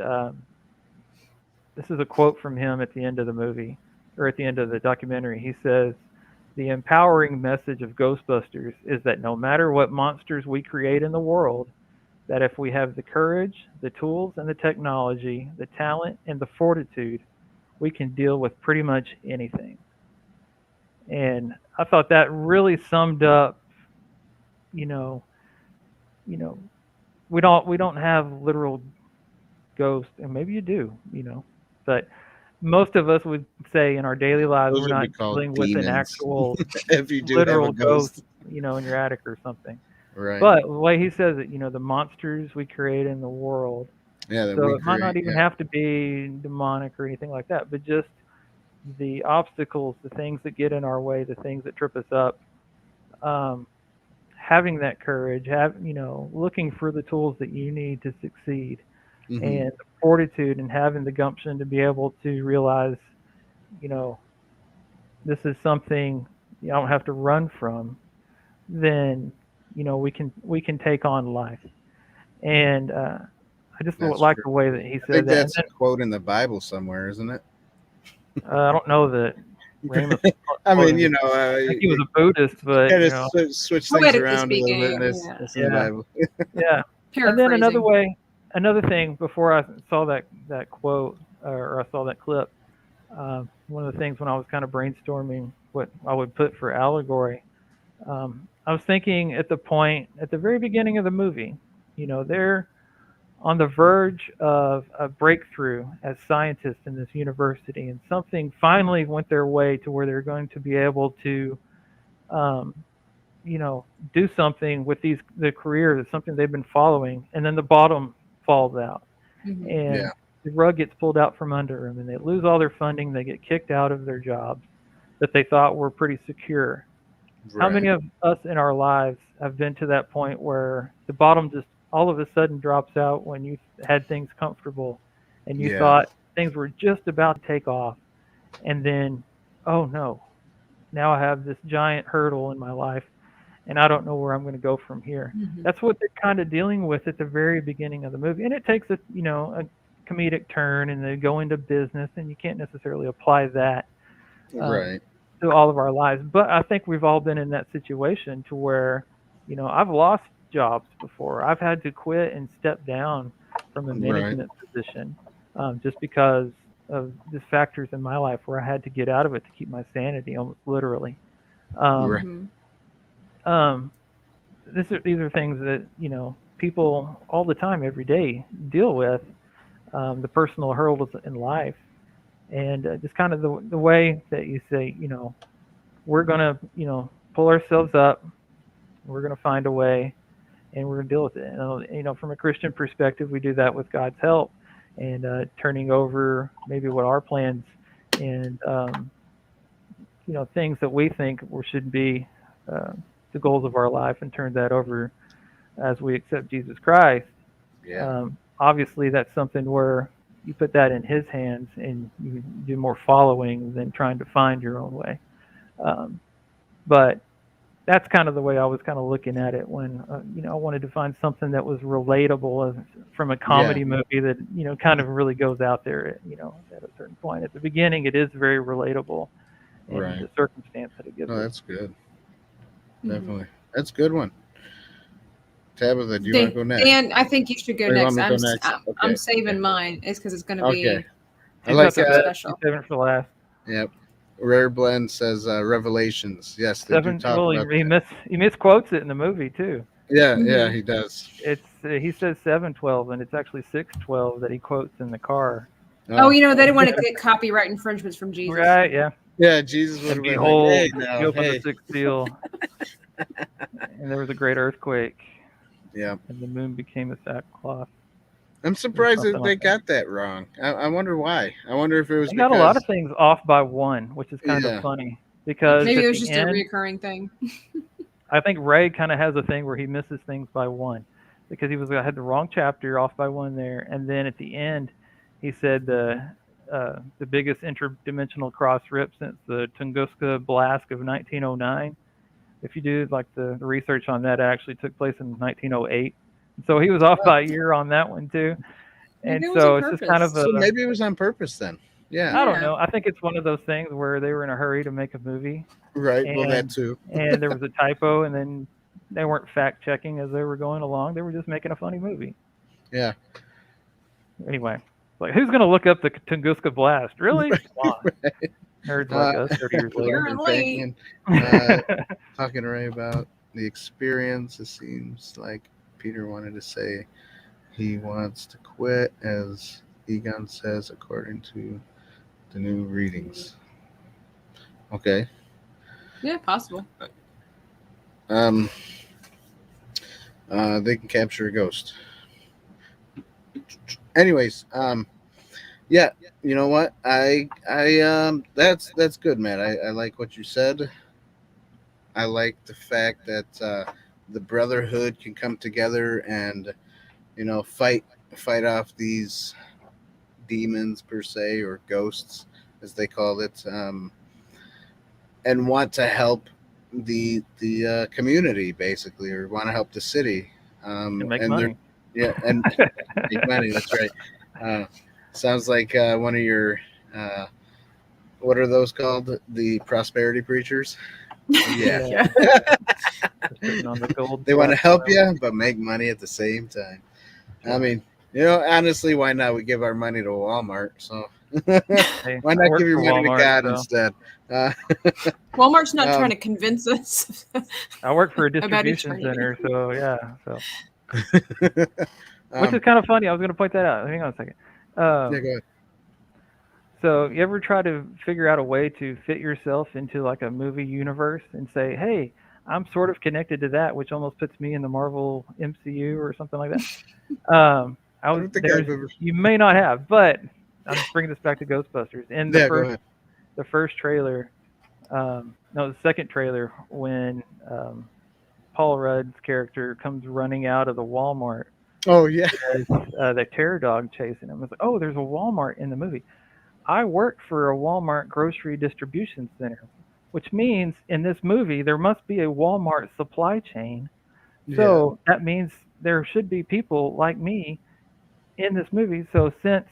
this is a quote from him at the end of the movie, or at the end of the documentary. He says, "The empowering message of Ghostbusters is that no matter what monsters we create in the world, that if we have the courage, the tools, and the technology, the talent, and the fortitude, we can deal with pretty much anything." And I thought that really summed up, we don't have literal ghosts, and maybe you do, but most of us would say in our daily lives we're not dealing with an actual literal ghost, in your attic or something. Right. But the way he says it, the monsters we create in the world. Yeah. So it might not even have to be demonic or anything like that, but just the obstacles, the things that get in our way, the things that trip us up. Having that courage, looking for the tools that you need to succeed. Mm-hmm. And the fortitude and having the gumption to be able to realize, this is something I don't have to run from, then, we can take on life. And I just like the way that he said that. I think that's a quote in the Bible somewhere, isn't it? I don't know that. Ramus, I mean, I think he was a Buddhist, but switch things around a little bit in this in the Bible. Yeah. And then another thing, before I saw that quote or I saw that clip, one of the things when I was kind of brainstorming what I would put for allegory, I was thinking at the very beginning of the movie, they're on the verge of a breakthrough as scientists in this university, and something finally went their way to where they're going to be able to, um, do something with the career that's something they've been following, and then the bottom falls out, Mhm. and the rug gets pulled out from under them, and they lose all their funding. They get kicked out of their jobs that they thought were pretty secure. How many of us in our lives have been to that point where the bottom just all of a sudden drops out when you had things comfortable and you Yeah. thought things were just about to take off, and then, oh no, now I have this giant hurdle in my life and I don't know where I'm going to go from here. Mhm. That's what they're kind of dealing with at the very beginning of the movie. And it takes a comedic turn, and they go into business, and you can't necessarily apply that Right. to all of our lives. But I think we've all been in that situation to where, I've lost jobs before. I've had to quit and step down from a Right. management position, just because of the factors in my life where I had to get out of it to keep my sanity, almost literally. Right. Mhm. Um, these are things that people all the time, every day, deal with, the personal hurdles in life, and just kind of the way that you say, we're gonna pull ourselves up, we're gonna find a way, and we're gonna deal with it. And from a Christian perspective, we do that with God's help, and turning over maybe what our plans and things that we think should be uh, the goals of our life, and turn that over as we accept Jesus Christ. Yeah. Obviously, that's something where you put that in His hands, and you do more following than trying to find your own way. Um, but that's kind of the way I was kind of looking at it when I wanted to find something that was relatable from a comedy movie that kind of really goes out there. At a certain point at the beginning, it is very relatable, and Right. the circumstance that it gives No, us. that's good. Mhm. Definitely. That's a good one. Tabitha, do you want to go next? Dan, I think you should go Or you next. want me to go next? Okay. I'm saving mine. It's because it's going to Okay. be I She's like got the best. special. She's saving it for last. Yep. Rare Blend says Revelations. Yes, they do talk Well, about he misquotes it in the movie too. Yeah, Mhm. he does. It's he says 7:12, and it's actually 6:12 that he quotes in the car. Oh, they didn't want to get copyright infringements from Jesus. Right? Yeah. Yeah, Jesus would And have been behold, like, hey, he now, opened hey. the sixth seal, and there was a great earthquake, Yeah. and the moon became a sackcloth. I'm surprised that something they like that. got that wrong. I wonder why. I wonder if it was They got because a lot of things off by one, which is kind Yeah. of funny because Maybe at it was the just a end, reoccurring thing. I think Ray kind of has a thing where he misses things by one, because he had the wrong chapter off by one there, and then at the end, he said the biggest interdimensional cross rip since the Tunguska blast of 1909. If you do like the research on that, it actually took place in 1908. So he was off by a year on that one too, and Maybe it was so on it's just kind of purpose. So maybe it was on purpose then. Yeah. I don't Yeah. know. I think it's one of those things where they were in a hurry to make a movie, Right. Well, that and too. and there was a typo, and then they weren't fact checking as they were going along. They were just making a funny movie. Yeah. Anyway, like, who's gonna look up the Tunguska blast? Really? Come on, Right. nerds like us 30 years later. Apparently. Talking to Ray about the experience. It seems like Peter wanted to say he wants to quit, as Egon says, according to the new readings. Okay. Yeah, possible. They can capture a ghost. Anyways, yeah, you know what? That's good, Matt. I like what you said. I like the fact that the Brotherhood can come together and fight off these demons per se, or ghosts as they call it, and want to help the community basically, or want to help the city, And make and money. and make money. That's right. Sounds like one of your what are those called? The prosperity preachers. Yeah. Putting on the gold They want to help platform. you, but make money at the same time. I mean, honestly, why not? We give our money to Walmart, so Hey, Why I not work give your for money to Walmart, God so instead? Walmart's not trying to convince us I work for a about distribution eternity. center, so yeah. So which Um, is kind of funny. I was going to point that out. Hang on a second. yeah, go ahead. So you ever try to figure out a way to fit yourself into like a movie universe and say, "Hey, I'm sort of connected to that," which almost puts me in the Marvel MCU or something like that. I don't think I've ever. You may not have, but I'm just bringing this back to Ghostbusters. In Yeah, go ahead. the first trailer, no, the second trailer when Paul Rudd's character comes running out of the Walmart. Oh yeah. The terror dog chasing him. It's like, oh, there's a Walmart in the movie. I work for a Walmart grocery distribution center, which means in this movie there must be a Walmart supply chain. So that means there should be people like me in this movie. So since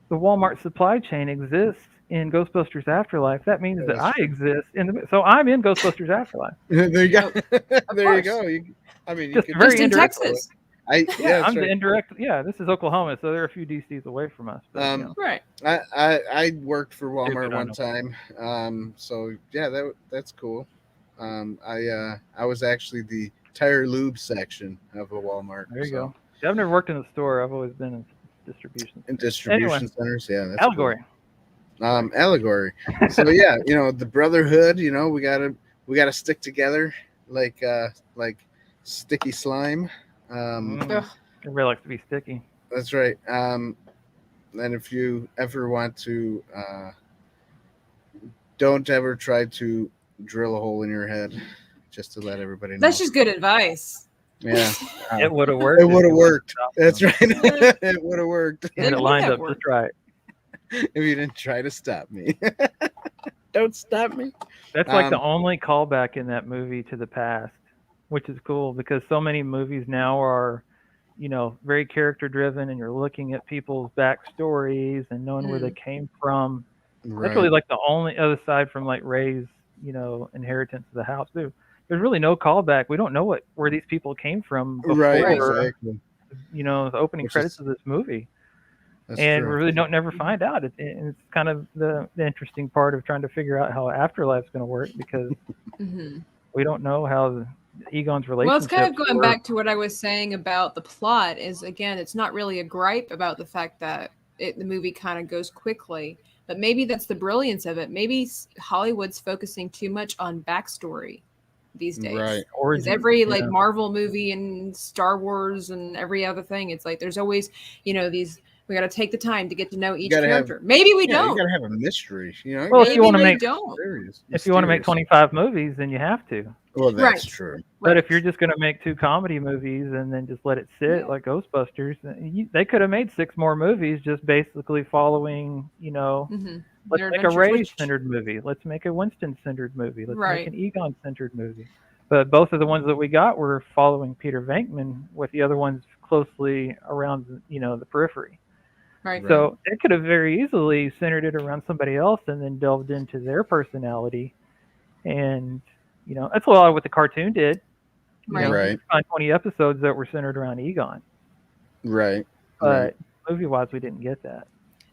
the Walmart supply chain exists in Ghostbusters Afterlife, that means that I exist in the. So I'm in Ghostbusters Afterlife. There you go. There you course. go. I mean, you Just could very Just in indirect. Texas. Yeah, that's I'm right. the indirect. Yeah, this is Oklahoma, so they're a few DCs away from us. But, Right. I worked for Walmart Stupid, I one know. time. So yeah, that's cool. I was actually the tire lube section of a Walmart. There you so. go. See, I've never worked in the store. I've always been in distribution. In distribution Anyway, centers, yeah, that's allegory. cool. Allegory. So yeah, the brotherhood. We gotta stick together like sticky slime. Ugh. Everybody likes to be sticky. That's right. And if you ever want to, don't ever try to drill a hole in your head. Just to let everybody know. That's just good advice. Yeah. It would have worked. It would have worked. That's them. right. It would have worked. And it would lined have up worked. just right. If you didn't try to stop me. Don't stop me. That's like the only callback in that movie to the past, which is cool because so many movies now are, very character driven, and you're looking at people's backstories and knowing where they came from. Right. That's really like the only other side from like Ray's, inheritance of the house too. There's really no callback. We don't know where these people came from before, Right, exactly. The opening credits of this movie. And we really don't never find out. It's kind of the interesting part of trying to figure out how Afterlife's going to work because we don't know how Egon's relationship. Well, it's kind of going back to what I was saying about the plot. Is again, it's not really a gripe about the fact that the movie kind of goes quickly, but maybe that's the brilliance of it. Maybe Hollywood's focusing too much on backstory these days. Right. Because every Marvel movie and Star Wars and every other thing, it's like there's always these. We got to take the time to get to know each character. Maybe we don't. You got to have a mystery. Well, if you want to make 25 movies, movies, then you have to. Well, that's true. But if you're just going to make 2 comedy movies and then just let it sit like Ghostbusters, they could have made 6 more movies just basically following, let's make a Ray-centered movie. Let's make a Winston-centered movie. Let's make an Egon-centered movie. But both of the ones that we got were following Peter Venkman, with the other ones closely around, the periphery. Right. So it could have very easily centered it around somebody else and then delved into their personality. And, that's a lot what the cartoon did. Right. On 20 episodes that were centered around Egon. Right. But movie-wise, we didn't get that.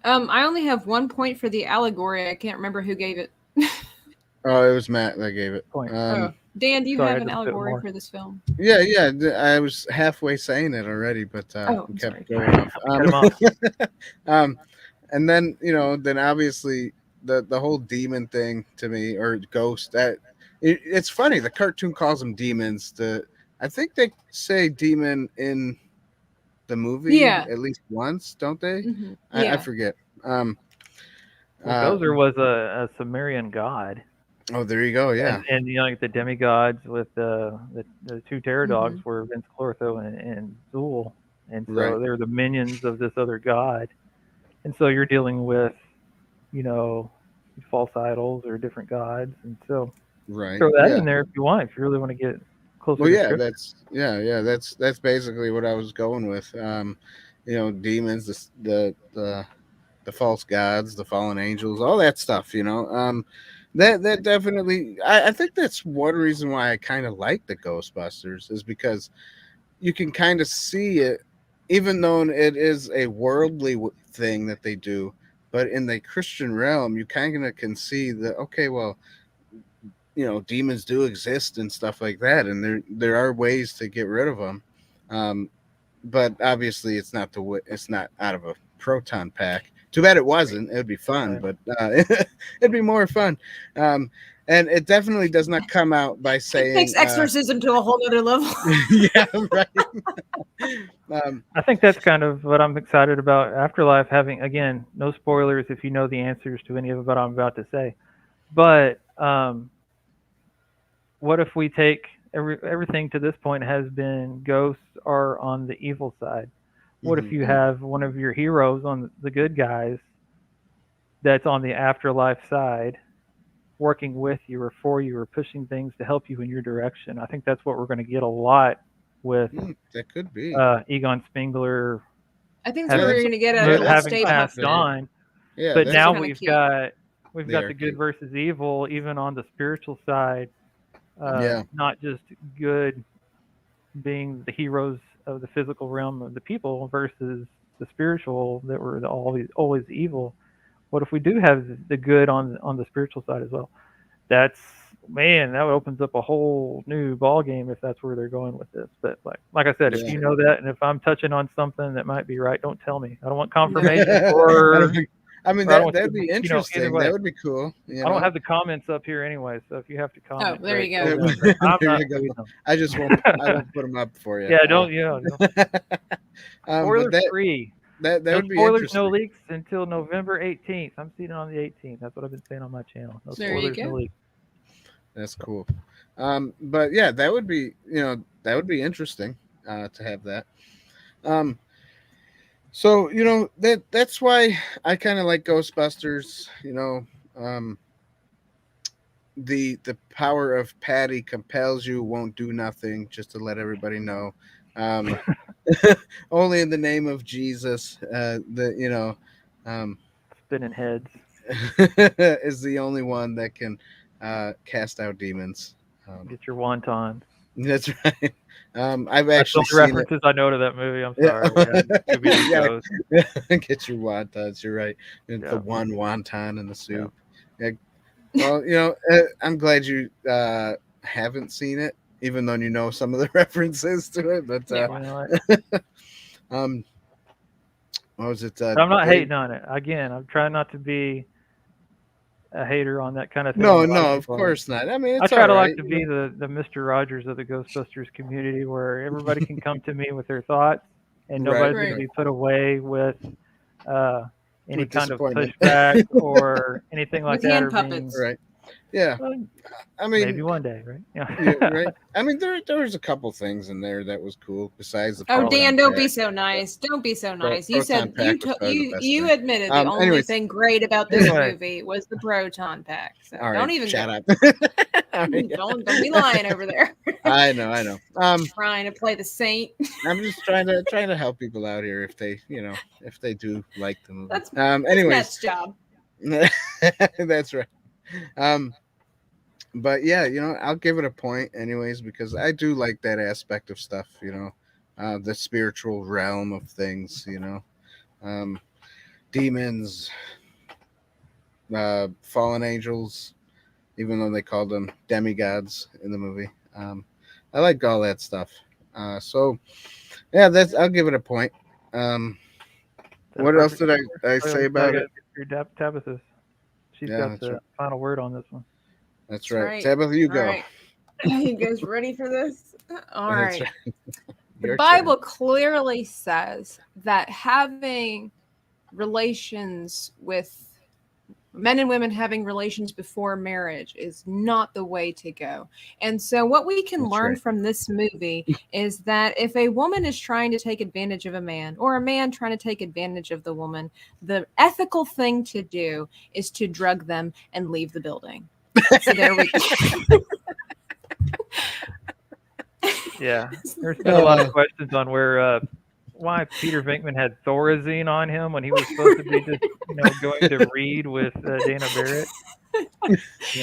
I only have 1 point for the allegory. I can't remember who gave it. Oh, it was Matt that gave it. Dan, do you have an allegory for this film? Yeah. I was halfway saying it already, but we kept going off. And then then obviously the whole demon thing to me, or ghost, that it's funny. The cartoon calls them demons. I think they say demon in the movie at least once, don't they? Mm-hmm. I forget. Gozer was a Sumerian god. Oh, there you go. Yeah, and like the demigods with the 2 terror dogs were Vince Clortho and Zool, and so they're the minions of this other god, and so you're dealing with false idols or different gods, and so throw that in there if you want, if you really want to get closer. Well, that's basically what I was going with. Demons, the false gods, the fallen angels, all that stuff. That definitely, I think that's one reason why I kind of like the Ghostbusters, is because you can kind of see it, even though it is a worldly thing that they do. But in the Christian realm, you kind of can see that, okay, well, demons do exist and stuff like that, and there are ways to get rid of them. But obviously, it's not out of a proton pack. Too bad it wasn't. It would be fun, but it'd be more fun. And it definitely does not come out by saying it takes exorcism to a whole other level. Yeah, right. I think that's kind of what I'm excited about Afterlife, having, again, no spoilers if you know the answers to any of what I'm about to say. But what if we take everything to this point has been ghosts are on the evil side? What if you have one of your heroes on the good guys that's on the afterlife side, working with you or for you or pushing things to help you in your direction? I think that's what we're going to get a lot with that could be Egon Spengler. I think that's what we're going to get at having passed on. Yeah, but now we've got the good versus evil, even on the spiritual side. Not just good being the heroes of the physical realm of the people versus the spiritual that were always evil. What if we do have the good on the spiritual side as well? That opens up a whole new ball game if that's where they're going with this. But like I said, if you know that, and if I'm touching on something that might be right, don't tell me. I don't want confirmation. That'd be interesting. That would be cool. I don't have the comments up here anyway, so if you have to comment, there you go. There you go. I won't put them up for you. Yeah, don't. Spoiler free. That no would be spoilers, interesting. no leaks until November 18th. I'm seeing it on the 18th. That's what I've been saying on my channel. No spoilers, no leaks. That's cool. But yeah, that would be interesting to have that. So that's why I kind of like Ghostbusters. The power of Patty compels you, won't do nothing. Just to let everybody know, only in the name of Jesus. Spinning heads is the only one that can cast out demons. Get your wontons. That's right. I've actually seen references I know to that movie. I'm sorry. Get your wontons. You're right. The one wonton in the soup. Yeah. Well, I'm glad you haven't seen it, even though you know some of the references to it. But what was it? I'm not hating on it. Again, I'm trying not to be a hater on that kind of thing. No, of course not. I mean, I try to like to be the Mr. Rogers of the Ghostbusters community, where everybody can come to me with their thoughts, and nobody's going to be put away with any kind of pushback or anything like that. Hand puppets. Right. Yeah. I mean, maybe one day, right? Yeah. Right. I mean, there was a couple things in there that was cool besides the. Dan, don't be so nice. Don't be so nice. You said you admitted the only thing great about this movie was the proton pack. So don't even shut up. Don't be lying over there. I know. Trying to play the saint. I'm just trying to help people out here if they do like the movie. That's anyways, job. That's right. But yeah, I'll give it a point anyways, because I do like that aspect of stuff, the spiritual realm of things, demons, fallen angels, even though they called them demigods in the movie. I like all that stuff. So yeah, I'll give it a point. What else did I say about it? Your Tabitha. She's got the final word on this one. That's right. Tabitha, you go. Right. You guys ready for this? All right. Right. The Bible clearly says that having relations with men and women having relations before marriage is not the way to go. And so what we can learn from this movie is that if a woman is trying to take advantage of a man, or a man trying to take advantage of the woman, the ethical thing to do is to drug them and leave the building. So there we go. Yeah, there's been a lot of questions on why Peter Venkman had Thorazine on him when he was supposed to be just going to read with Dana Barrett. You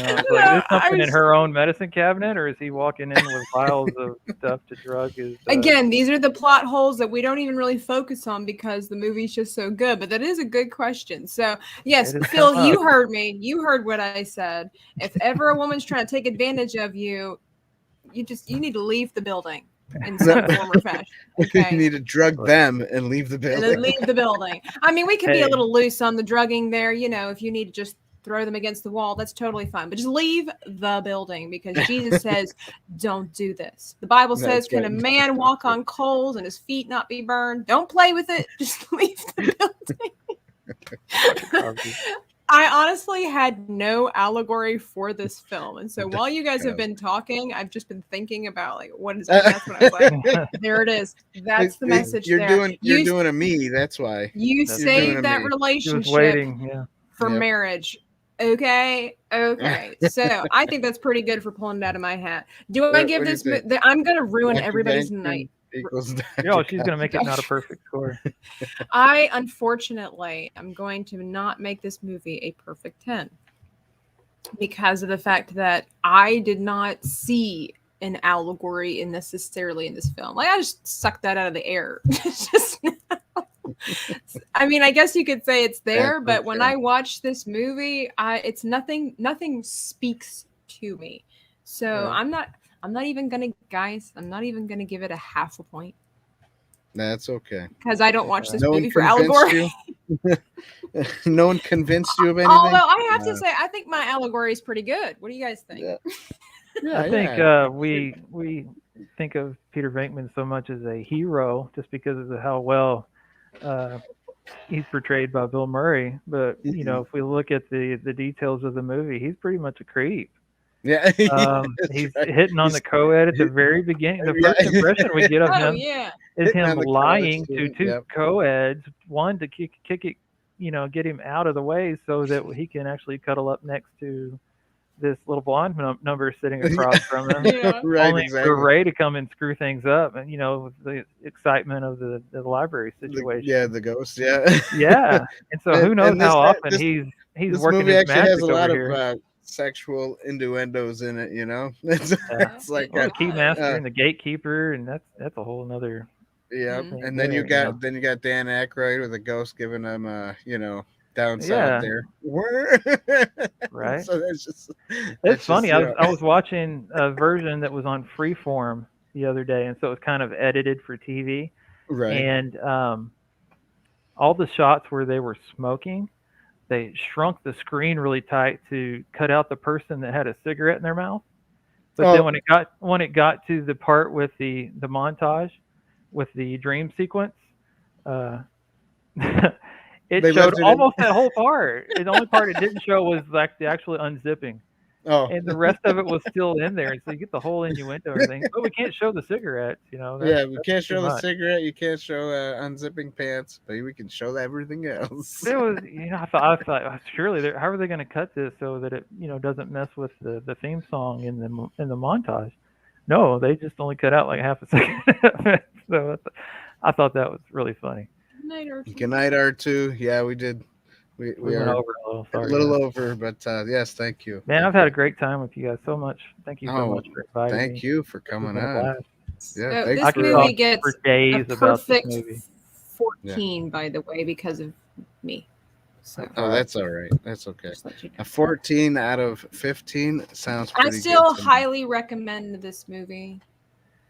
know, it's like, is something in her own medicine cabinet, or is he walking in with vials of stuff to drug his? Again, these are the plot holes that we don't even really focus on because the movie's just so good. But that is a good question. So yes, Phil, you heard me. You heard what I said. If ever a woman's trying to take advantage of you, you need to leave the building in some form or fashion. Okay? You need to drug them and leave the building. Leave the building. I mean, we can be a little loose on the drugging there. You know, if you need to just throw them against the wall, that's totally fine. But just leave the building because Jesus says, don't do this. The Bible says, can a man walk on coals and his feet not be burned? Don't play with it. Just leave the building. I honestly had no allegory for this film. And so while you guys have been talking, I've just been thinking about like, what is it? That's what I was like, there it is. That's the message you're doing a me. That's why. You saved that relationship for marriage. Okay. So I think that's pretty good for pulling it out of my hat. Do I give this? I'm going to ruin everybody's night. She's going to make it not a perfect score. I unfortunately am going to not make this movie a perfect 10 because of the fact that I did not see an allegory necessarily in this film. Like I just sucked that out of the air. I mean, I guess you could say it's there, but when I watch this movie, it's nothing speaks to me. So I'm not even gonna give it a half a point. That's okay. Because I don't watch this movie for allegory. No one convinced you of anything? Although I have to say, I think my allegory is pretty good. What do you guys think? I think we think of Peter Venkman so much as a hero just because of how well he's portrayed by Bill Murray. But, you know, if we look at the details of the movie, he's pretty much a creep. Yeah, he's hitting on the co-ed at the very beginning. The first impression we get of him is him lying to two co-eds, one to kick it, you know, get him out of the way so that he can actually cuddle up next to this little blonde number sitting across from him. Only for Ray to come and screw things up, and you know, with the excitement of the library situation. The ghost. Yeah. And so who knows how often he's working his magic has a lot over here. Of sexual innuendos in it, you know. It's like the keymaster and the gatekeeper, and that's a whole nother. Yeah, and then you got Dan Aykroyd with a ghost giving him you know, down south there. Right. So it's funny. I was watching a version that was on Freeform the other day, and so it was kind of edited for TV. Right. And all the shots where they were smoking, they shrunk the screen really tight to cut out the person that had a cigarette in their mouth. But then when it got to the part with the montage with the dream sequence, it showed almost that whole part. The only part it didn't show was like the actual unzipping. Oh. And the rest of it was still in there. And so you get the whole innuendo and everything. But we can't show the cigarettes, you know. We can't show the cigarette. You can't show unzipping pants, but we can show everything else. It was, you know, I thought surely how are they going to cut this so that it, you know, doesn't mess with the theme song in the montage? No, they just only cut out like half a second. So I thought that was really funny. Good night, R2. Yeah, we did. We went over a little over, but yes, thank you. Man, I've had a great time with you guys so much. Thank you so much for inviting me. Thank you for coming on. Yeah, this movie gets a perfect 14, by the way, because of me. So. Oh, that's all right. That's okay. A 14 out of 15 sounds pretty good. I still highly recommend this movie.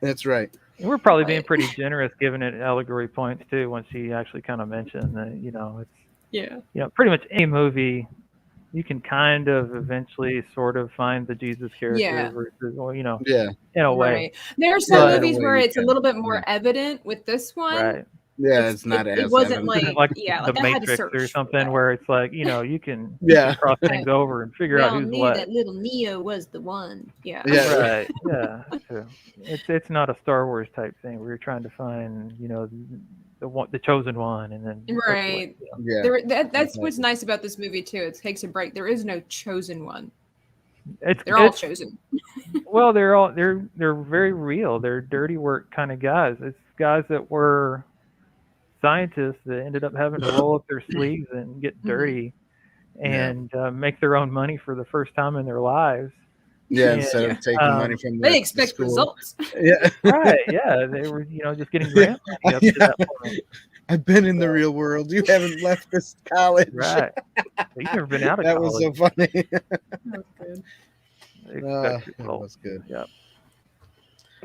That's right. And we're probably being pretty generous giving it allegory points too, once she actually kind of mentioned that, you know, it's pretty much any movie you can kind of eventually sort of find the Jesus character versus, or, you know, in a way. Right. There are some movies where it's a little bit more evident. With this one. Right. Yeah, it's not as. It wasn't like the Matrix or something where it's like, you know, you can cross things over and figure out who's what. That little Neo was the one. Yeah. Right. Yeah. True. It's not a Star Wars type thing where you're trying to find, you know, the chosen one, and then right. That's what's nice about this movie too. It takes a break. There is no chosen one. They're all chosen. Well, they're very real. They're dirty work kind of guys. It's guys that were scientists that ended up having to roll up their sleeves and get dirty and make their own money for the first time in their lives. Yeah, instead of taking money from they expect school. results. Yeah, right. Yeah, they were, just getting grant money up to that point. I've been in the real world. You haven't left this college. Right. You've never been out of that college. was so funny. That was good. They expect That results. was good. Yep.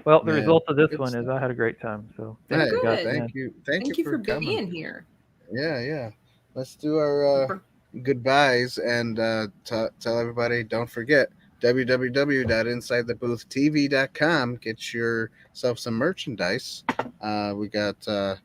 Well, the Man, result of this good one is stuff. I had a great time. So Hey, Good. thank you. Thank you for coming. being here. Yeah. Let's do our goodbyes and tell everybody, don't forget www.insidethebooth.tv.com. Get yourself some merchandise. We got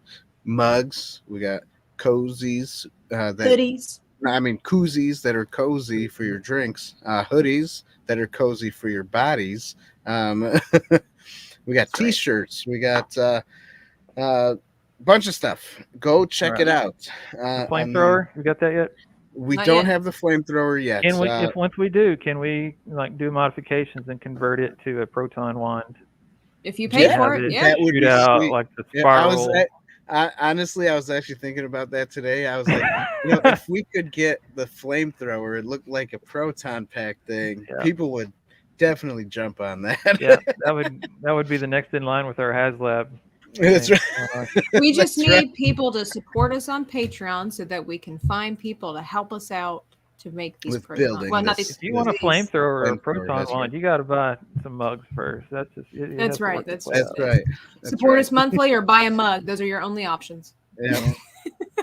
mugs, we got cozies, Hoodies. koozies that are cozy for your drinks, hoodies that are cozy for your bodies. We got T-shirts. We got bunch of stuff. Go check it out. The flamethrower, we got that yet? We Not don't yet. have the flamethrower yet. Can we? If once we do, can we do modifications and convert it to a proton wand? If you pay for it, that would shoot be out sweet. like the spiral. Honestly, I was actually thinking about that today. I was like, if we could get the flamethrower, it looked like a proton pack thing. Yeah. People would definitely jump on that. Yeah, that would be the next in line with our HasLab. That's right. We just need people to support us on Patreon so that we can find people to help us out to make these building. Well, not these. If you want a flamethrower or a proton wand, you got to buy some mugs first. That's just. That's right. That's right. Support us monthly or buy a mug. Those are your only options. Yeah.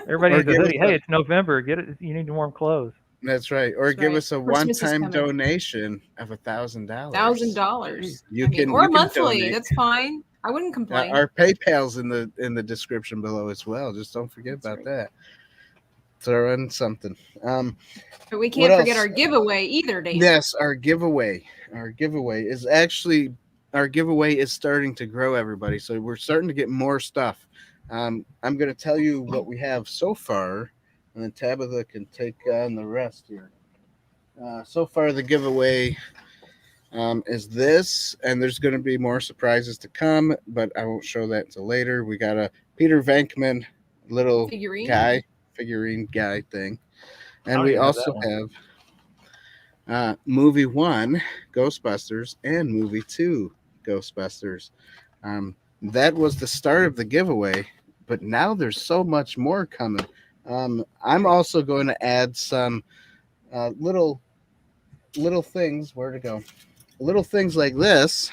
Everybody needs a hoodie. Hey, it's November. Get it. You need warm clothes. That's right. Or give us a Christmas one-time donation of $1,000. $1,000. You can or you monthly. Can that's fine. I wouldn't complain. Our PayPal's in the description below as well. Just don't forget about that. Throw in something. But we can't forget our giveaway either, Dan. Yes, our giveaway. Our giveaway is starting to grow, everybody. So we're starting to get more stuff. I'm going to tell you what we have so far, and then Tabitha can take on the rest here. So far, the giveaway is this, and there's going to be more surprises to come, but I won't show that until later. We got a Peter Venkman little figurine guy thing, and we also have movie 1 Ghostbusters and movie 2 Ghostbusters. That was the start of the giveaway, but now there's so much more coming. I'm also going to add some little things. Where to go? Little things like this.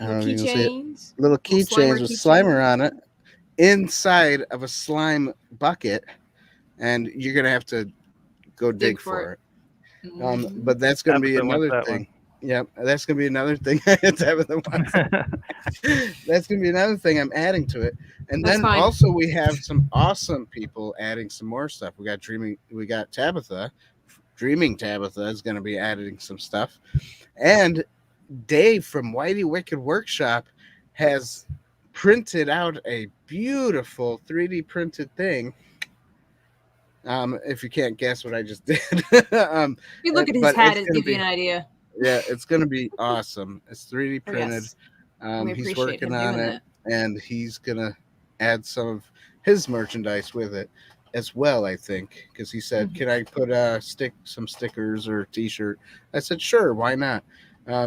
Keychains. Little keychains with Slimer on it inside of a slime bucket, and you're gonna have to go dig for it. But that's gonna be another thing. Yep, that's gonna be another thing. That's gonna be another thing I'm adding to it. And then also we have some awesome people adding some more stuff. We got Tabitha. Dreaming Tabitha is going to be adding some stuff. And Dave from Whitey Wicked Workshop has printed out a beautiful 3D printed thing. If you can't guess what I just did. You look at his hat, it gives you an idea. Yeah, it's going to be awesome. It's 3D printed. He's working on it, and he's going to add some of his merchandise with it as well, I think, because he said, can I put some stickers or a t-shirt? I said, sure, why not?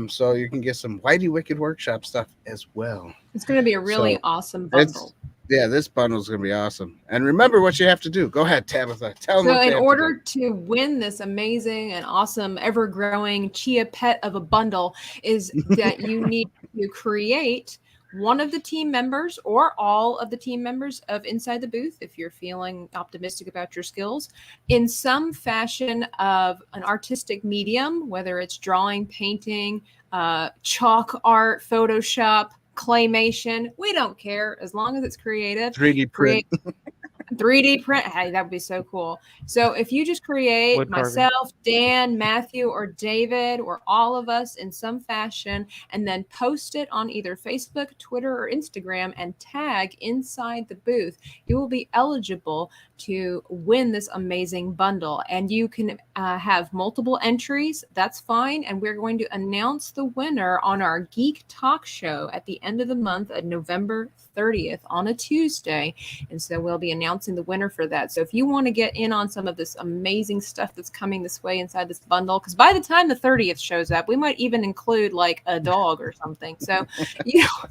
So you can get some Whitey Wicked Workshop stuff as well. It's going to be a really awesome bundle. This bundle is going to be awesome. And remember what you have to do. Go ahead, Tabitha. Tell them. So in order to win this amazing and awesome, ever-growing Chia Pet of a bundle is that you need to create one of the team members or all of the team members of Inside the Booth, if you're feeling optimistic about your skills, in some fashion of an artistic medium, whether it's drawing, painting, chalk art, Photoshop, claymation. We don't care as long as it's creative. 3D print. 3D print. Hey, that would be so cool. So if you just create myself, Dan, Matthew, or David, or all of us in some fashion, and then post it on either Facebook, Twitter, or Instagram and tag Inside the Booth, you will be eligible to win this amazing bundle. And you can have multiple entries. That's fine. And we're going to announce the winner on our Geek Talk show at the end of the month of November 30th on a Tuesday. And so we'll be announcing announcing the winner for that. So if you want to get in on some of this amazing stuff that's coming this way inside this bundle, because by the time the 30th shows up, we might even include like a dog or something. So, you know.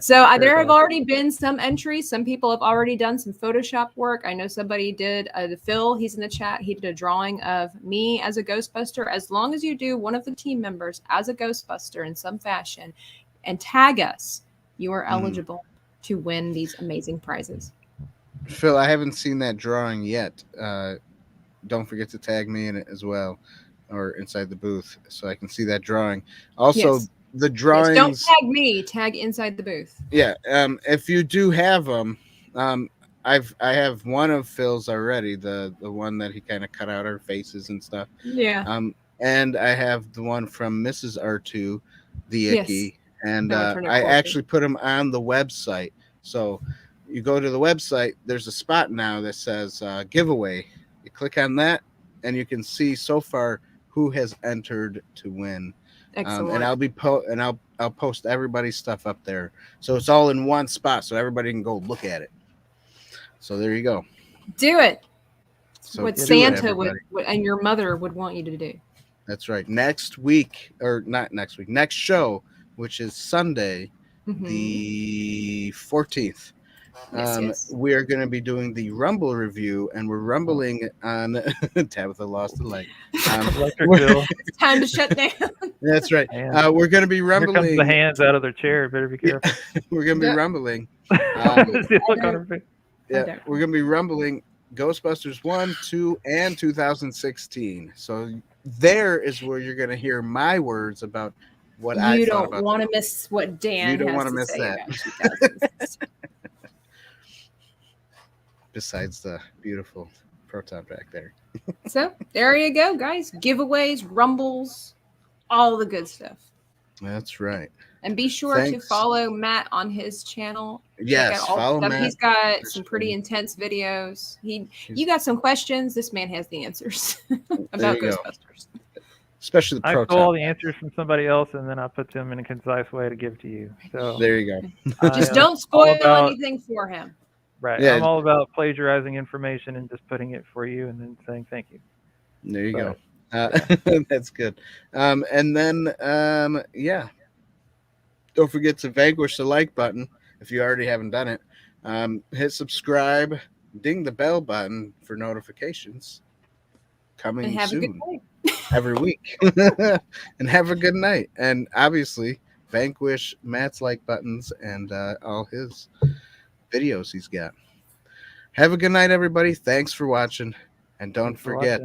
So there have already been some entries. Some people have already done some Photoshop work. I know somebody did. Phil, he's in the chat. He did a drawing of me as a Ghostbuster. As long as you do one of the team members as a Ghostbuster in some fashion and tag us, you are eligible to win these amazing prizes. Phil, I haven't seen that drawing yet. Don't forget to tag me in it as well, or inside the booth, so I can see that drawing. Also, Yes. the drawings. Yes, don't tag me. Tag inside the booth. Yeah. If you do have them, I have one of Phil's already. The one that he kind of cut out our faces and stuff. Yeah. And I have the one from Mrs. R2, the Icky, and I actually put them on the website. So you go to the website. There's a spot now that says giveaway. You click on that, and you can see so far who has entered to win. And I'll be I'll post everybody's stuff up there, so it's all in one spot, so everybody can go look at it. So there you go. Do it. So what Santa would and your mother would want you to do. That's right. Next week, or not next week, next show, which is Sunday, the 14th. We are going to be doing the Rumble review, and we're rumbling on Tabitha lost the light. It's time to shut down. That's right. We're going to be rumbling. Here comes the hands out of their chair. Better be careful. We're going to be rumbling. Yeah, we're going to be rumbling Ghostbusters 1, 2, and 2016. So there is where you're going to hear my words about what I thought about. You don't want to miss what Dan You don't has want to miss say that. about 2016. Besides the beautiful Proton back there. So there you go, guys. Giveaways, rumbles, all the good stuff. That's right. And be sure to follow Matt on his channel. Yes, follow Matt. He's got some pretty intense videos. You got some questions. This man has the answers about Ghostbusters. Especially the Proton. I pull all the answers from somebody else, and then I put them in a concise way to give to you. So there you go. Just don't spoil anything for him. Right. Yeah. I'm all about plagiarizing information and just putting it for you and then saying thank you. There you go. That's good. And then, don't forget to vanquish the like button if you already haven't done it. Hit subscribe, ding the bell button for notifications. Coming soon every week. And have a good night. And obviously, vanquish Matt's like buttons and all his videos he's got. Have a good night, everybody. Thanks for watching. And don't forget,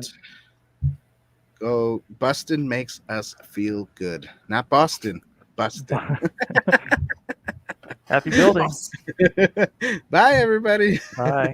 go Bustin makes us feel good. Not Boston, Bustin. Happy building. Bye, everybody. Bye.